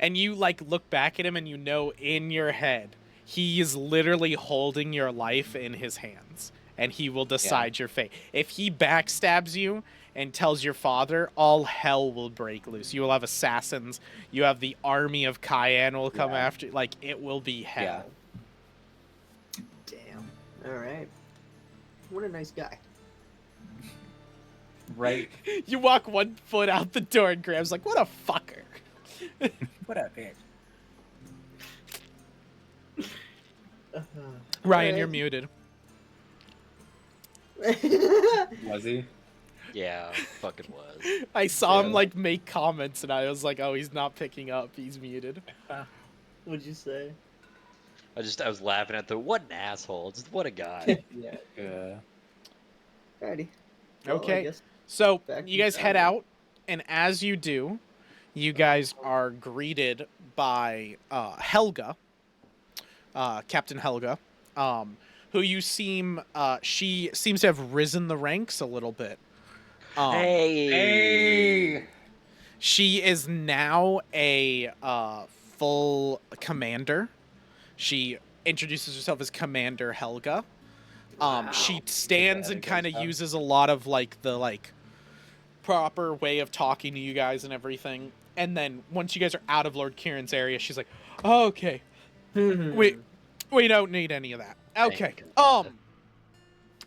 And you like look back at him and you know in your head he is literally holding your life in his hands and he will decide your fate. If he backstabs you and tells your father, all hell will break loose. You will have assassins. You have the army of Cayenne will come after. Like, it will be hell. Damn. All right. What a nice guy. Right. You walk one foot out the door and Graham's like, what a fucker. What up, bitch? Ryan, you're muted. Was he? Yeah, fucking was. I saw him like make comments and I was like, oh, he's not picking up. He's muted. What'd you say? I was laughing at what an asshole. Just what a guy. Yeah. Okay. Alrighty. Well, I guess So back you to guys head Saturday. out, and as you do, you guys are greeted by Helga, Captain Helga, who you seem she seems to have risen the ranks a little bit. Hey. She is now a full commander. She introduces herself as Commander Helga. She stands and kind of uses a lot of like the proper way of talking to you guys and everything. And then once you guys are out of Lord Kieran's area, she's like, oh, "Okay, we don't need any of that." Okay.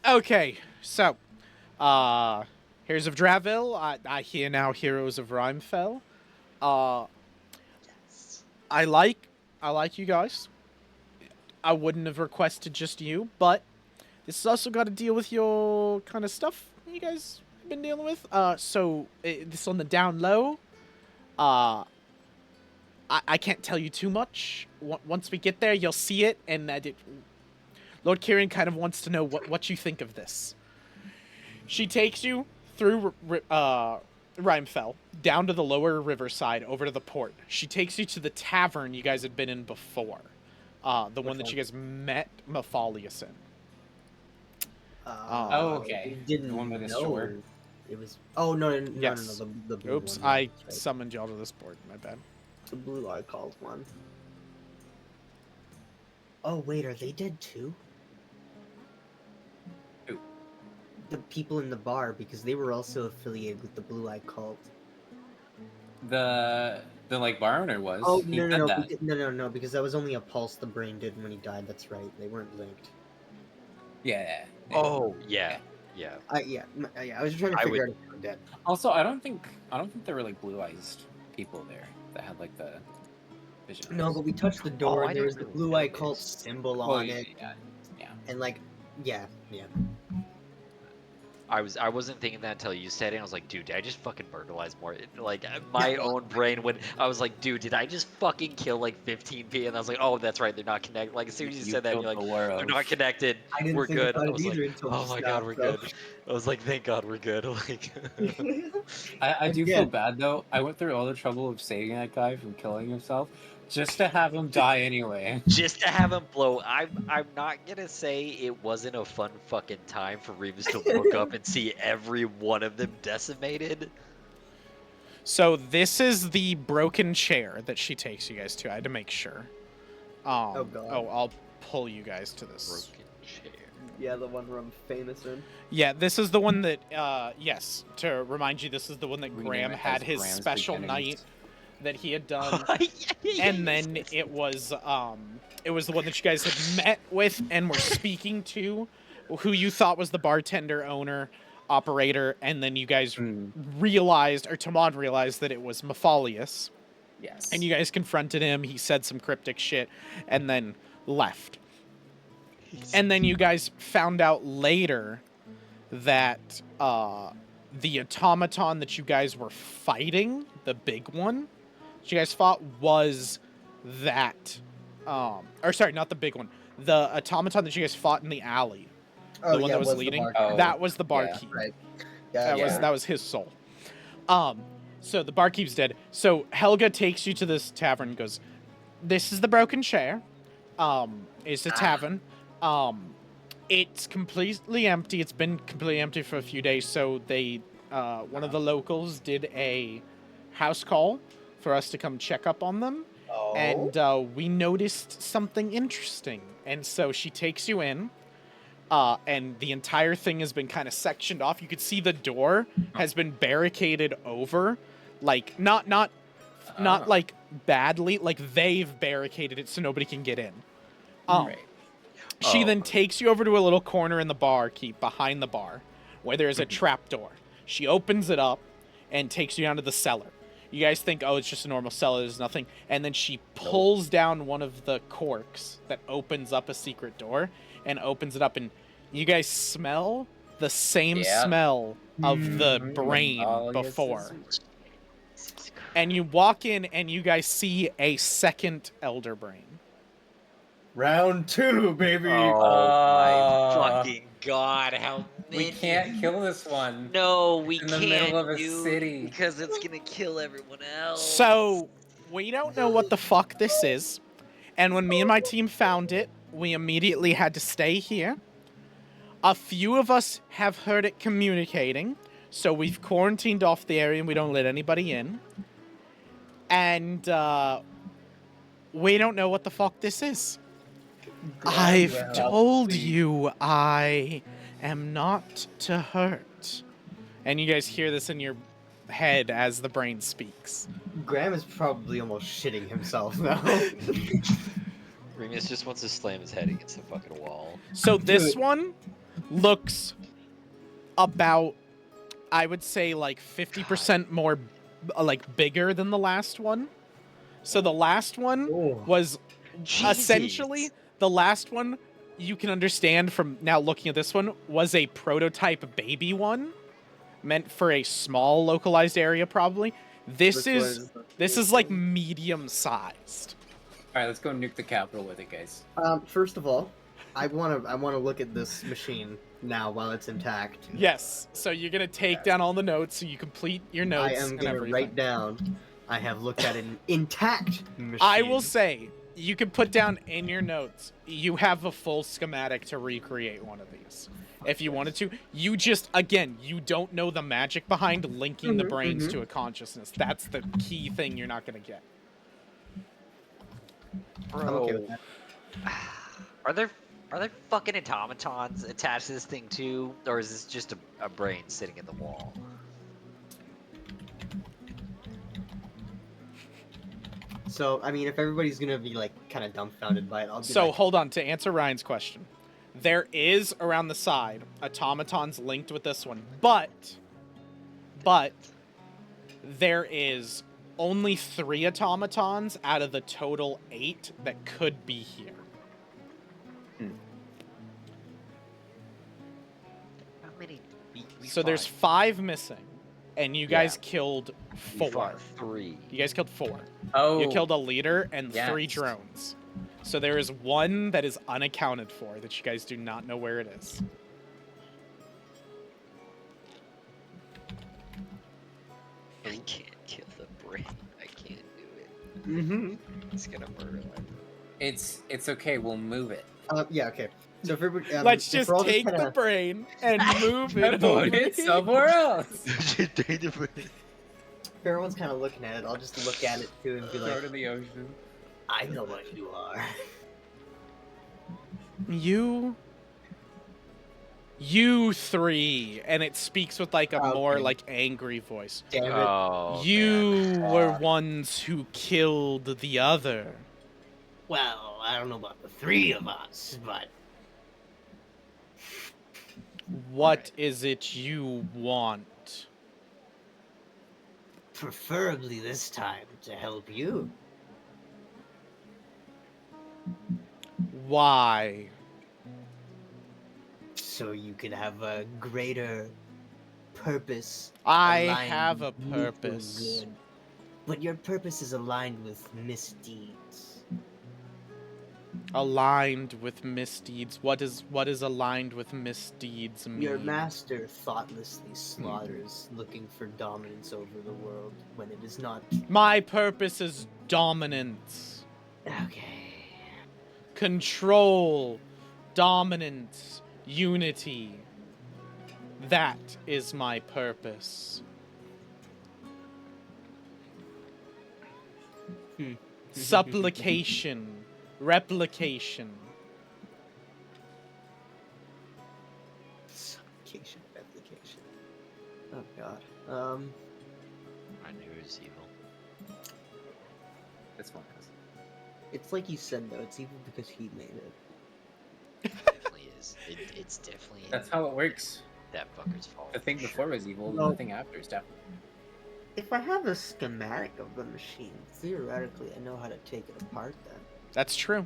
Okay. So, here's of Dravil. I hear now heroes of Rhymefell. I like you guys. I wouldn't have requested just you, but this has also got to deal with your kind of stuff you guys have been dealing with. So this on the down low. I can't tell you too much. Once we get there, you'll see it, and Lord Kieran kind of wants to know what you think of this. She takes you through Rhymefell, down to the lower riverside, over to the port. She takes you to the tavern you guys had been in before. The one that you guys met Mefalious in. Okay. Didn't The one with the know shore. it was. Oh no! Yes. The blue Oops, one. I That's right. summoned y'all to this board. My bad. The blue I called one. Oh wait, are they dead too? Who? The people in the bar, because they were also affiliated with the Blue Eye Cult. The like bar owner was. Oh He no said no no, that. because that was only a pulse the brain did when he died. That's right, they weren't linked. Yeah. Oh yeah. Yeah, I was trying to figure out if they were dead. Also, I don't think there were like blue-eyed people there that had like the vision. No, but we touched the door Oh, I and there was didn't the really Blue Eye notice. Cult symbol Well, on it, yeah. and like, yeah. I wasn't thinking that until you said it. I was like, dude, did I just fucking brutalize more? Like my own brain when I was like, dude, did I just fucking kill like 15 people? And I was like, oh, that's right, they're not connected. Like as soon as you said that, killed you're like, the world. they're not connected. I didn't We're think good. about I it was like, either until oh just my now, god, we're so. good. I was like, thank God we're good. Like, I do Again. feel bad though. I went through all the trouble of saving that guy from killing himself, just to have him die anyway. just to have him blow. I'm not gonna say it wasn't a fun fucking time for Reeves to look up and see every one of them decimated. So this is the broken chair that she takes you guys to. I had to make sure. Oh, God. I'll pull you guys to this. Broken chair. Yeah, the one where I'm famous in. Yeah, this is the one that, yes, to remind you, this is the one that Rename Graham it had as his Graham's special Beginnings. night that he had done. Yeah, And then it was the one that you guys had met with and were speaking to, who you thought was the bartender, owner, operator, and then you guys realized, or Tamad realized, that it was Mefalious. Yes. And you guys confronted him, he said some cryptic shit, and then left. And then you guys found out later that the automaton that you guys were fighting, the big one, that you guys fought, was that or sorry, not the big one, the automaton that you guys fought in the alley, the one that was leading, that was the barkeep. Right. That was his soul. So the barkeep's dead. So Helga takes you to this tavern and goes, this is the broken chair. It's a tavern. It's completely empty. It's been completely empty for a few days. So they, one of the locals did a house call for us to come check up on them. Oh. And we noticed something interesting. And so she takes you in. And the entire thing has been kind of sectioned off. You could see the door has been barricaded over, like not like badly, like they've barricaded it so nobody can get in. Right. She then takes you over to a little corner in the barkeep behind the bar, where there is a trap door. She opens it up and takes you down to the cellar. You guys think, oh, it's just a normal cellar, there's nothing. And then she pulls down one of the corks that opens up a secret door and opens it up, and you guys smell the same smell of the brain before. And you walk in and you guys see a second elder brain. Round 2, baby. Oh my fucking god. god, how many? We can't kill this one. No, we in the can't, middle of a dude, city. because it's gonna kill everyone else. So, we don't know what the fuck this is. And when me and my team found it, we immediately had to stay here. A few of us have heard it communicating, so we've quarantined off the area and we don't let anybody in. And, we don't know what the fuck this is. I've Well, told see. you I am not to hurt. And you guys hear this in your head as the brain speaks. Graham is probably almost shitting himself now. Remus just wants to slam his head against the fucking wall. So this Dude. one looks about, I would say, like 50% more, like, bigger than the last one. So the last one Oh. was Jesus. essentially, the last one, you can understand from now looking at this one, was a prototype baby one, meant for a small localized area probably. This is like medium sized. All right, let's go nuke the capital with it, guys. First of all, I wanna look at this machine now while it's intact. Yes. So you're gonna take down all the notes, so you complete your notes. I am and gonna everything. write down. I have looked at an intact machine. I will say, you can put down in your notes, you have a full schematic to recreate one of these. If you wanted to, you just, again, you don't know the magic behind linking the brains to a consciousness. That's the key thing you're not going to get. I'm okay with that. Are there fucking automatons attached to this thing too, or is this just a brain sitting in the wall? So, I mean, if everybody's gonna be, like, kind of dumbfounded by it, I'll be So like, hold on, to answer Ryan's question. There is, around the side, automatons linked with this one, but there is only 3 automatons out of the total 8 that could be here. How many? We So there's fought- 5 missing, and you guys killed we 4. fought 3. You guys killed 4. Oh, You killed a leader and yes. 3 drones. So there is 1 that is unaccounted for that you guys do not know where it is. I can't kill the brain. I can't do it. mm-hmm. It's gonna murder my brain. it's okay. We'll move it. Yeah, okay. So if everybody, Let's if just we're all take kinda, the brain and move it Put over it here. somewhere else. if everyone's kind of looking at it, I'll just look at it too and be Throw like, it in the ocean. I know what you are. You 3, and it speaks with like a more Okay. like angry voice. Damn it. Oh, You were God. ones who killed the other. Well, I don't know about the 3 of us, but What is it you want? preferably this time to help you. Why? So you could have a greater purpose. I aligned have a with your purpose. good. But your purpose is aligned with misdeeds. Aligned with misdeeds. What is aligned with misdeeds mean? Your master thoughtlessly slaughters, looking for dominance over the world when it is not. My purpose is dominance. Okay. Control. Dominance. Unity. That is my purpose. Supplication. Replication. Supplication, replication. Oh god. I knew it was evil. This one is. It's like you said though. It's evil because he made it. It definitely is. It's definitely That's how it works. that fucker's fault. The thing for before sure. was evil. No. The thing after is definitely. If I have a schematic of the machine, theoretically, I know how to take it apart. Then That's true.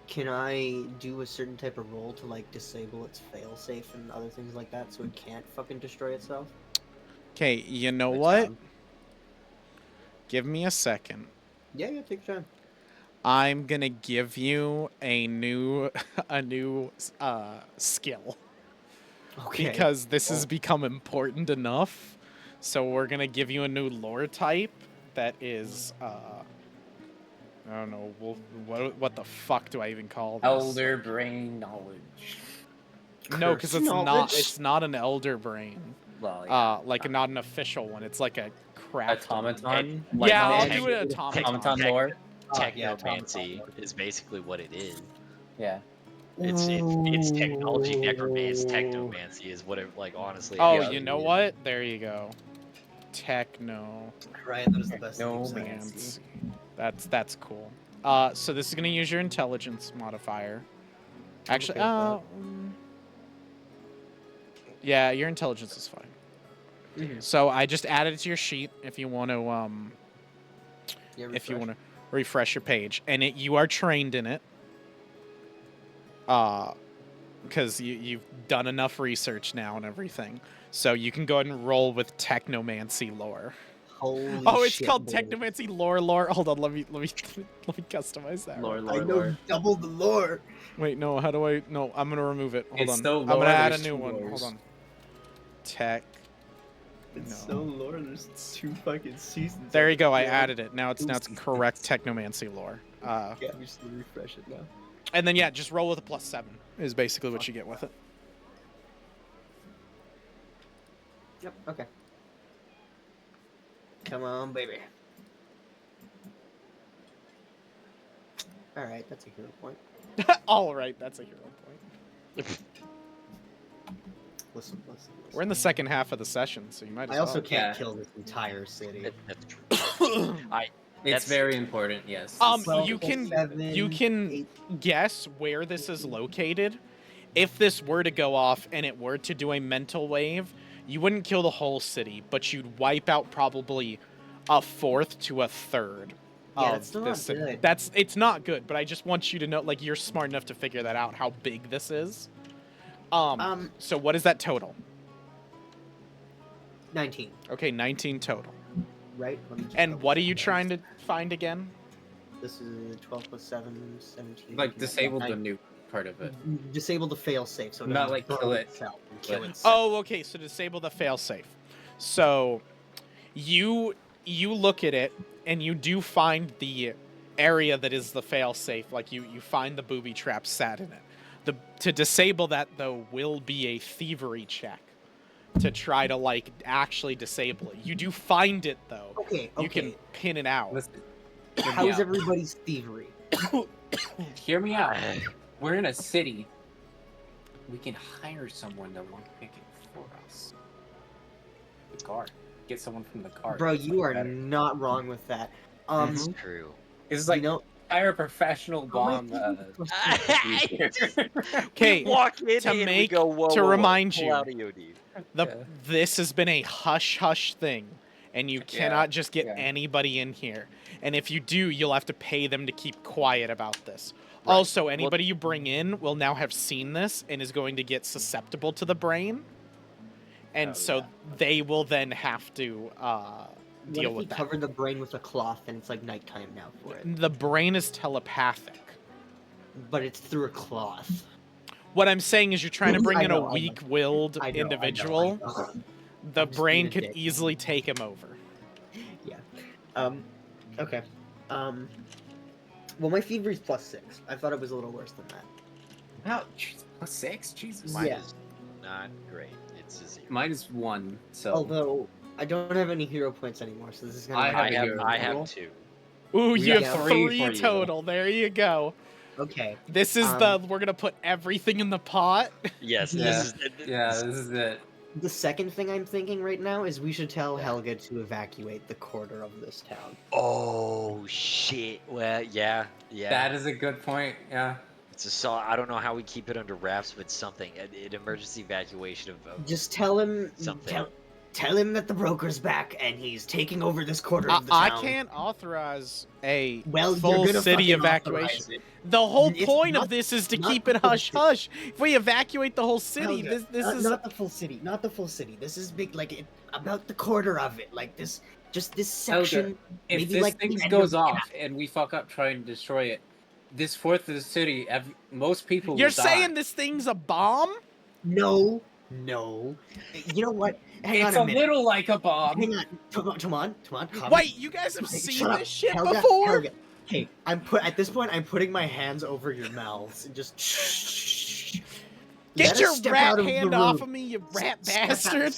can I do a certain type of roll to like disable its failsafe and other things like that, so it can't fucking destroy itself? Okay, you know Good what? job. Give me a second. Yeah, take your time. I'm gonna give you a new skill Okay. because this has become important enough. So we're gonna give you a new lore type that is I don't know. What the fuck do I even call this? Elder brain knowledge. No, because Cursed it's not. knowledge? It's not an elder brain. Well, yeah. Like not an official one. It's like a craft one. Automaton. Yeah, I'll tech- do it automaton. Automaton lore. Technomancy is basically what it is. Yeah. It's technology necromancy. Technomancy is what it like honestly. Oh, actually you know is. what? There you go. Techno. Ryan, that is the best No thing man. you've said. That's cool. So this is gonna use your intelligence modifier. Actually, okay with yeah, your intelligence is fine. Mhm. So I just added it to your sheet if you want to Yeah, if you refresh. want to refresh your page, and you are trained in it. Because you've done enough research now and everything, so you can go ahead and roll with technomancy lore. Holy Oh, it's shit, called boys. technomancy lore. Hold on, let me customize that. Lore, real lore, I know lore. double the lore. Wait, no, how do I? No, I'm gonna remove it. Hold It's on. so I'm lore, gonna add a there's new two one. lores. Hold on. Tech. It's No. so lore. There's 2 fucking seasons. There of you go. I lore. added it. Now it's Two correct seasons. technomancy lore. Yeah, we just need to refresh it now. And then yeah, just roll with a +7 is basically what you get with it. Yep. Okay. Come on, baby. All right, that's a hero point. All right, that's a hero point. Listen. We're in the second half of the session, so you might as I also well. can't Yeah. kill this entire city. That's true. It's That's- very important, yes. You can 7, 8. guess where this is located. If this were to go off and it were to do a mental wave, you wouldn't kill the whole city, but you'd wipe out probably a fourth to a third Yeah, of that's still the not city. good. It's not good, but I just want you to know, like, you're smart enough to figure that out, how big this is. So what is that total? 19. Okay, 19 total. Right. Let me just And double what are check you that. trying to find again? This is 12 plus 7, 17. Like, disable the I- nuke part of it. Disable the fail safe, so it Not doesn't like burn kill it, itself and kill but- itself. Oh, okay. So disable the failsafe. So you look at it and you do find the area that is the failsafe. Like you find the booby trap sat in it. To disable that though will be a thievery check to try to like actually disable it. You do find it though. Okay. You can pin it out. Listen, hear me How's out. everybody's thievery? Hear me out. We're in a city. We can hire someone to lock pick it for us. The guard. Get someone from the guard. Bro, It's you like are better. not wrong with that. That's true. It's like you know, hire a professional bomb. Okay, We walk in to and we make- go, whoa, to whoa, whoa, remind pull you. out EOD. Yeah. This has been a hush thing, and you cannot just get yeah. anybody in here. And if you do, you'll have to pay them to keep quiet about this. Right. Also, anybody you bring in will now have seen this and is going to get susceptible to the brain, and Oh, so yeah. they will then have to what deal if we with that. cover the brain with a cloth and it's like nighttime now for it? The brain is telepathic. But it's through a cloth. What I'm saying is, you're trying to bring I in know, a I know. weak-willed I know, individual. I know. The I'm just brain being a could dick. easily take him over. Okay. Well, my fever is +6. I thought it was a little worse than that. Wow, +6? Jesus. Mine Yeah. is not great. It's a 0. Mine is 1, so. Although I don't have any hero points anymore, so this is gonna. I be I like a have, hero I total. have 2. Ooh, We you got have 3 3 for you. total. There you go. Okay. This is we're gonna put everything in the pot. Yes, Yeah. this is. Yeah, this is it. The second thing I'm thinking right now is we should tell Helga to evacuate the quarter of this town. Oh shit! Well, yeah. That is a good point, yeah. It's a solid. I don't know how we keep it under wraps, but something. An emergency evacuation of Just tell him. something. Tell him that the broker's back and he's taking over this quarter I, of the town. I can't authorize a Well, you're full gonna city fucking evacuation. authorize it. The whole It's point not- of this is to not keep the it full hush city. hush. If we evacuate the whole city, Helga, this is not the full city. Not the full city. This is big, like about the quarter of it. Like this. Just this Helga, section. if maybe this like thing the end goes of the off and we fuck up trying to destroy it, this fourth of the city, most people You're will die. saying this thing's a bomb? No. You know what? Hang It's on a a minute. little like a bomb. Hang on. Come on. Calm Wait, you guys have Hey, seen shut up, this shit Helga, before? Helga. Hey, at this point, I'm putting my hands over your mouths and just shh. Let Get us your step rat out of the hand room. off of me, you rat bastard!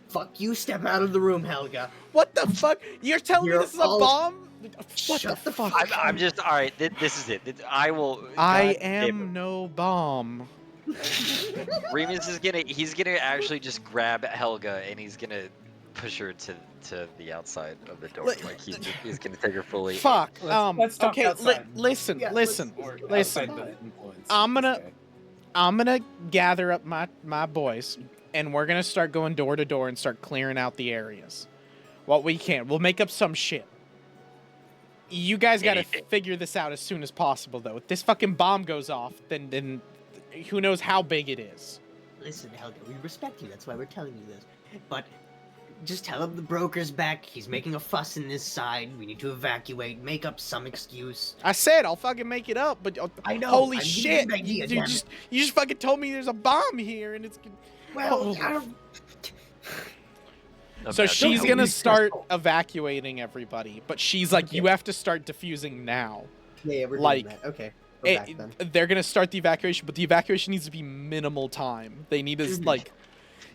Fuck you! Step out of the room, Helga. What the fuck? You're telling me You're this is a all- bomb? What Shut the fuck? fuck I'm just all right. This is it. I will. I God damn it. am no bomb. Remus is he's gonna actually just grab Helga and he's gonna push her to the outside of the door. Li- Like he's gonna take her fully. Fuck. Let's talk Okay. outside. Listen. Yeah, Listen. let's go Listen. Outside the influence. I'm gonna gather up my boys, and we're gonna start going door to door and start clearing out the areas. What we can. We'll make up some shit. You guys gotta Anything. figure this out as soon as possible, though. If this fucking bomb goes off, then who knows how big it is. Listen, Helga, we respect you. That's why we're telling you this. But just tell him the broker's back. He's making a fuss in this side. We need to evacuate. Make up some excuse. I said I'll fucking make it up, but I know. holy I'm giving you shit! an idea, you damn just fucking told me there's a bomb here, and it's. Well, Oh. I don't. So Imagine. she's Don't gonna be start stressful. evacuating everybody, but she's like, Okay. you have to start diffusing now. Yeah, we're Like, doing that. Okay. We're back It, then. they're gonna start the evacuation, but the evacuation needs to be minimal time. They need to Mhm. like,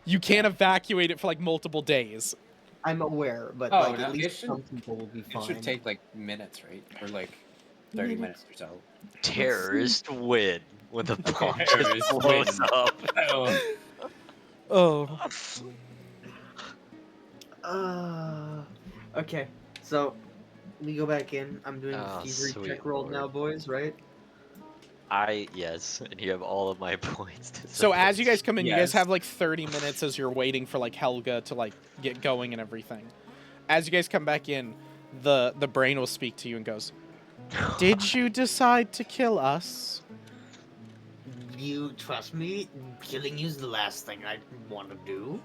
you can't evacuate it for like multiple days. I'm aware, but Oh, like no, at it least should- some people will be It fine. should take like minutes, right? Or like 30 minutes or so. Terrorist win when the bomb Terrorist just blows win. up. Oh, Oh, Okay. So we go back in. I'm doing Oh, a thievery sweet check roll lord. now, boys. Right? Yes, and you have all of my points. so as you guys come in, you guys Yes. have like 30 minutes as you're waiting for like Helga to like get going and everything. As you guys come back in, the brain will speak to you and goes, "Did you decide to kill us?" You trust me? Killing you's the last thing I want to do.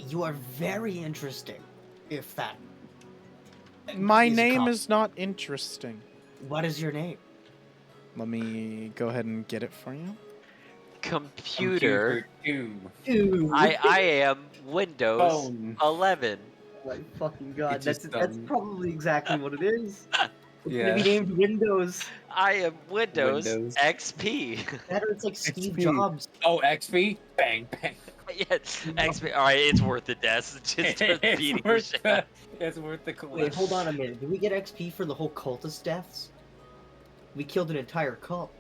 You are very interesting. If that. My is a name com- is not interesting. What is your name? Let me go ahead and get it for you. Computer. two. Dude. I am Windows Phone. 11. Oh my fucking god. It's That's just, that's probably exactly what it is. It's gonna be Yeah. named Windows. I am Windows, Windows. XP. Better, it's like Steve XP. Jobs. Oh, XP? Bang, bang. Yes, XP. All right, it's worth it, Des. Just beating the shit out. It's worth the Wait, hold on a minute. Did we get XP for the whole cultist deaths? We killed an entire cult.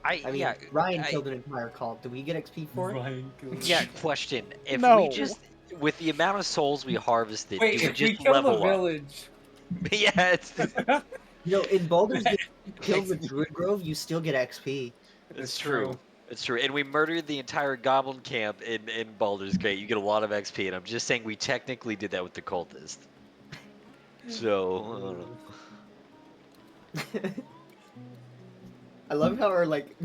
I mean, Yeah, Ryan killed an entire cult. Did we get XP for it? yeah. Question: if No. we just, with the amount of souls we harvested, Wait, do we if we just kill the level up? village. Yeah, it's You know, in Baldur's Gate, if you killed the Druid Grove, you still get XP. it's true. It's true. And we murdered the entire goblin camp in Baldur's Gate. You get a lot of XP, and I'm just saying we technically did that with the cultist. So, I don't know. I love how our like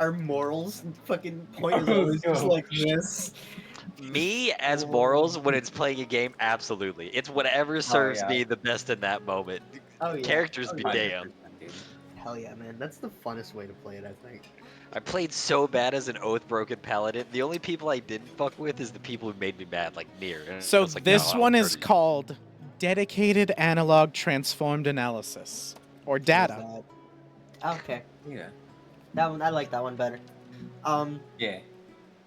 our morals fucking point is always just go. like this. Me as morals when it's playing a game, absolutely. It's whatever serves yeah. me the best in that moment. Oh yeah. Characters Oh, be yeah. damned. Hell yeah, man. That's the funnest way to play it, I think. I played so bad as an Oathbroken paladin. The only people I didn't fuck with is the people who made me mad, like Nier. And I So was like, this no, I'll one is murder you. called Dedicated Analog Transformed Analysis, or data. What is that? Okay. Yeah. That one, I like that one better. Yeah.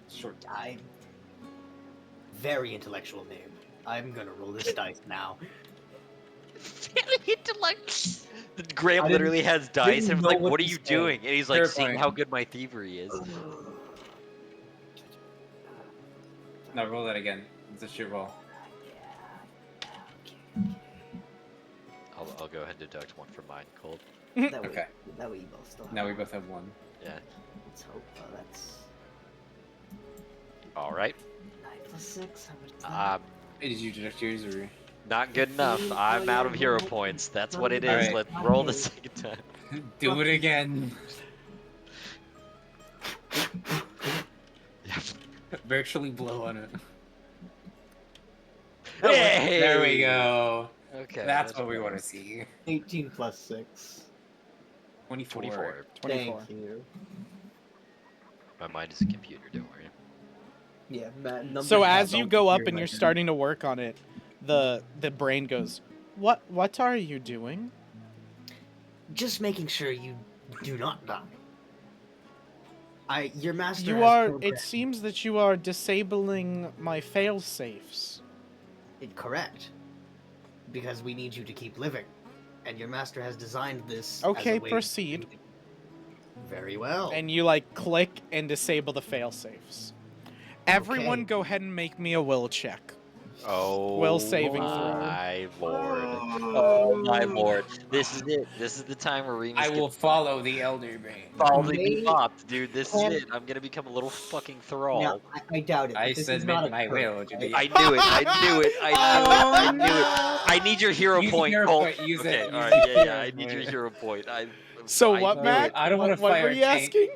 Short. I very intellectual name. I'm gonna roll this dice now. Intellect. Graham I literally has dice and know was like, what what are to you say. doing? And he's like, seeing Terrifying. how good my thievery is. No, roll that again. It's a shit roll. I'll go ahead and deduct one from mine, Cold. That way, Okay. that way you both still have. Now we both have one. Yeah. Let's hope. That's All right. 9 plus 6. How much is that? Did you deduct yours or? Not good enough. I'm out of hero points. That's what it is. Alright. Let's roll the second time. Do it again. Yeah. Virtually blow on it. Hey! There we go. Okay, That's what we better. want to see. 18 plus 6. 24. 24. 24. Thank you. My mind is a computer, don't worry. Yeah, numbers So that as you don't go appear up in and my you're head. starting to work on it, the brain goes, What are you doing? Just making sure you do not die. Your master You has are. It programmed seems that you are disabling my fail safes. it correct. Because we need you to keep living. And your master has designed this as Okay, a way proceed. Very well. And you like click and disable the fail safes. Everyone, Okay. go ahead and make me a will check. Oh Will saving throw. my lord. Oh my lord. This is it. This is the time where Remus I will gets follow the Elder Brain. following me May- popped, dude. This is can- it. I'm gonna become a little fucking Now, thrall. I doubt it, but I this is not submit a my curse, will to right? the. I knew it. I knew it. I knew it. I knew it. I need your hero Use point, hero Colt. point, use it, Okay, use alright, the yeah, hero I need your point. hero point. So I what, knew Mac? it. I don't wanna What fire were you tank. asking?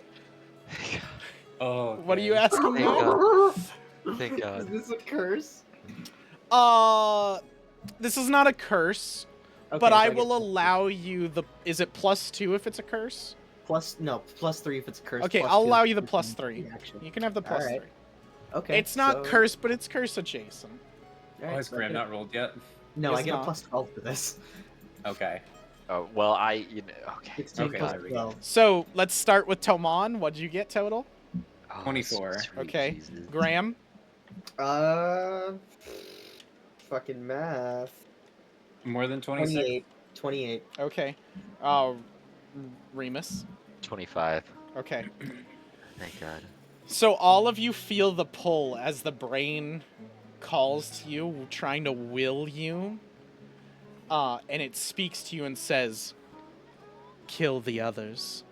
Oh, What are you okay. asking, Thank Mac? God. Thank Is God. this a curse? This is not a curse, Okay, but so I get will plus allow you the. Is it +2 if it's a curse? plus 3 if it's a curse. Okay, plus I'll 2 allow if you the it's +3. an action. You can have the +3. Alright. Okay. It's not so- curse, but it's curse adjacent. Alright, Oh, has so Graham I not rolled yet? No, It's I get not. a plus 12 for this. Okay. Oh, well, okay. 16 Okay, plus there we go. 12. So let's start with Tomon. What did you get total? Oh, 24. sweet Okay. Jesus. Graham. Fucking math. More than 26? 28. 28. Okay. Remus. 25. Okay. Thank God. So all of you feel the pull as the brain calls to you, trying to will you. And it speaks to you and says, "Kill the others."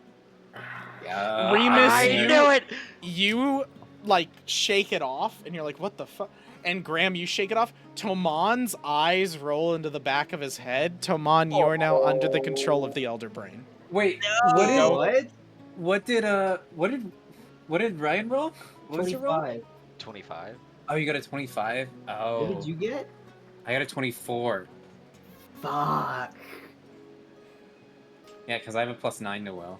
Yeah. Remus, I you- knew it! You like shake it off, and you're like, "What the fuck?" And Graham, you shake it off. Tomon's eyes roll into the back of his head. Tomon, you are now under the control of the Elder Brain. Wait, Go. What? what did Ryan roll? What was your roll? 25. 25? Oh, you got a 25? Oh. What did you get? I got a 24. Fuck. Yeah, because I have a +9 to will.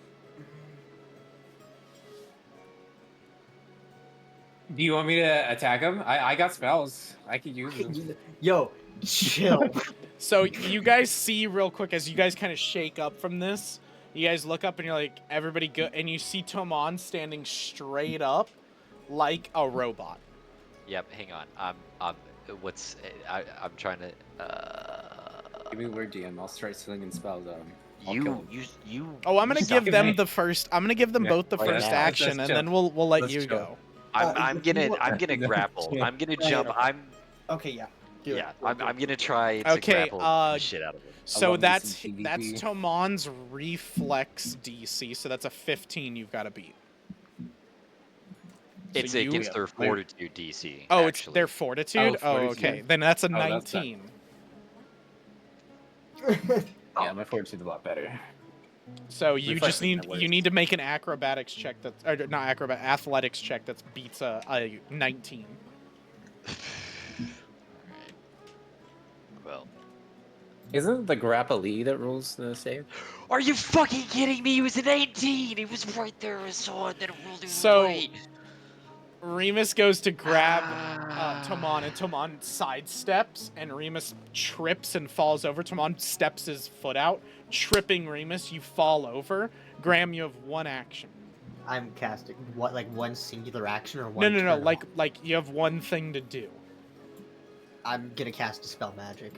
Do you want me to attack him? I got spells. I could use them. Yo, chill. So you guys see real quick as you guys kind of shake up from this. You guys look up and you're like, everybody good, and you see Tomon standing straight up, like a robot. Yep, hang on. I'm trying to, Give me a word, DM. I'll start slinging spells at him. I'll kill him. you. Oh, I'm gonna you give suck. them the first. I'm gonna give them Yeah. both the Oh, yeah, first let's action, and chill. then we'll let Let's you chill. go. I'm gonna grapple. I'm gonna jump. Okay, yeah. Do it. Yeah, Go, I'm go. gonna try to Okay, grapple the shit out of him. So love me that's some that's PvP. Tomon's reflex DC. So that's a 15 you've got to beat. It's So you- against their fortitude DC. Oh, actually. it's their fortitude. Oh, Oh, fortitude. okay. Then that's a Oh, that's better. 19. Yeah, my fortune's a lot better. So you Reflex just is need my you need to make an acrobatics check that's or not athletics check that beats a 19. Alright. Well. Isn't the grapplee that rules the save? Are you fucking kidding me? He was an 18! He was right there, I saw it, then it rolled in So- right. Remus goes to grab Tomon, and Tomon sidesteps, and Remus trips and falls over. Tomon steps his foot out, tripping Remus. You fall over. Graham, you have one action. I'm casting what, like one singular action or one? No. turn Like you have one thing to do. I'm gonna cast Dispel Magic.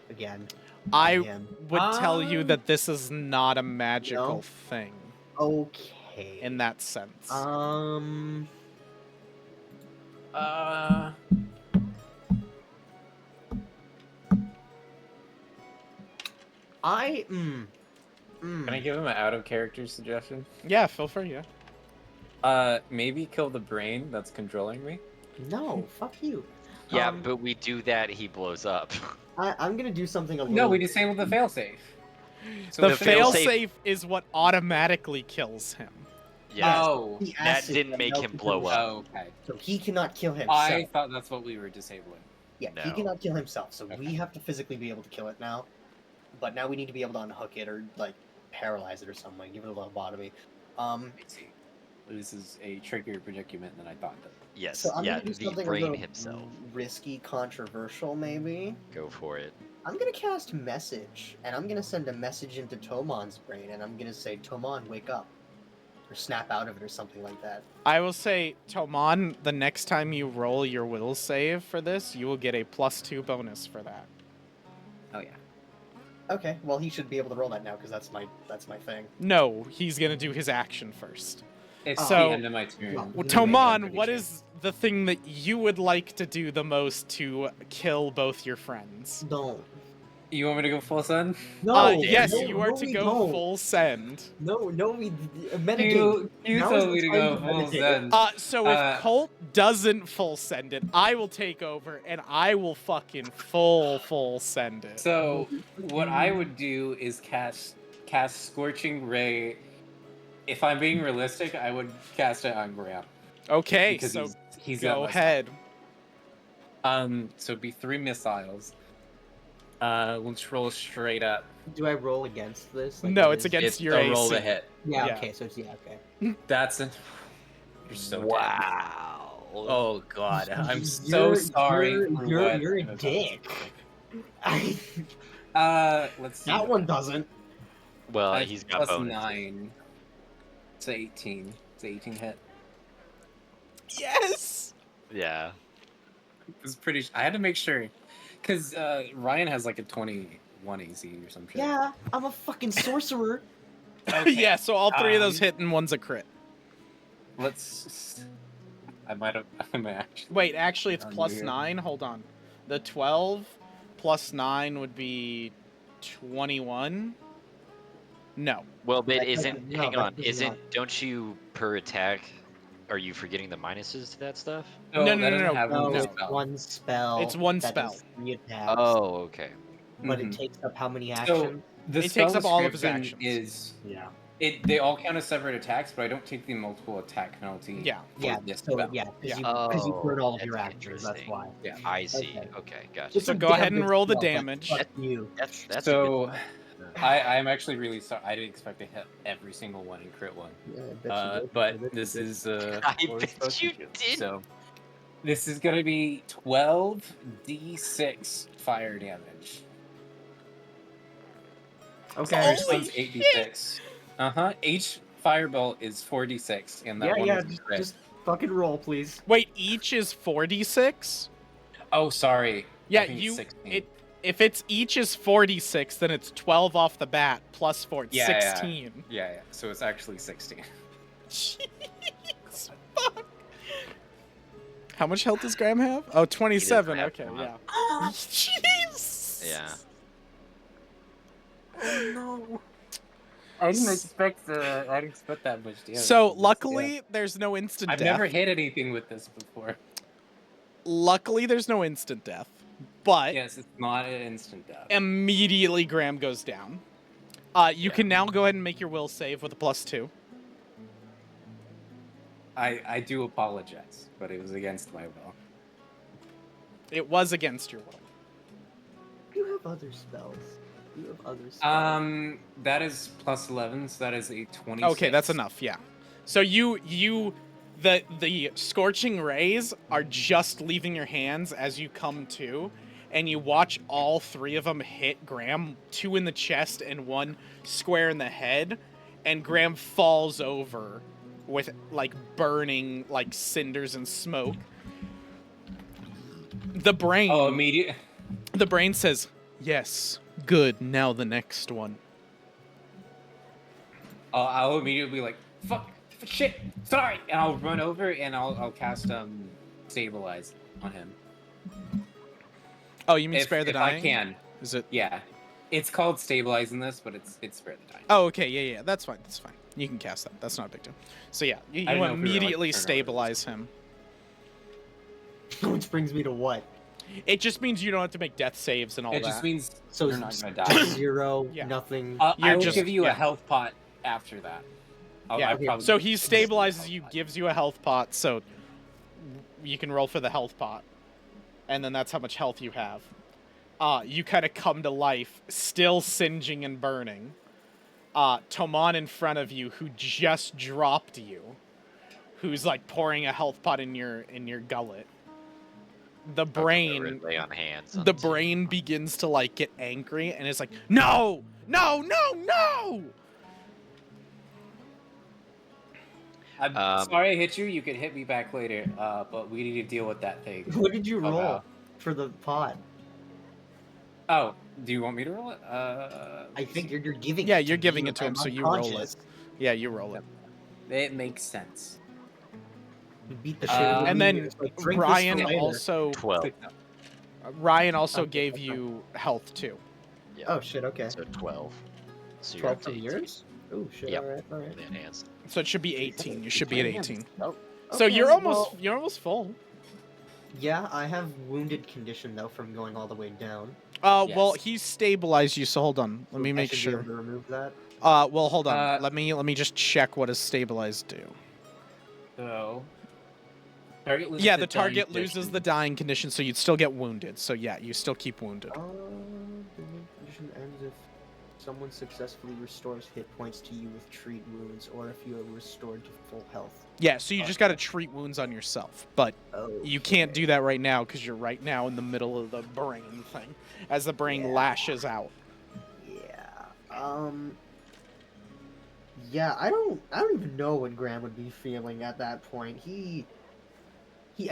Again. I Again. would tell you that this is not a magical No? thing Okay. in that sense. Can I give him an out of character suggestion? Yeah, feel free. Yeah. Maybe kill the brain that's controlling me. No, fuck you. Yeah, but we do that, he blows up. I'm gonna do something a little. No, we disabled the failsafe. So The the failsafe failsafe- is what automatically kills him. Yeah, Oh. The that acid didn't make him melted blow the- up. Oh, okay. So he cannot kill himself. I thought that's what we were disabling. Yeah, No. he cannot kill himself, so Okay. we have to physically be able to kill it now. But now we need to be able to unhook it or like paralyze it or something, give it a lobotomy. I see. This is a trickier predicament than I thought. Yes, So I'm yeah, gonna do the something a brain little himself. risky, controversial, maybe. Go for it. I'm gonna cast message, and I'm gonna send a message into Tomon's brain, and I'm gonna say, Tomon, wake up. Or snap out of it or something like that. I will say, Tomon, the next time you roll your will save for this, you will get a +2 bonus for that. Oh yeah. Okay, well he should be able to roll that now, because that's my thing. No, he's gonna do his action first. It's So- the end of my turn. Well, Well, You may Tomon, what is the thing that you would like to do the most to kill both your friends? Don't. You want me to go full send? No, Yes, no, you are no, to we go don't. full send. No, we metagame. You Now told is me the to time go to full meditate. send. So if Colt doesn't full send it, I will take over and I will fucking full send it. So what I would do is cast Scorching Ray. If I'm being realistic, I would cast it on Graham Okay, because so he's go got ahead. So it'd be 3 missiles. Let's roll straight up. Do I roll against this? No, it it's is- against It's your a roll AC. to hit. Yeah, yeah. okay, so it's okay. That's a. You're so dead. Wow. Oh god, I'm so You're- sorry. you're- for you're- what you're a I've done. dick. I, Let's see. that one doesn't. Well, I- he's got plus bonuses. 9. It's 18. It's 18 hit. Yes! Yeah. It's pretty. I had to make sure, because Ryan has like a 21 AC or some shit. Yeah, I'm a fucking sorcerer. Okay. Yeah, so all three of those Um, hit and one's a crit. Let's. I might have. I might actually. Wait, actually it's on plus here. 9. Hold on. The 12 plus 9 would be 21. No. Well, but That isn't doesn't- hang no, on, that does not. don't you per attack? Are you forgetting the minuses to that stuff? No, that no, doesn't no, have No, one it's spell. one spell. It's one that spell. does 3 attacks. Oh, okay. But Mhm. it takes up how many So actions? the It spell takes up all of his description actions. Is Yeah. they all count as separate attacks, but I don't take the multiple attack penalty. Yeah. for Yeah, this so spell. yeah, Yeah. because you burn all of Oh, your that's actions, that's interesting. why. Yeah. I see. Okay. Okay, gotcha. It's So a go ahead damn and good roll the spell, but damage. Fuck you. That's a So good. I'm actually really sorry. I didn't expect to hit every single one and crit one. Yeah, I bet you did. I But bet this you did. is I what we're bet supposed to you do. did. So this is gonna be 12d6 fire damage. Okay. First Holy one's 8d6. Each firebolt is 4d6, and that Yeah, one yeah, is a crit. just fucking roll, please. Wait, each is 46? Oh, sorry. Yeah, I think it's you 16. if it's each is 46, then it's 12 off the bat plus 4, Yeah, yeah. 16. Yeah. So it's actually 16. Jeez, fuck. How much health does Graham have? Oh, 27. Graham. Okay, yeah. Jeez. Yeah. Oh no. I didn't expect that much damage. So luckily, there's no instant I've death. never hit anything with this before. Luckily, there's no instant death, but Yes, it's not an instant death. immediately Graham goes down. You can now go ahead and make your will save with a +2. I do apologize, but it was against my will. It was against your will. You have other spells. You have other spells. That is +11, so that is a 26. Okay, that's enough. Yeah. So the scorching rays are just leaving your hands as you come to, and you watch all 3 of them hit Graham, 2 in the chest and 1 square in the head, and Graham falls over with like burning like cinders and smoke. The brain. Oh, immediate. The brain says, "Yes, good. Now the next one." I'll immediately be like, fuck, shit, sorry, and I'll run over and I'll cast stabilize on him. Oh, you mean If spare the if dying? I can, Is it? yeah. It's called stabilize in this, but it's spare the dying. Oh, okay, yeah, that's fine, that's fine. You can cast that. That's not a big deal. So yeah, you I didn't know if we were, like, immediately turn over. stabilize him. Which brings me to what? It just means you don't have to make death saves and all It that. just means So you're not gonna die. 0, Yeah. nothing. I You're will just- give you yeah. a health pot after that. Yeah, I probably- so he stabilizes you, gives you a health pot, so you can roll for the health pot. and then that's how much health you have. You kind of come to life, still singeing and burning. Toman in front of you, who just dropped you, who's like pouring a health pot in your gullet. The brain, lay on hands. the brain begins to like get angry and it's like, no, no, no, no. I'm sorry I hit you. You can hit me back later. But we need to deal with that thing. What did you roll Wow. for the pod? Oh, do you want me to roll it? I think you're giving. Yeah, it to you're giving me it to when him, I'm so you roll it. unconscious. Yeah, you roll it. It makes sense. You beat the shit out of And me, then it's like, drink this for Ryan later. also 12. Ryan Okay, gave okay. you health too. Yeah. Oh shit! Okay. So 12. So you're 12 up to from 18. yours. Oh shit! Yep. All right. The enhanced. So it should be 18. You should be at 18. Oh. So Okay, you're almost well, full. yeah, I have wounded condition though from going all the way down. Well, Yes. he's stabilized you, so hold on. Let me I make should be sure. able to remove that. Well, hold on. Uh, let me just check what does stabilized do. So, target loses Yeah, the the target dying loses condition. the dying condition, so you'd still get wounded. So yeah, you still keep wounded. The wound condition ends if someone successfully restores hit points to you with treat wounds, or if you are restored to full health. Yeah, so you just got to treat wounds on yourself, but Oh. you can't do that right now because you're right now in the middle of the brain thing, as the brain Yeah. lashes out. Yeah. Yeah, I don't even know what Graham would be feeling at that point. I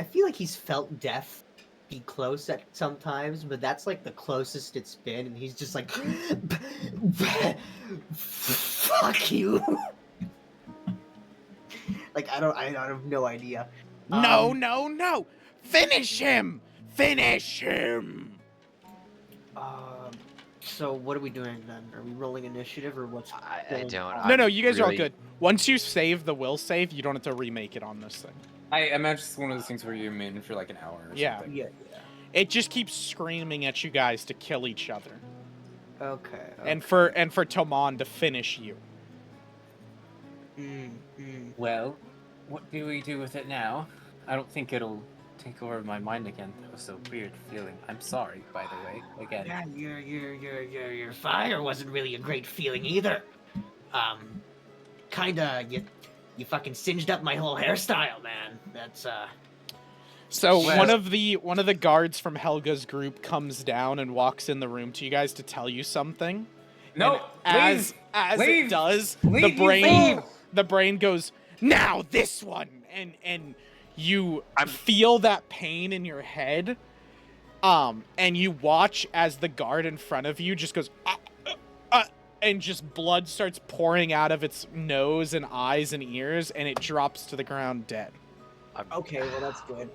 feel like he's felt death be close at sometimes, but that's like the closest it's been, and he's just like, fuck you. Like I have no idea. No, no, no! Finish him! Finish him! So what are we doing then? Are we rolling initiative or what's? I going don't. on? No, I'm you guys are all really- good. Once you save the will save, you don't have to remake it on this thing. I imagine it's one of those things where you're in for like an hour or Yeah. something. Yeah. It just keeps screaming at you guys to kill each other, Okay. and for Toman to finish you. Well, what do we do with it now? I don't think it'll take over my mind again. That was a weird feeling. I'm sorry, by the way. Again. Yeah, your fire wasn't really a great feeling either. Kinda, you fucking singed up my whole hairstyle, man. That's So Well- one of the guards from Helga's group comes down and walks in the room to you guys to tell you something. No, And leave! as Leave! it does, Leave, the you brain fool! the brain goes, now this one, and you feel that pain in your head, and you watch as the guard in front of you just goes, and just blood starts pouring out of its nose and eyes and ears, and it drops to the ground dead. okay. Well, that's good.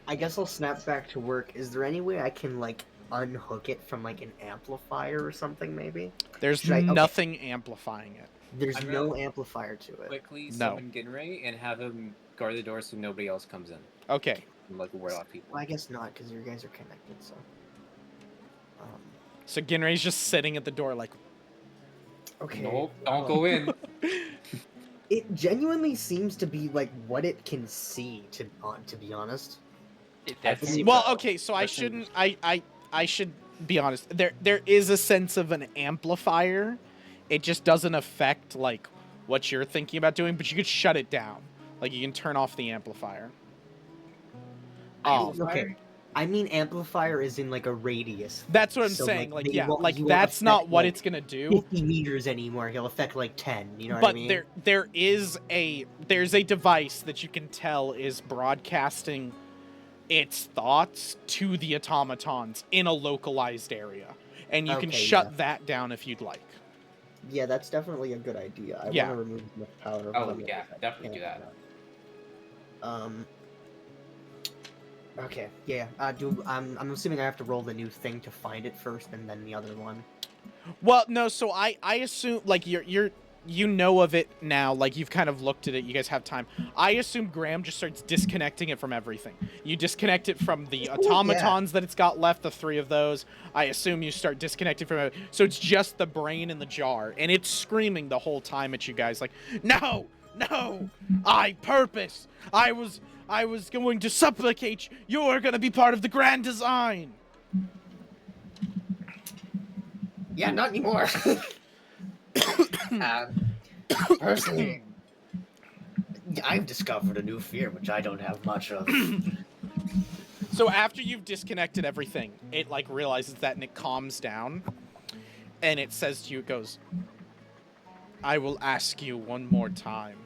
I guess I'll snap back to work. Is there any way I can like unhook it from like an amplifier or something? Maybe There's Should I- okay. nothing amplifying it. there's I'm no gonna- amplifier to it. Quickly No. summon Ginray and have him guard the door so nobody else comes in. Okay. And, like ward off people. Well, I guess not, because you guys are connected. So. So Ginray's just sitting at the door like, Okay. Nope, don't go in. It genuinely seems to be like what it can see. To be honest. That's well, okay, so I That's shouldn't. I should be honest. There is a sense of an amplifier. It just doesn't affect like what you're thinking about doing, but you could shut it down. Like you can turn off the amplifier. Okay. I mean, amplifier is in like a radius. That's what I'm So, saying. Like they yeah, won't- like he won't that's not affect, what like, it's gonna do. 50 meters anymore. He'll affect like 10. You know what But I mean? there's a device that you can tell is broadcasting its thoughts to the automatons in a localized area, and you can Okay, shut yeah. that down if you'd like. Yeah, that's definitely a good idea. I Yeah. want to remove the power. Oh yeah, definitely do that. Okay. Yeah. I'm assuming I have to roll the new thing to find it first, and then the other one. Well, no, so I assume like you know of it now, like you've kind of looked at it, you guys have time. I assume Graham just starts disconnecting it from everything. You disconnect it from the automatons that it's got left, the 3 of those. I assume you start disconnecting from it. So it's just the brain in the jar, and it's screaming the whole time at you guys like, "No! No! I purpose! I was going to supplicate you are gonna be part of the grand design! Yeah, not anymore. Personally, I've discovered a new fear which I don't have much of. So after you've disconnected everything, it like realizes that and it calms down. And it says to you, it goes, I will ask you one more time.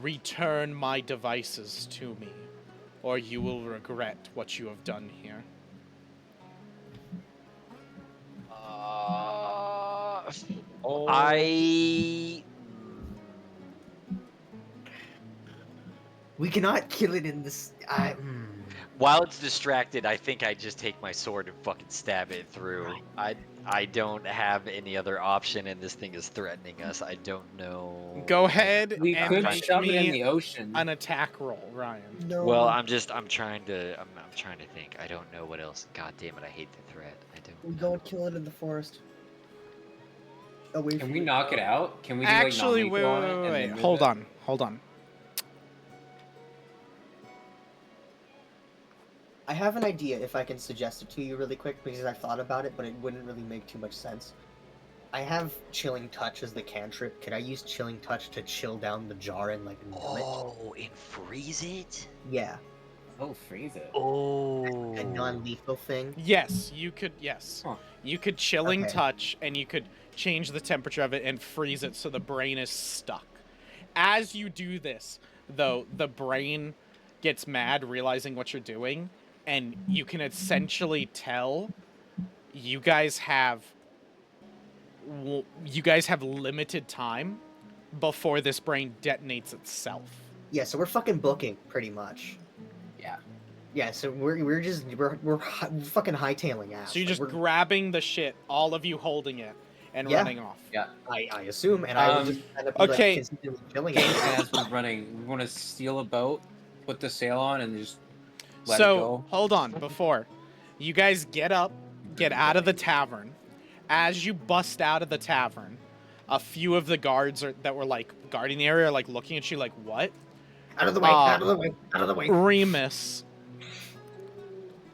Return my devices to me, or you will regret what you have done here. Oh. We cannot kill it in this. While it's distracted, I think I just take my sword and fucking stab it through. I don't have any other option, and this thing is threatening us. I don't know. Go ahead We and could make shove it in me the ocean. an attack roll, Ryan. No. Well, I'm trying to think. I don't know what else. God damn it, I hate the threat. I don't. We go and kill it in the forest. Away Can from we the knock it tower. out? Can we do, Actually, like, wait, non-lethal on it and wait, then move hold it? on. I have an idea if I can suggest it to you really quick because I've thought about it, but it wouldn't really make too much sense. I have Chilling Touch as the cantrip. Could I use Chilling Touch to chill down the jar and like numb it? Oh, and freeze it? Yeah, Oh, freeze it. Oh. a non-lethal thing. Yes, you could. Yes, Huh. you could chilling Okay. touch, and you could change the temperature of it and freeze it so the brain is stuck. As you do this, though, the brain gets mad, realizing what you're doing, and you can essentially tell you guys have limited time before this brain detonates itself. Yeah, so we're fucking booking pretty much. Yeah. Yeah, so we're fucking hightailing ass. So you're Like, just we're- grabbing the shit, all of you holding it, and Yeah. running off. Yeah. I assume, and I would just end up be, okay. like, consistently killing Game it. as we're running, we want to steal a boat, put the sail on, and just let it So go. hold on, before you guys get up, get out of the tavern. As you bust out of the tavern, a few of the guards that were like guarding the area are like looking at you like, what? Out of the way! Out of the way! Out of the way! Remus.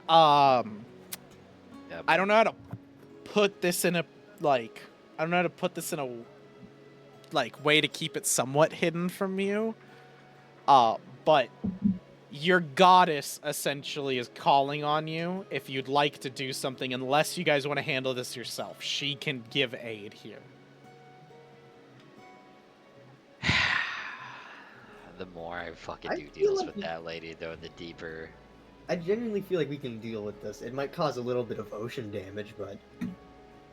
Yep. I don't know how to put this in a like. I don't know how to put this in a like way to keep it somewhat hidden from you. But your goddess essentially is calling on you if you'd like to do something, unless you guys want to handle this yourself. She can give aid here. The more I fucking I do feel deals like with we- that lady, though, the deeper. I genuinely feel like we can deal with this. It might cause a little bit of ocean damage, but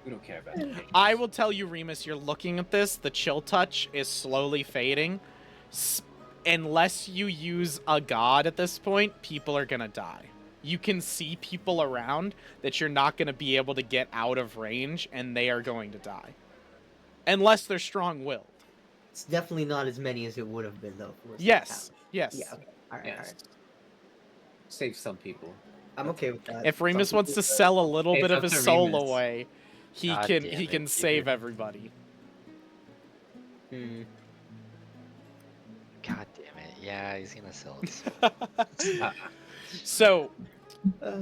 We don't care about that. I will tell you, Remus, you're looking at this. The chill touch is slowly fading. Unless you use a god at this point, people are going to die. You can see people around that you're not going to be able to get out of range, and they are going to die. Unless they're strong-willed. it's definitely not as many as it would have been, though. if it was Yes, happening. yes. Yeah, okay. Alright, Yes. alright. Save some people. I'm okay with that. If Remus Some wants to people- sell a little It's bit of up his to soul Remus. away, he God can damn he it, can dude. save everybody. Hmm. God damn it. Yeah, he's gonna sell it. So, Uh,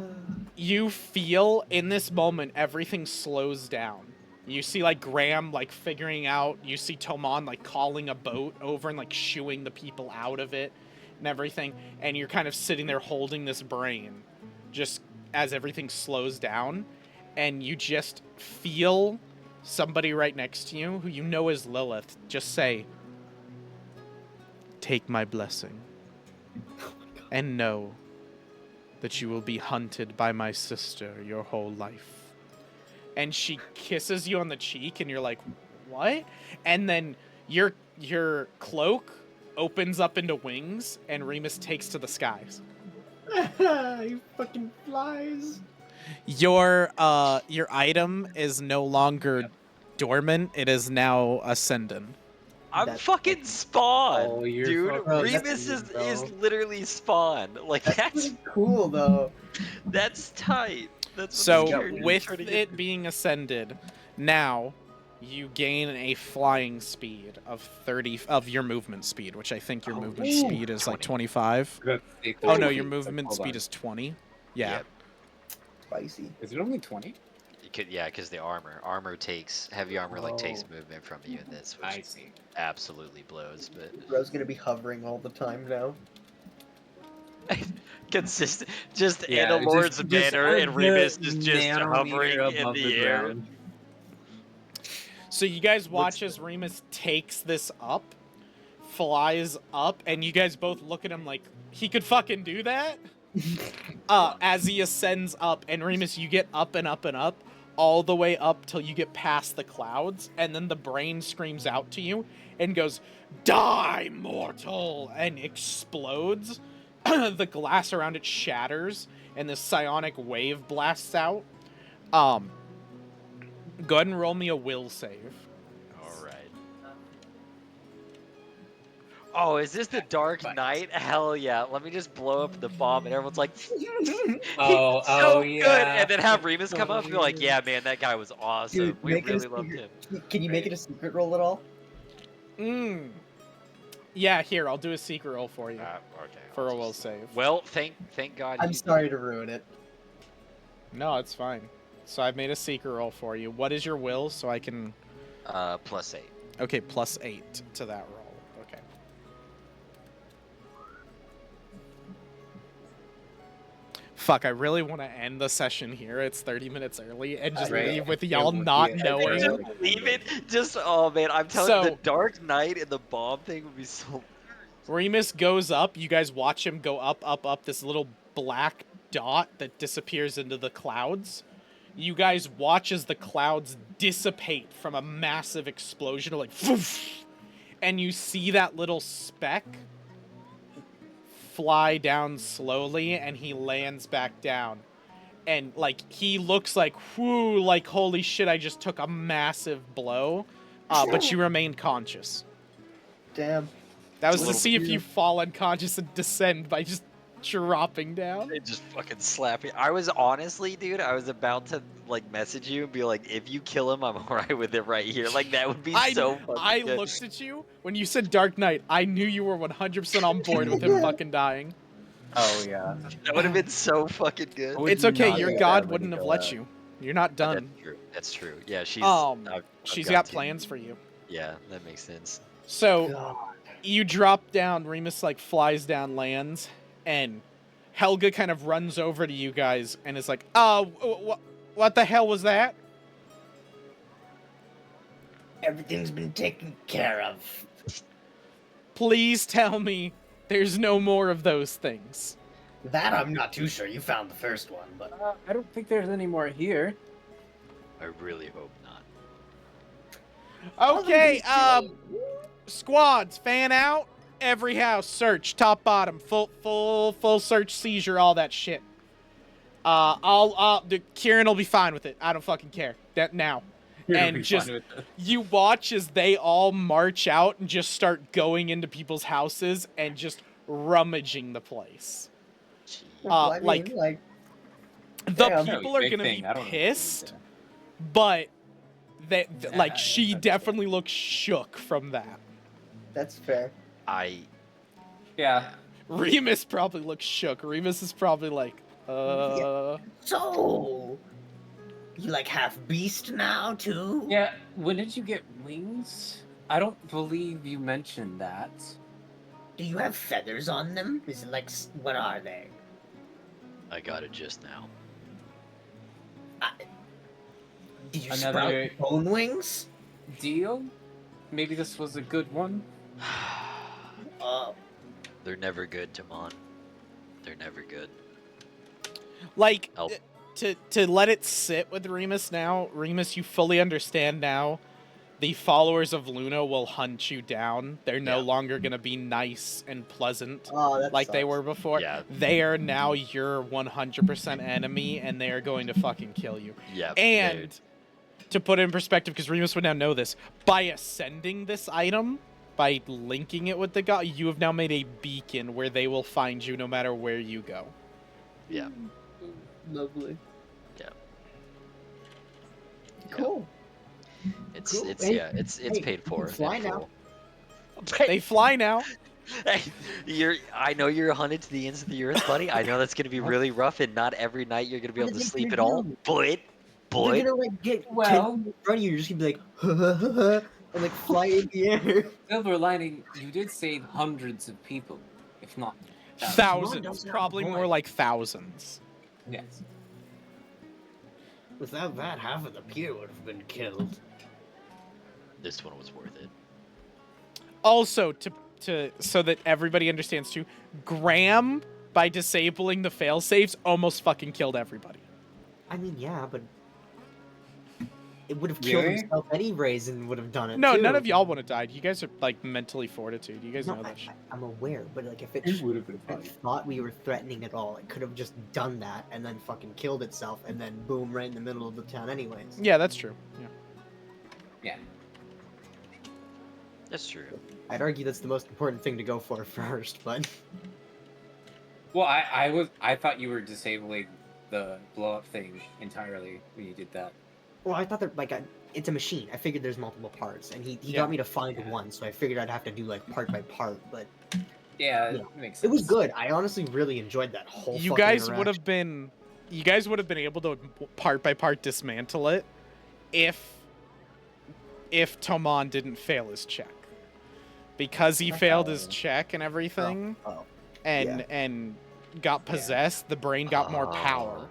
you feel in this moment everything slows down. You see like Graham like figuring out, you see Toman like calling a boat over and like shooing the people out of it and everything, and you're kind of sitting there holding this brain just as everything slows down, and you just feel somebody right next to you who you know is Lilith just say, "Take my blessing and know that you will be hunted by my sister your whole life." And she kisses you on the cheek, and you're like, what? And then your cloak opens up into wings, and Remus takes to the skies. he fucking flies. Your item is no longer dormant, it is now ascendant. I'm That's fucking Spawn, Oh, you're dude. fucking- Bro, that's Remus weird, is bro. literally Spawn. Like that's pretty cool, though. that's tight. That's what So this character is with trying to it get. being ascended, now you gain a flying speed of 30 of your movement speed, which I think your movement speed is like 25. Oh no, your movement speed is 20. Yeah. Yep. Spicy. Is it only 20? You could, yeah, because the armor takes heavy armor like takes movement from you in this, I which see. absolutely blows. But Bro's gonna be hovering all the time now. consistent, just Yeah, in a Lord's manner, and Remus is just hovering in the air. ground. So you guys watch as Remus takes this up, flies up, and you guys both look at him like, he could fucking do that? As he ascends up, and Remus, you get up and up and up, all the way up till you get past the clouds, and then the brain screams out to you and goes, "Die, mortal!" and explodes. The glass around it shatters, and this psionic wave blasts out. Go ahead and roll me a will save. All right. Oh, is this the Dark Knight? Hell yeah! Let me just blow up the bomb, and everyone's like, "He's so good!" And then have Remus come up and be like, "Yeah, man, that guy was awesome. Dude, We really loved him." Can you make it a secret roll at all? Yeah, here, I'll do a secret roll for you. Okay. For a will save. Well, thank God. I'm sorry to ruin it. No, it's fine. So I've made a secret roll for you. What is your will so I can... +8. Okay, +8 to that roll. Okay. Fuck, I really want to end the session here. It's 30 minutes early and just leave with y'all not knowing. Just leave it. Just, oh man, I'm telling you, the Dark Knight and the bomb thing would be so... Remus goes up. You guys watch him go up, up, up. This little black dot that disappears into the clouds. You guys watch as the clouds dissipate from a massive explosion, like, poof, and you see that little speck fly down slowly, and he lands back down. And, like, he looks like, whoo, like, holy shit, I just took a massive blow. But you remain conscious. Damn. That was to see if you fall unconscious and descend by just dropping down. They just fucking slap you. I was honestly, dude, I was about to, like, message you and be like, if you kill him, I'm alright with it right here. Like, that would be so fucking I good. looked at you, when you said Dark Knight, I knew you were 100% on board with him fucking dying. Oh, yeah. That would have been so fucking good. It's okay, your god wouldn't have let you. You're not done. That's true. That's true. Yeah, she's... she's got plans for you. Yeah, that makes sense. So, you drop down, Remus, like, flies down, lands, and Helga kind of runs over to you guys and is like, "Oh, what the hell was that?" Everything's been taken care of. Please tell me there's no more of those things. That I'm not too sure. You found the first one, but... I don't think there's any more here. I really hope not. Okay, squads, fan out. Every house, search, top, bottom, full search, seizure, all that shit. Kieran will be fine with it. I don't fucking care. That now. And just, you watch as they all march out and just start going into people's houses and just rummaging the place. the people are gonna be pissed, but she definitely looks shook from that. That's fair. Yeah. Remus probably looks shook. Remus is probably like, Yeah. So, you like half beast now too? Yeah. When did you get wings? I don't believe you mentioned that. Do you have feathers on them? Is it like, what are they? I got it just now. Did you sprout bone wings? Deal? Maybe this was a good one? They're never good, Timon. They're never good. Like, to let it sit with Remus now, Remus, you fully understand now, the followers of Luna will hunt you down. They're no longer going to be nice and pleasant like they were before. Yeah. They are now your 100% enemy, and they are going to fucking kill you. Yeah. And, to put it in perspective, because Remus would now know this, by ascending this item, by linking it with the god, you have now made a beacon where they will find you no matter where you go. Yeah. Lovely. Yeah. Cool. It's Cool. it's Hey, yeah, it's hey, paid you can for fly in now. full. They fly now. Hey, I know you're hunted to the ends of the earth, buddy. I know that's gonna be really rough, and not every night you're gonna be What able are to they sleep gonna at all. do? They're But gonna like get 10 Well- feet in front of you. You're just gonna be like, and like fly in the air. Silver lining, you did save hundreds of people, if not Thousands, doesn't have probably a more point. like thousands. Yes. Without that, half of the pier would have been killed. this one was worth it. Also, to so that everybody understands too, Graham, by disabling the failsafes, almost fucking killed everybody. I mean, yeah, but it would have killed Really? himself anyways, and would have done it No, too. none of y'all would have died. You guys are like mentally fortitude. You guys No, know that shit. I'm aware, but like if it, It would have been if it thought we were threatening at all, it could have just done that and then fucking killed itself, and then boom, right in the middle of the town, anyways. Yeah, that's true. Yeah. Yeah. That's true. I'd argue that's the most important thing to go for first, but Well, I thought you were disabling the blow up thing entirely when you did that. well, I thought that like it's a machine. I figured there's multiple parts, and he Yeah. got me to find Yeah. one, so I figured I'd have to do like part by part. But Yeah, Yeah. it makes sense. it was good. I honestly really enjoyed that whole. You fucking guys would interaction. have been, you guys would have been able to part by part dismantle it, if Toman didn't fail his check, because he failed his check and everything, Oh, and got possessed. The brain got more power.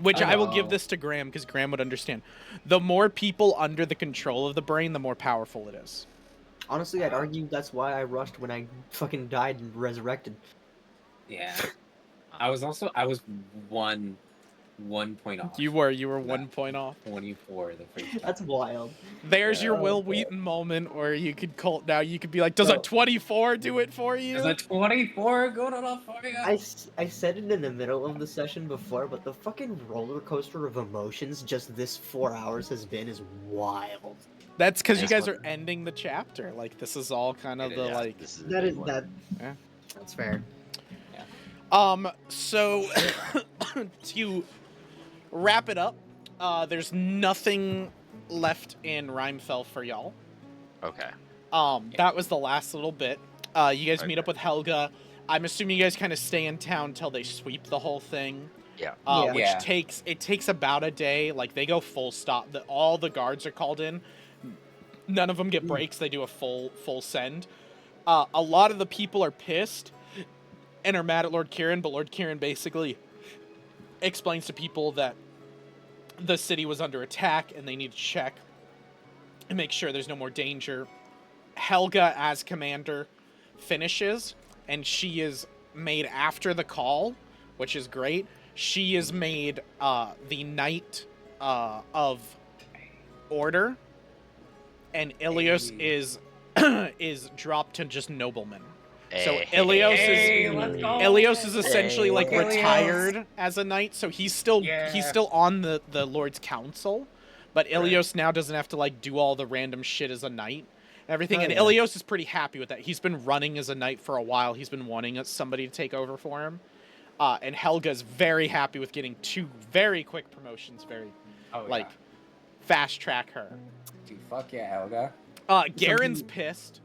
Which I I will give know. this to Graham, because Graham would understand. The more people under the control of the brain, the more powerful it is. honestly, I'd argue that's why I rushed when I fucking died and resurrected. Yeah. I was one point off. You were Yeah. 1 point off. 24 the first time. That's wild. There's your Yeah. Will Wheaton moment where you could now you could be like, does a No. 24 do it for you? Is a 24 good enough for you? I said it in the middle of the session before, but the fucking roller coaster of emotions just this 4 hours has been is wild. That's because you This guys one- are ending the chapter. Like, this is all kind of It the is. like. This is a That big is one. that. Yeah. That's fair. So to wrap it up, there's nothing left in Rhymefell for y'all. Okay. That was the last little bit. You guys meet Okay. up with Helga. I'm assuming you guys kind of stay in town till they sweep the whole thing. Yeah. Yeah. Which Yeah. takes about a day. Like, they go full stop. All the guards are called in. None of them get breaks. They do a full send. A lot of the people are pissed and are mad at Lord Kieran, but Lord Kieran basically explains to people that the city was under attack and they need to check and make sure there's no more danger. Helga, as commander, finishes, and she is made after the call, which is great. She is made the Knight of Order, and Ilios is is dropped to just nobleman. So Hey, Ilios Hey, let's is go! Ilios is essentially like Ilios. retired as a knight, so he's still on the Lord's Council, but Ilios now doesn't have to like do all the random shit as a knight and everything. Oh, And yeah. Ilios is pretty happy with that. He's been running as a knight for a while. He's been wanting somebody to take over for him. And Helga's very happy with getting 2 very quick promotions, Oh, yeah. like fast track her. Dude, fuck yeah, Helga. Garen's pissed.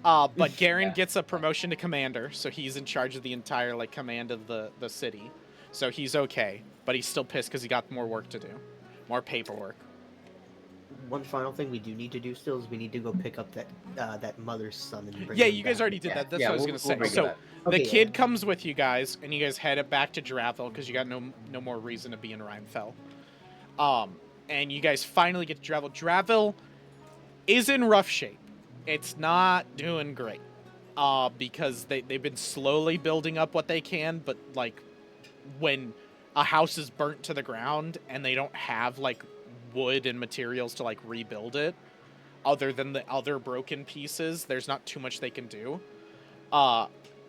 But Garen Yeah. gets a promotion to commander, so he's in charge of the entire like command of the city. So he's okay, but he's still pissed because he got more work to do, more paperwork. One final thing we do need to do still is we need to go pick up that mother's son and bring Yeah, him you guys back. already did Yeah, that. That's yeah, what I was we'll gonna bring say. it So up. the Okay, kid yeah. comes with you guys, and you guys head back to Dravil because you got no more reason to be in Rhymefell. And you guys finally get to Dravil. Dravil is in rough shape. It's not doing great. Because they've been slowly building up what they can, but like when a house is burnt to the ground and they don't have like wood and materials to like rebuild it, other than the other broken pieces, there's not too much they can do.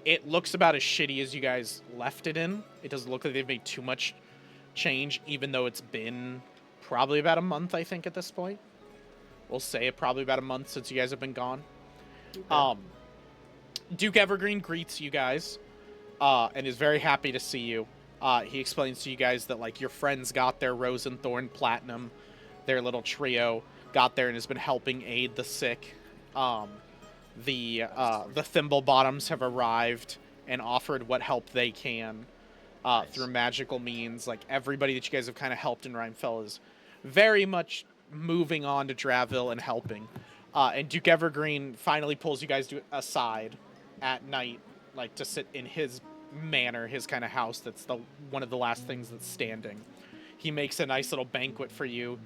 It looks about as shitty as you guys left it in. It doesn't look like they've made too much change, even though it's been probably about a month, I think, at this point. We'll say it probably about a month since you guys have been gone. Okay. Duke Evergreen greets you guys, and is very happy to see you. He explains to you guys that like your friends got their Rose and Thorn Platinum, their little trio. got there and has been helping aid the sick. The Thimble Bottoms have arrived and offered what help they can through magical means. Like, everybody that you guys have kind of helped in Rhymefell is very much moving on to Draville and helping. And Duke Evergreen finally pulls you guys aside at night, like, to sit in his manor, his kind of house that's one of the last things that's standing. He makes a nice little banquet for you.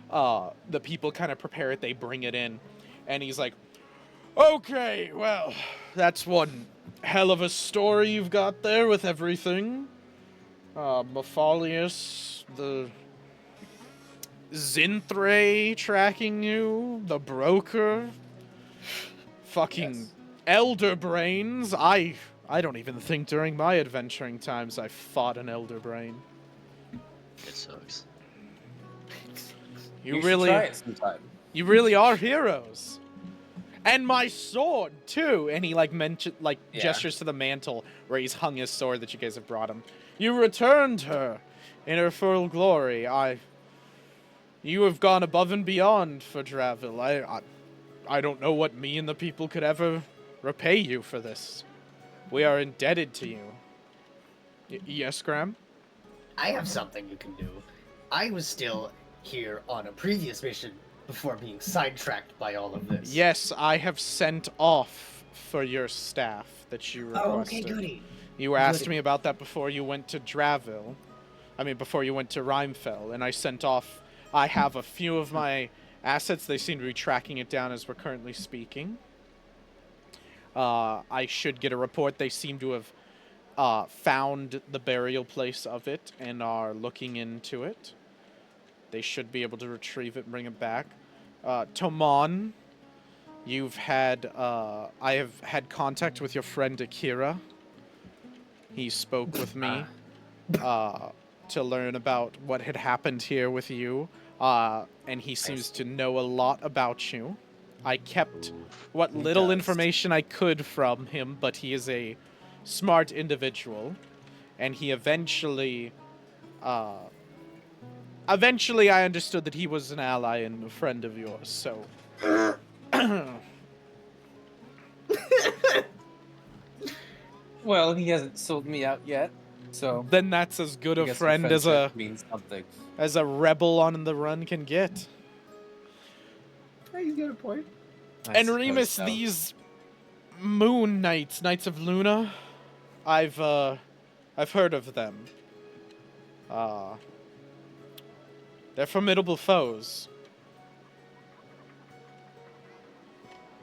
The people kind of prepare it, they bring it in, and he's like, okay, well, that's one hell of a story you've got there with everything. Mefalious, the Zinthray tracking you, the broker, fucking Elder Brains. I don't even think during my adventuring times I fought an Elder Brain. It sucks. You should really try it sometime. You really are heroes. And my sword too. And he gestures to the mantle where he's hung his sword that you guys have brought him. You returned her in her full glory. You have gone above and beyond for Draville. I don't know what me and the people could ever repay you for this. We are indebted to you. Yes, Graham? I have something you can do. I was still here on a previous mission before being sidetracked by all of this. Yes, I have sent off for your staff that you requested. Oh, okay, goody. You asked me about that before you went to Draville. Before you went to Rhymefell, and I sent off... I have a few of my assets. They seem to be tracking it down as we're currently speaking. I should get a report. They seem to have found the burial place of it and are looking into it. They should be able to retrieve it and bring it back. Tomon, I have had contact with your friend Akira. He spoke with me to learn about what had happened here with you, and he seems to know a lot about you. I kept what little information I could from him, but he is a smart individual, and he eventually I understood that he was an ally and a friend of yours, so... Well, he hasn't sold me out yet, so... Then that's as good I a guess friend as a means something. rebel on the run can get. He's got a point. And Remus, these Moon Knights, Knights of Luna, I've heard of them. They're formidable foes.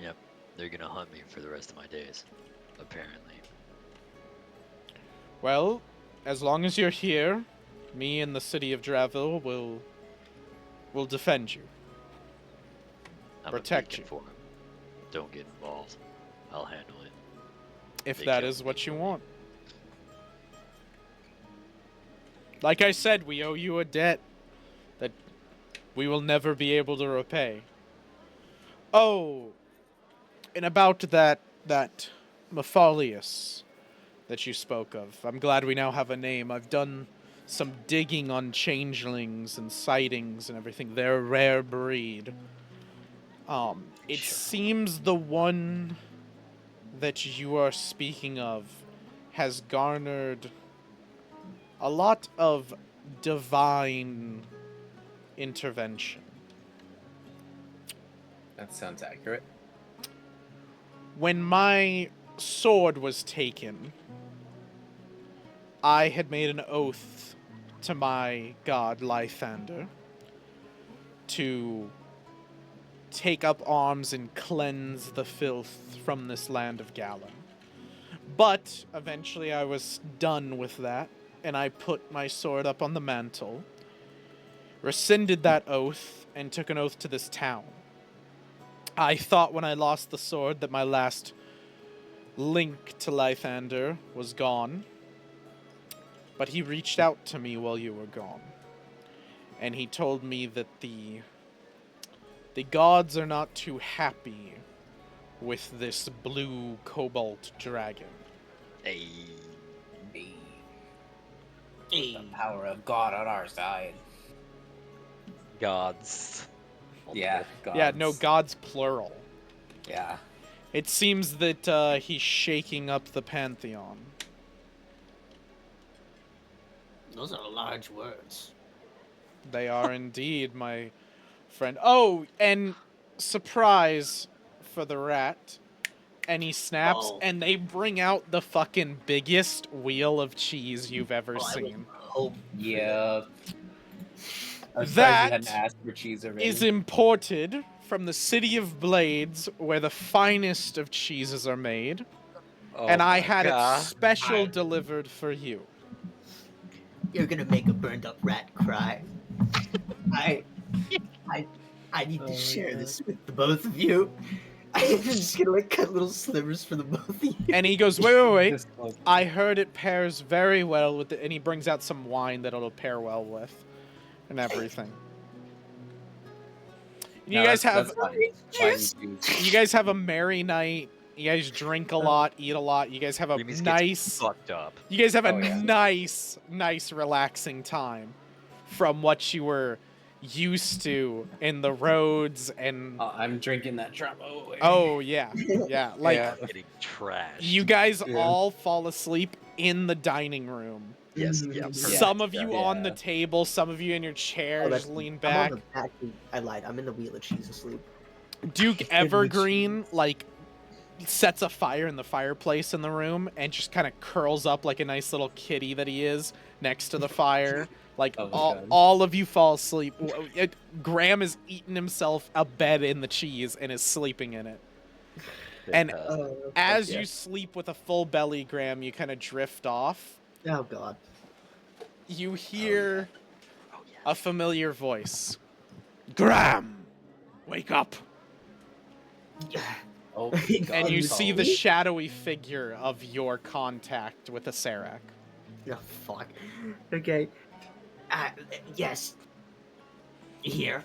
Yep, they're gonna hunt me for the rest of my days, apparently. Well, as long as you're here, me and the city of Draville will defend you. I'm Protect a beacon you. for him. Don't get involved. I'll handle it. If They that killed is what me. you want. Like I said, we owe you a debt that we will never be able to repay. Oh, and about that Mefalious that you spoke of. I'm glad we now have a name. I've done some digging on changelings and sightings and everything. They're a rare breed. It Sure. seems the one that you are speaking of has garnered a lot of divine intervention. That sounds accurate. When my sword was taken, I had made an oath to my god Lythander to take up arms and cleanse the filth from this land of Gallon. But eventually I was done with that, and I put my sword up on the mantle, rescinded that oath, and took an oath to this town. I thought when I lost the sword that my last link to Lythander was gone, but he reached out to me while you were gone, and he told me that the gods are not too happy with this blue cobalt dragon. Hey. The power of God on our side. Gods. Yeah. Yeah, no, gods. gods plural. Yeah. It seems that he's shaking up the pantheon. Those are large words. They are indeed, my friend. Oh, and surprise for the rat. And he snaps, Oh. and they bring out the fucking biggest wheel of cheese you've ever I would seen. hope. Yeah. I'm surprised you hadn't That asked for cheese already. is imported from the city of Blades, where the finest of cheeses are made. Oh And I my had it God. special delivered for you. You're gonna make a burned up rat cry. I I need to share this with the both of you. I'm just gonna like cut little slivers for the both of you. And he goes, wait. This close. I heard it pairs very well with it. And he brings out some wine that it'll pair well with. And everything. You No, guys have that's fine. Fine, you choose. you guys have a merry night. You guys drink a lot, eat a lot. You guys have a Remus gets nice fucked up. You guys have a Oh, yeah. nice relaxing time from what you were used to in the roads and I'm drinking that drum. oh yeah. Like Yeah. Getting trashed. you guys Yeah. all fall asleep in the dining room. Yes, yeah. Mhm. perfect, Some of you yeah. on the table, some of you in your chair, Oh, just that's- lean I'm back. on the back. I lied. I'm in the wheel of cheese asleep. Duke Evergreen like sets a fire in the fireplace in the room and just kind of curls up like a nice little kitty that he is next to the fire. Like Oh my God. all of you fall asleep. Graham has eaten himself a bed in the cheese and is sleeping in it. And as yeah. you sleep with a full belly, Graham, you kind of drift off. Oh god. You hear Oh, yeah. a familiar voice. Graham, wake up. Oh, And And you see the me? shadowy figure of your contact with the Serac. Oh fuck. Okay. Yes. Here.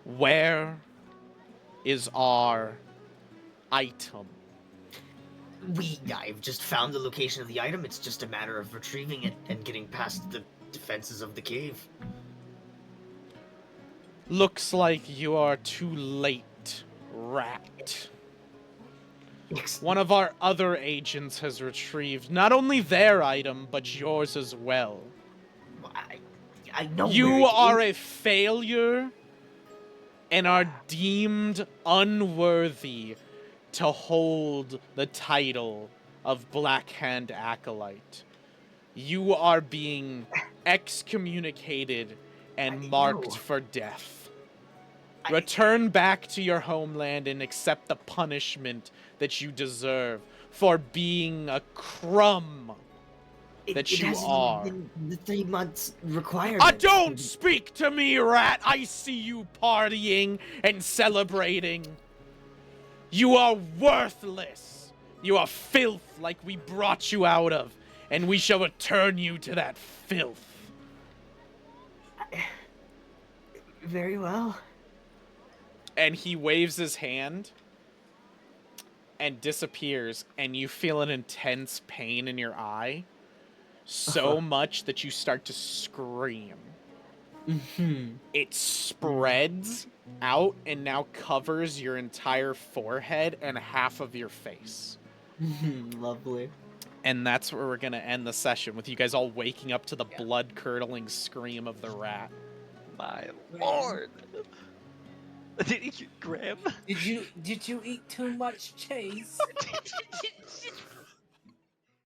Where is our item? I've just found the location of the item. It's just a matter of retrieving it and getting past the defenses of the cave. Looks like you are too late, rat. One of our other agents has retrieved not only their item, but yours as well. I know You where it are is. a failure and are deemed unworthy to hold the title of Black Hand Acolyte. You are being excommunicated and I marked know. for death. I- Return back to your homeland and accept the punishment that you deserve for being a crumb that It you hasn't are. been the 3 months requirement. Don't speak to me, rat! I see you partying and celebrating. You are worthless. You are filth like we brought you out of, and we shall return you to that filth. Very well. And he waves his hand and disappears, and you feel an intense pain in your eye. So much that you start to scream. Mm-hmm. It spreads out and now covers your entire forehead and half of your face. Lovely. And that's where we're gonna end the session, with you guys all waking up to the blood-curdling scream of the rat. My lord. Graham? Did you eat too much cheese?